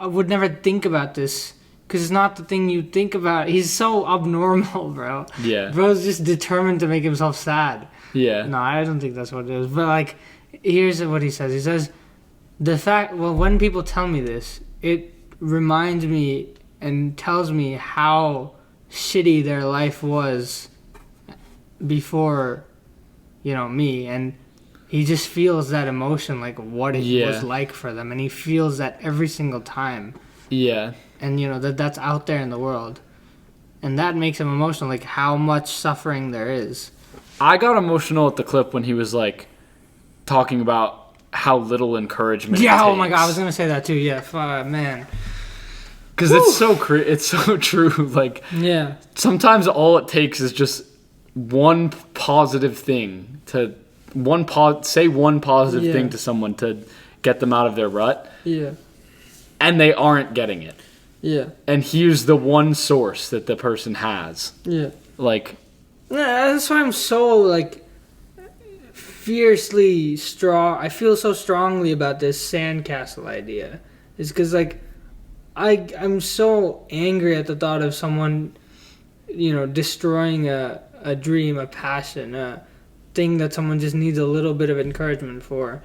would never think about this, because it's not the thing you think about. He's so abnormal, bro. Yeah. Bro's just determined to make himself sad. Yeah. No, I don't think that's what it is. But, like, here's what he says. He says, when people tell me this, it reminds me and tells me how shitty their life was before, me. And he just feels that emotion, like what it was like for them. And he feels that every single time. Yeah. And, that's out there in the world. And that makes him emotional, like how much suffering there is. I got emotional at the clip when he was, like, talking about how little encouragement it takes. Oh my God, I was going to say that too. Yeah, man. Because it's so true. Like, sometimes all it takes is just one positive thing say one positive thing to someone to get them out of their rut. Yeah. And they aren't getting it. Yeah. And here's the one source that the person has. Yeah. Like... that's why I'm so, like, fiercely strong. I feel so strongly about this Sandcastle idea. It's because, like, I'm so angry at the thought of someone, destroying a dream, a passion, a thing that someone just needs a little bit of encouragement for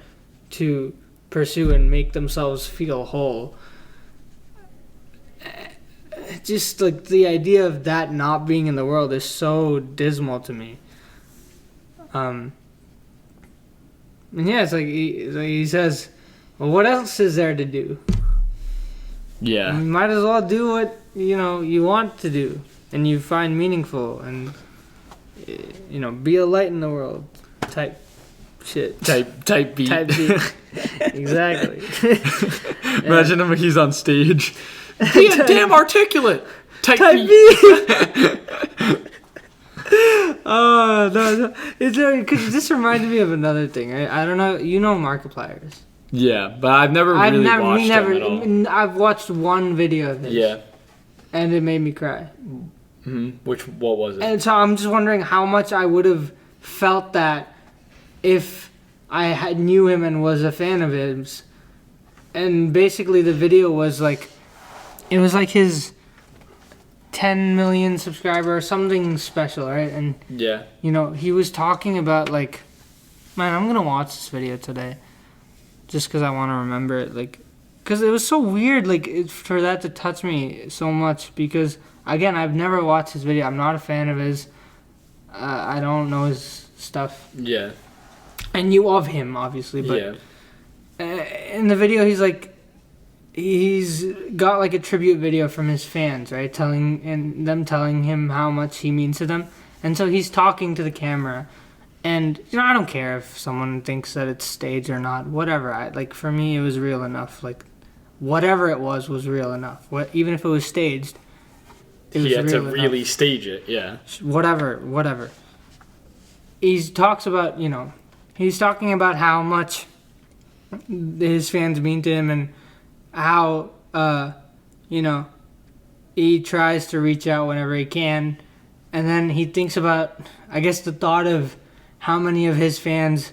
to pursue and make themselves feel whole. Just like the idea of that not being in the world is so dismal to me. And it's like he says, well, what else is there to do? Yeah. You might as well do what you want to do and you find meaningful and be a light in the world type shit. Type beat. Type beat. Exactly. Imagine him when he's on stage. Be a damn articulate. Type beat. Oh no! Because this reminded me of another thing. I don't know. Markiplier's. Yeah, but I've never watched him at all. I've watched one video of this. Yeah. And it made me cry. Mm-hmm. What was it? And so I'm just wondering how much I would have felt that if I knew him and was a fan of his. And basically the video was like, it was like his 10 million subscriber or something special, right? And yeah, he was talking about like, man, I'm gonna watch this video today, just because I want to remember it, like, because it was so weird, like, for that to touch me so much. Because again, I've never watched his video. I'm not a fan of his. I don't know his stuff. Yeah. I knew of him, obviously, but in the video, he's got like a tribute video from his fans, right? Telling him how much he means to them. And so he's talking to the camera. And, I don't care if someone thinks that it's staged or not. Whatever. For me, it was real enough. Like, whatever it was real enough. Even if it was staged, it was real enough. He had to really stage it, yeah. Whatever. He talks about, he's talking about how much his fans mean to him and how, he tries to reach out whenever he can. And then he thinks about, I guess, the thought of how many of his fans,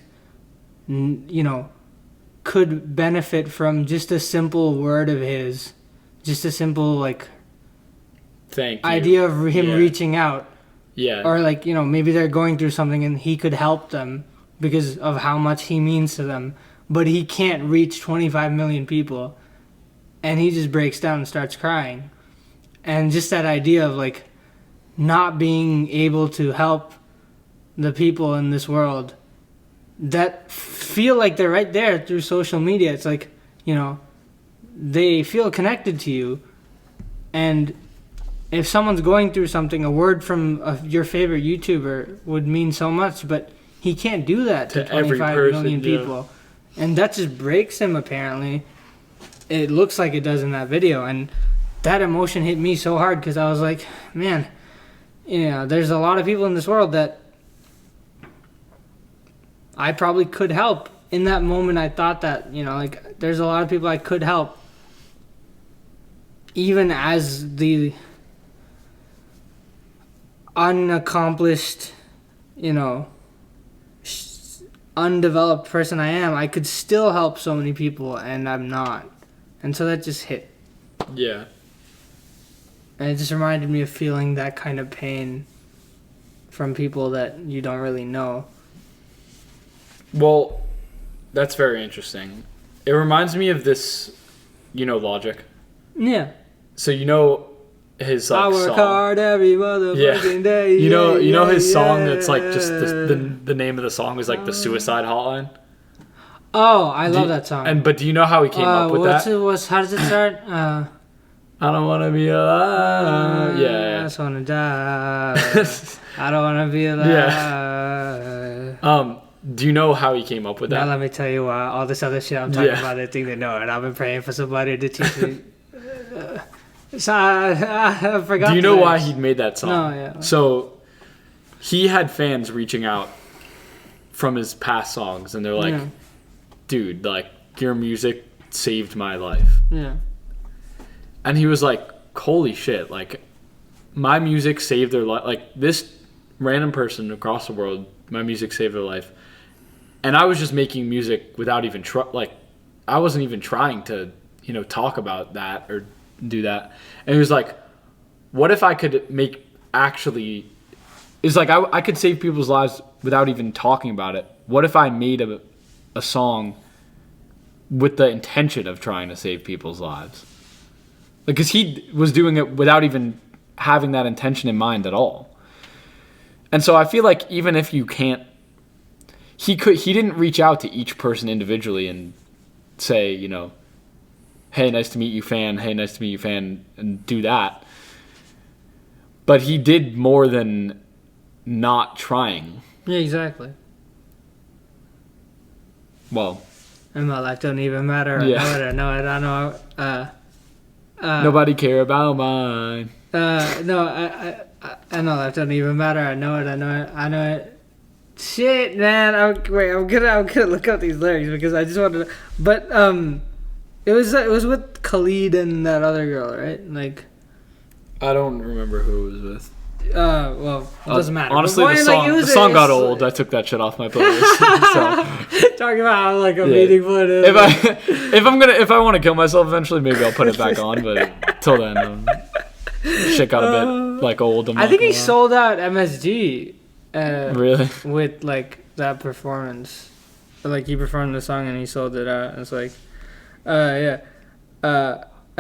could benefit from just a simple word of his. Just a simple, thank you idea of him reaching out. Yeah. Or, maybe they're going through something and he could help them because of how much he means to them. But he can't reach 25 million people. And he just breaks down and starts crying. And just that idea of, not being able to help the people in this world that feel like they're right there through social media. It's like, you know, they feel connected to you. And if someone's going through something, a word from your favorite YouTuber would mean so much, but he can't do that to 25 million people. And that just breaks him, apparently. It looks like it does in that video. And that emotion hit me so hard because I was like, man, you know, there's a lot of people in this world that I probably could help. In that moment, I thought that, you know, like, there's a lot of people I could help. Even as the unaccomplished, you know, undeveloped person I am, I could still help so many people, and I'm not. And so that just hit. Yeah. And it just reminded me of feeling that kind of pain from people that you don't really know. Well, that's very interesting. It reminds me of this, you know, Logic. Yeah. So you know his like, I work song. hard every motherfucking day. You know his song that's like just the name of the song is like the Suicide Hotline. Oh, I love that song. But do you know how he came up with that? How does it start? I don't want to be alive. I just want to die. I don't want to be alive. Yeah. Do you know how he came up with that? Now let me tell you why. All this other shit I'm talking about, they think they know, and I've been praying for somebody to teach me. So I forgot. Do you know why he made that song? No, yeah. So he had fans reaching out from his past songs, and they're like, dude, like, your music saved my life. Yeah. And he was like, holy shit, like, my music saved their life. Like, this random person across the world, my music saved their life. And I was just making music without even, I wasn't even trying to, you know, talk about that or do that. And he was like, what if I could it's like, I could save people's lives without even talking about it. What if I made a song with the intention of trying to save people's lives? Because he was doing it without even having that intention in mind at all. And so I feel like even if you can't, he didn't reach out to each person individually and say, you know, hey, nice to meet you, fan. Hey, nice to meet you, fan, and do that. But he did more than not trying. Yeah, exactly. Well, and my life don't even matter. I know it. Nobody care about mine. No, I know life don't even matter. I know it. Shit, man. I'm gonna look up these lyrics because I just wanted to. But it was with Khalid and that other girl, right? Like, I don't remember who it was with. Well, it doesn't matter. Honestly, the song got old. I took that shit off my playlist. So. Talking about how like a meaningful it is. If I want to kill myself eventually, maybe I'll put it back on. But till then, shit got a bit like old. I think he sold out MSG. Really? With like that performance, like he performed the song and he sold it out. And it's like, and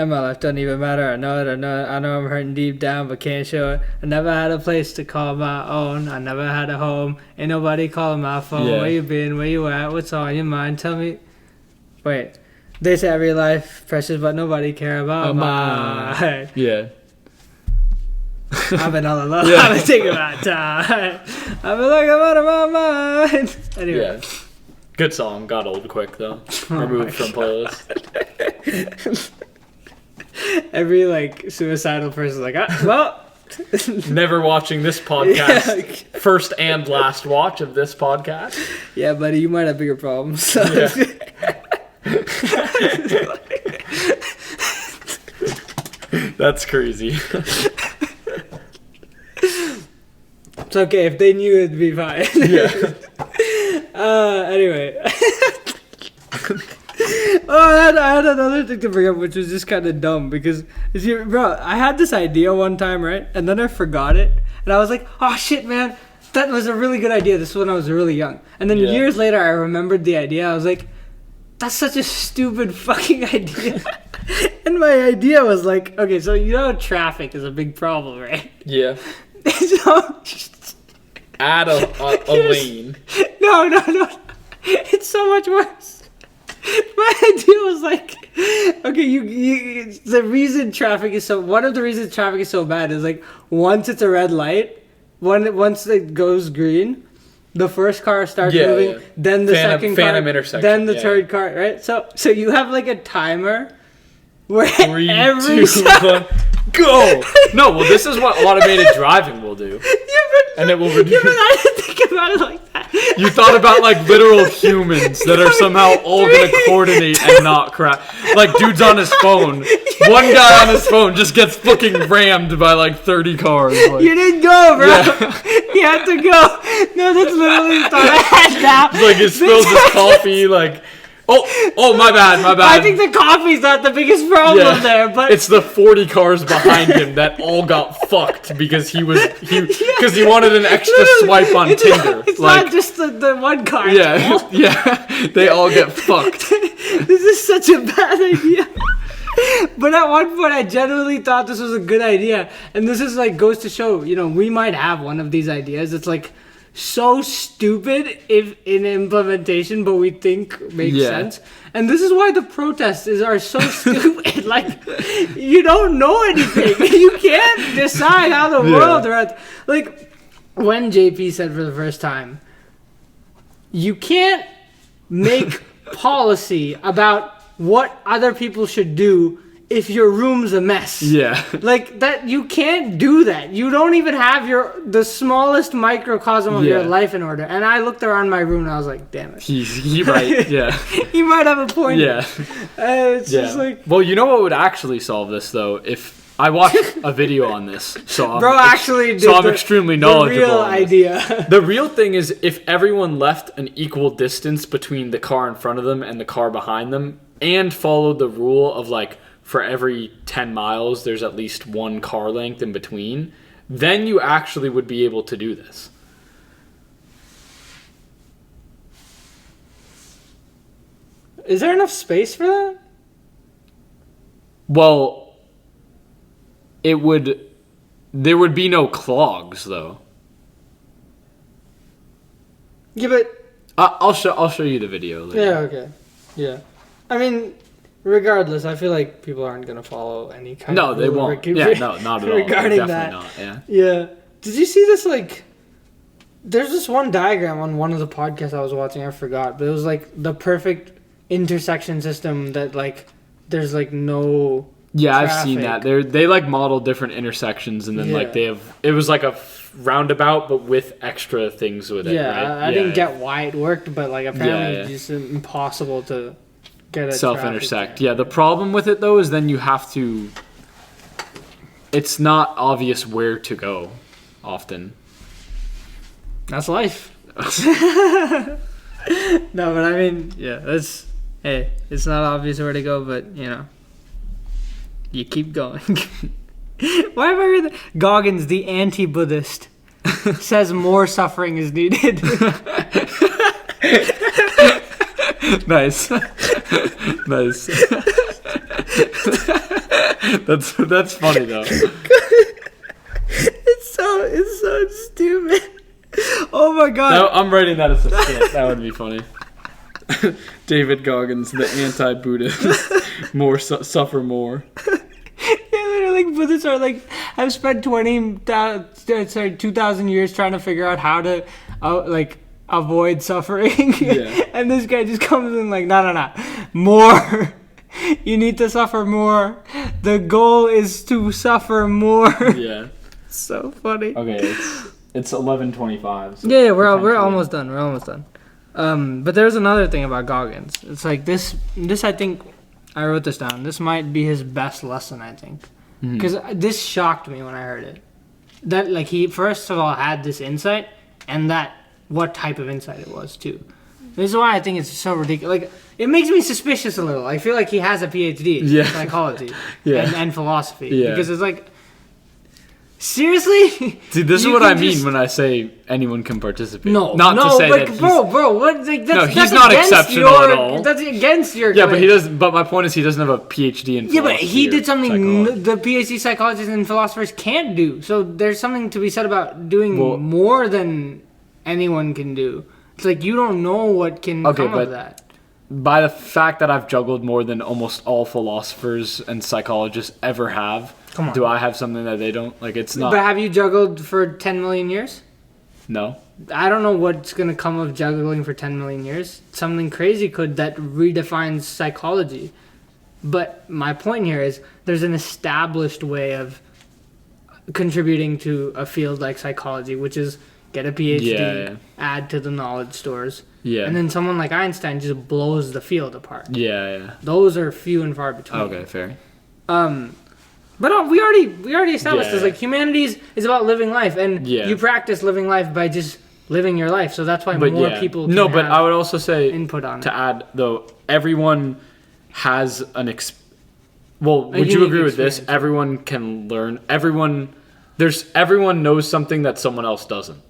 my life doesn't even matter. I know it. I know I'm hurting deep down, but can't show it. I never had a place to call my own. I never had a home. Ain't nobody calling my phone. Yeah. Where you been? Where you at? What's on your mind? Tell me. Wait. They say every life precious, but nobody care about mine. Yeah. I've been all alone. I've been taking my time. I've been looking out of my mind. Anyway. Yeah. Good song. Got old quick though. Removed from playlist. Every like suicidal person like, well. Never watching this podcast. First and last watch of this podcast. Yeah, buddy, you might have bigger problems. So. Yeah. That's crazy. It's okay if they knew it'd be fine. Yeah. Anyway. I had another thing to bring up, which was just kind of dumb because, bro, I had this idea one time, right? And then I forgot it, and I was like, "Oh shit, man, that was a really good idea." This was when I was really young, and then years later, I remembered the idea. I was like, "That's such a stupid fucking idea." And my idea was like, okay, so you know, traffic is a big problem, right? Yeah. So, add a lane. No. It's so much worse. My idea was like, okay, the reason traffic is so, one of the reasons traffic is so bad is like, once it's a red light, once it goes green, the first car starts moving, then the second car, then the third car, right? So you have like a timer where 3, 2, 1, go! No, well, this is what automated driving will do. And it will reduce. Yeah, but I didn't think about it like that. You thought about like literal humans that are somehow all gonna coordinate and not crash. Like dude's on his phone. One guy on his phone just gets fucking rammed by like 30 cars. Like. You didn't go, bro. Yeah. You had to go. No, that's literally the thought I had now. Like it spills his coffee. Like, oh, my bad. I think the coffee's not the biggest problem there, but it's the 40 cars behind him that all got fucked because he wanted an extra swipe on Tinder. It's like, not just the one car. Yeah, they all get fucked. This is such a bad idea. But at one point, I genuinely thought this was a good idea, and this is like goes to show, we might have one of these ideas. It's like so stupid if in implementation, but we think makes sense. And this is why the protests are so stupid. Like, you don't know anything. You can't decide how the world runs. Like, when JP said for the first time, you can't make policy about what other people should do if your room's a mess. Yeah. Like, that, you can't do that. You don't even have the smallest microcosm of your life in order. And I looked around my room and I was like, damn it. He might, He might have a point. Yeah. It's just like... Well, you know what would actually solve this, though? If I watched a video on this, so I'm extremely knowledgeable. The real idea. The real thing is, if everyone left an equal distance between the car in front of them and the car behind them, and followed the rule of, like, for every 10 miles, there's at least one car length in between, then you actually would be able to do this. Is there enough space for that? Well, there would be no clogs, though. Yeah, but... I'll show you the video later. Yeah, okay. Yeah. I mean... Regardless, I feel like people aren't going to follow any kind of... No, they won't. Yeah, no, not at all. Regarding definitely that. Not, yeah. Yeah. Did you see this, like... There's this one diagram on one of the podcasts I was watching, I forgot, but it was, like, the perfect intersection system that, like, there's, like, no traffic. I've seen that. They like, model different intersections, and then, like, they have... It was, like, a roundabout, but with extra things with it, right? I didn't get why it worked, but, like, apparently it's just impossible to... self-intersect. Yeah, the problem with it, though, is then you have to... It's not obvious where to go, often. That's life. No, but I mean, that's... Hey, it's not obvious where to go, but, you keep going. Why have I heard that? Goggins, the anti-Buddhist, says more suffering is needed. Nice. Nice. That's funny though. It's so stupid. Oh my god. No, I'm writing that as a skit. That would be funny. David Goggins, the anti-Buddhist. Suffer more. Yeah, like Buddhists are like, I've spent 2,000 years trying to figure out how to avoid suffering. Yeah. And this guy just comes in like, no. More. You need to suffer more. The goal is to suffer more. Yeah. So funny. Okay, it's 11:25. So yeah, we're almost done. But there's another thing about Goggins. It's like this I think, I wrote this down. This might be his best lesson, I think. Because this shocked me when I heard it. That, like, he first of all had this insight, and that what type of insight it was, too. This is why I think it's so ridiculous. Like, it makes me suspicious a little. I feel like he has a PhD in psychology and philosophy. Yeah. Because it's like, seriously? See, this is what I mean when I say anyone can participate. No, to say like, that bro, what? Like, he's not exceptional at all. That's against your. Yeah, but he doesn't. But my point is, he doesn't have a PhD in philosophy. Yeah, but he did something the PhD psychologists and philosophers can't do. So there's something to be said about doing more than anyone can do. like you don't know what can come of that. By the fact that I've juggled more than almost all philosophers and psychologists ever have, do I have something that they don't? Like, it's not. But have you juggled for 10 million years? No. I don't know what's going to come of juggling for 10 million years. Something crazy could that redefines psychology. But my point here is there's an established way of contributing to a field like psychology, which is get a PhD, add to the knowledge stores. Yeah. And then someone like Einstein just blows the field apart. Yeah. Those are few and far between. Okay, fair. But we already established this. Like, humanities is about living life, and you practice living life by just living your life. So that's why more people can but I would also say input on to add, though, everyone has would you agree with this? Everyone can learn. Everyone knows something that someone else doesn't.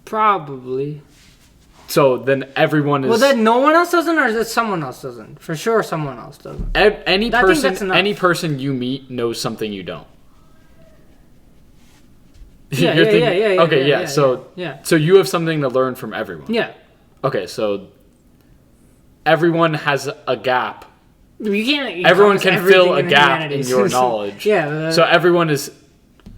Probably. So then everyone is... Well, then no one else doesn't, or that someone else doesn't? For sure someone else doesn't. Any person you meet knows something you don't. Yeah. Okay, So you have something to learn from everyone. Yeah. Okay, so everyone has a gap. You can't... Everyone can fill a gap in your knowledge. So everyone is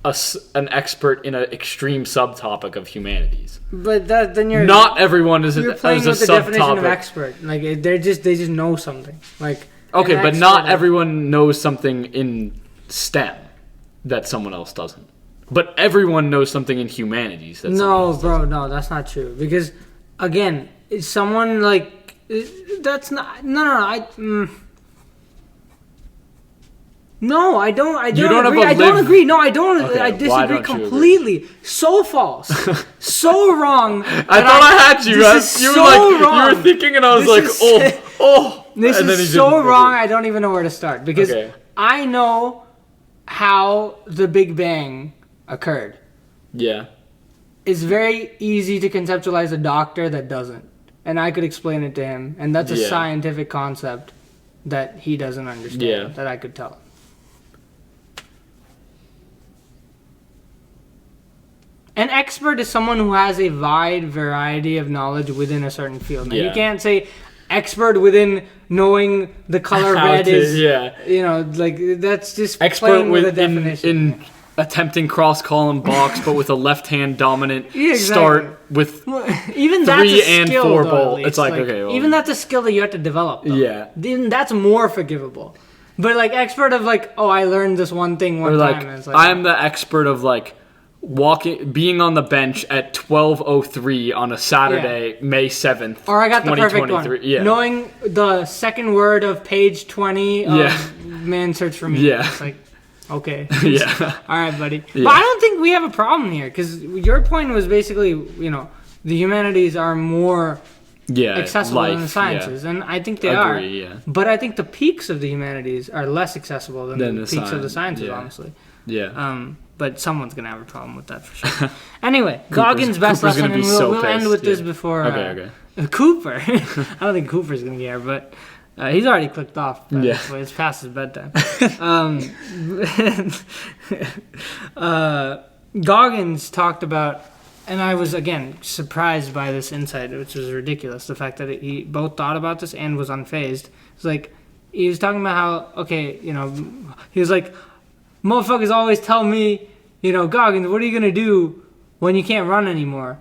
an expert in an extreme subtopic of humanities. But then you're not everyone is you're playing with the definition of expert. Like they just know something. Like okay, but not everyone knows something in STEM that someone else doesn't. But everyone knows something in humanities that someone else doesn't. No, that's not true. Because again, someone like that's not No, I don't agree. I don't agree. No, I don't. Okay, I disagree completely. So false. So wrong. I thought I had you. You were thinking, and I was like, oh. This is so wrong. I don't even know where to start because I know how the Big Bang occurred. Yeah. It's very easy to conceptualize a doctor that doesn't, and I could explain it to him, and that's a scientific concept that he doesn't understand. That I could tell him. An expert is someone who has a wide variety of knowledge within a certain field. Now, you can't say expert within knowing the color red is. You know, like that's just expert playing with a definition. In attempting cross-column box, but with a left-hand dominant start with even 3 and 4 bolt. It's like okay. Well, even that's a skill that you have to develop. Though. Yeah. Then that's more forgivable. But like expert of like, oh, I learned this one thing one time. And it's like, I'm the expert of like. Being on the bench at 12:03 on a Saturday, May 7th, or I got the perfect one. Knowing the second word of page 20 of Man Search for Me. Yeah. It's like, okay. All right, buddy. Yeah. But I don't think we have a problem here because your point was basically, the humanities are more accessible than the sciences, and I think they are. Yeah. But I think the peaks of the humanities are less accessible than the peaks of the sciences, honestly. Yeah. But someone's going to have a problem with that for sure. Anyway, Goggins' best lesson, and we'll end with this before... Cooper. I don't think Cooper's going to care, but he's already clicked off. It's past his bedtime. Goggins talked about... And I was, again, surprised by this insight, which was ridiculous. The fact that he both thought about this and was unfazed. It's like, he was talking about how, he was like... Motherfuckers always tell me, Goggins, what are you going to do when you can't run anymore?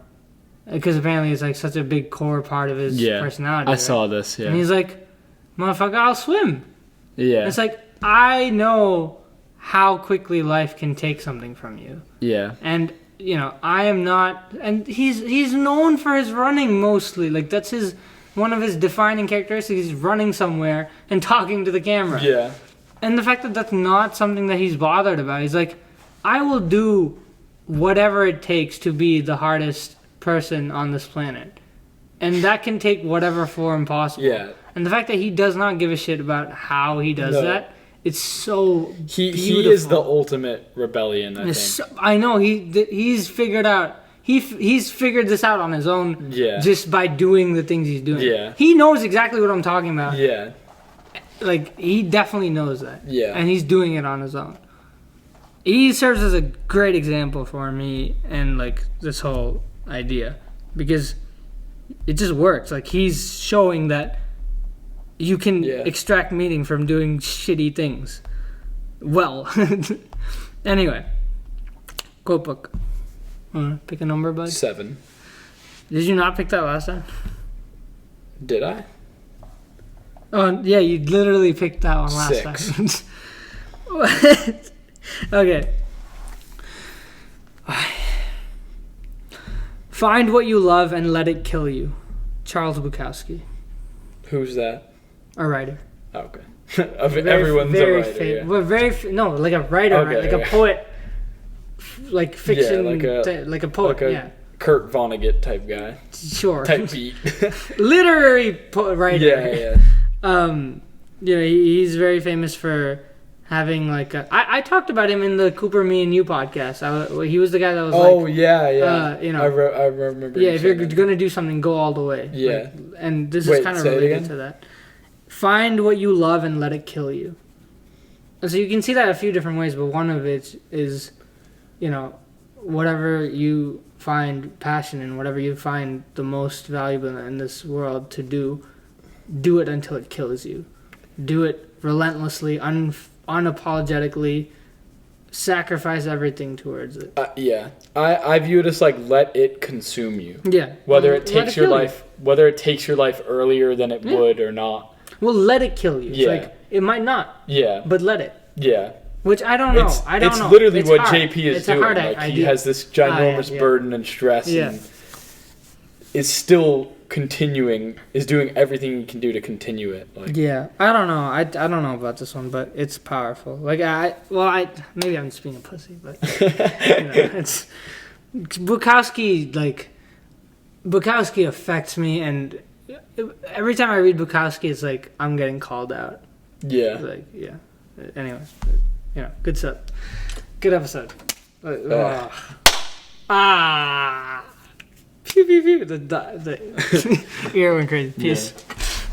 Because apparently it's like such a big core part of his personality. I saw this, And he's like, motherfucker, I'll swim. Yeah. And it's like, I know how quickly life can take something from you. Yeah. And, I am not... And he's known for his running mostly. Like, that's one of his defining characteristics. He's running somewhere and talking to the camera. Yeah. And the fact that that's not something that he's bothered about. He's like, I will do whatever it takes to be the hardest person on this planet. And that can take whatever form possible. Yeah. And the fact that he does not give a shit about how he does that, it's so He beautiful. is the ultimate rebellion, I think. So, I know, he's figured out... He's figured this out on his own just by doing the things he's doing. Yeah. He knows exactly what I'm talking about. Yeah. Like, he definitely knows that. Yeah. And he's doing it on his own. he serves as a great example for me and like this whole idea because it just works. Like he's showing that you can extract meaning from doing shitty things. Well, anyway, quote book. Pick a number, bud. 7. Did you not pick that last time? Did I? Oh yeah, you literally picked that one last 6. time. What? Okay. Find what you love and let it kill you. Charles Bukowski. Who's that? A writer. Oh, okay. Everyone's a writer. No, like a writer, okay, right? Like a poet, like fiction, like a poet, like a Kurt Vonnegut type guy. Sure. Type beat. Literary writer. Yeah. He's very famous for having like I talked about him in the Cooper, Me and You podcast. He was the guy that was I remember. Yeah, if you're gonna do something, go all the way. Yeah. Like, and this is kind of related to that. Find what you love and let it kill you. And so you can see that a few different ways, but one of it is, whatever you find passion in, whatever you find the most valuable in this world to do it until it kills you. Do it relentlessly, unapologetically, sacrifice everything towards it. I view it as like let it consume you. Yeah. Whether it takes your life earlier than it would or not. Well, let it kill you. Yeah. It's like it might not. Yeah. But let it. Yeah. Which I don't know. It's literally what JP is doing. Like idea. he has this ginormous burden and stress, and is still continuing. Is doing everything he can do to continue it. Like, I don't know. I don't know about this one, but it's powerful. Like maybe I'm just being a pussy, but it's Bukowski. Like Bukowski affects me, and every time I read Bukowski, it's like I'm getting called out. Yeah. Like Anyway. Good stuff. Good episode. Pew pew pew. The ear went crazy. Peace. Yeah.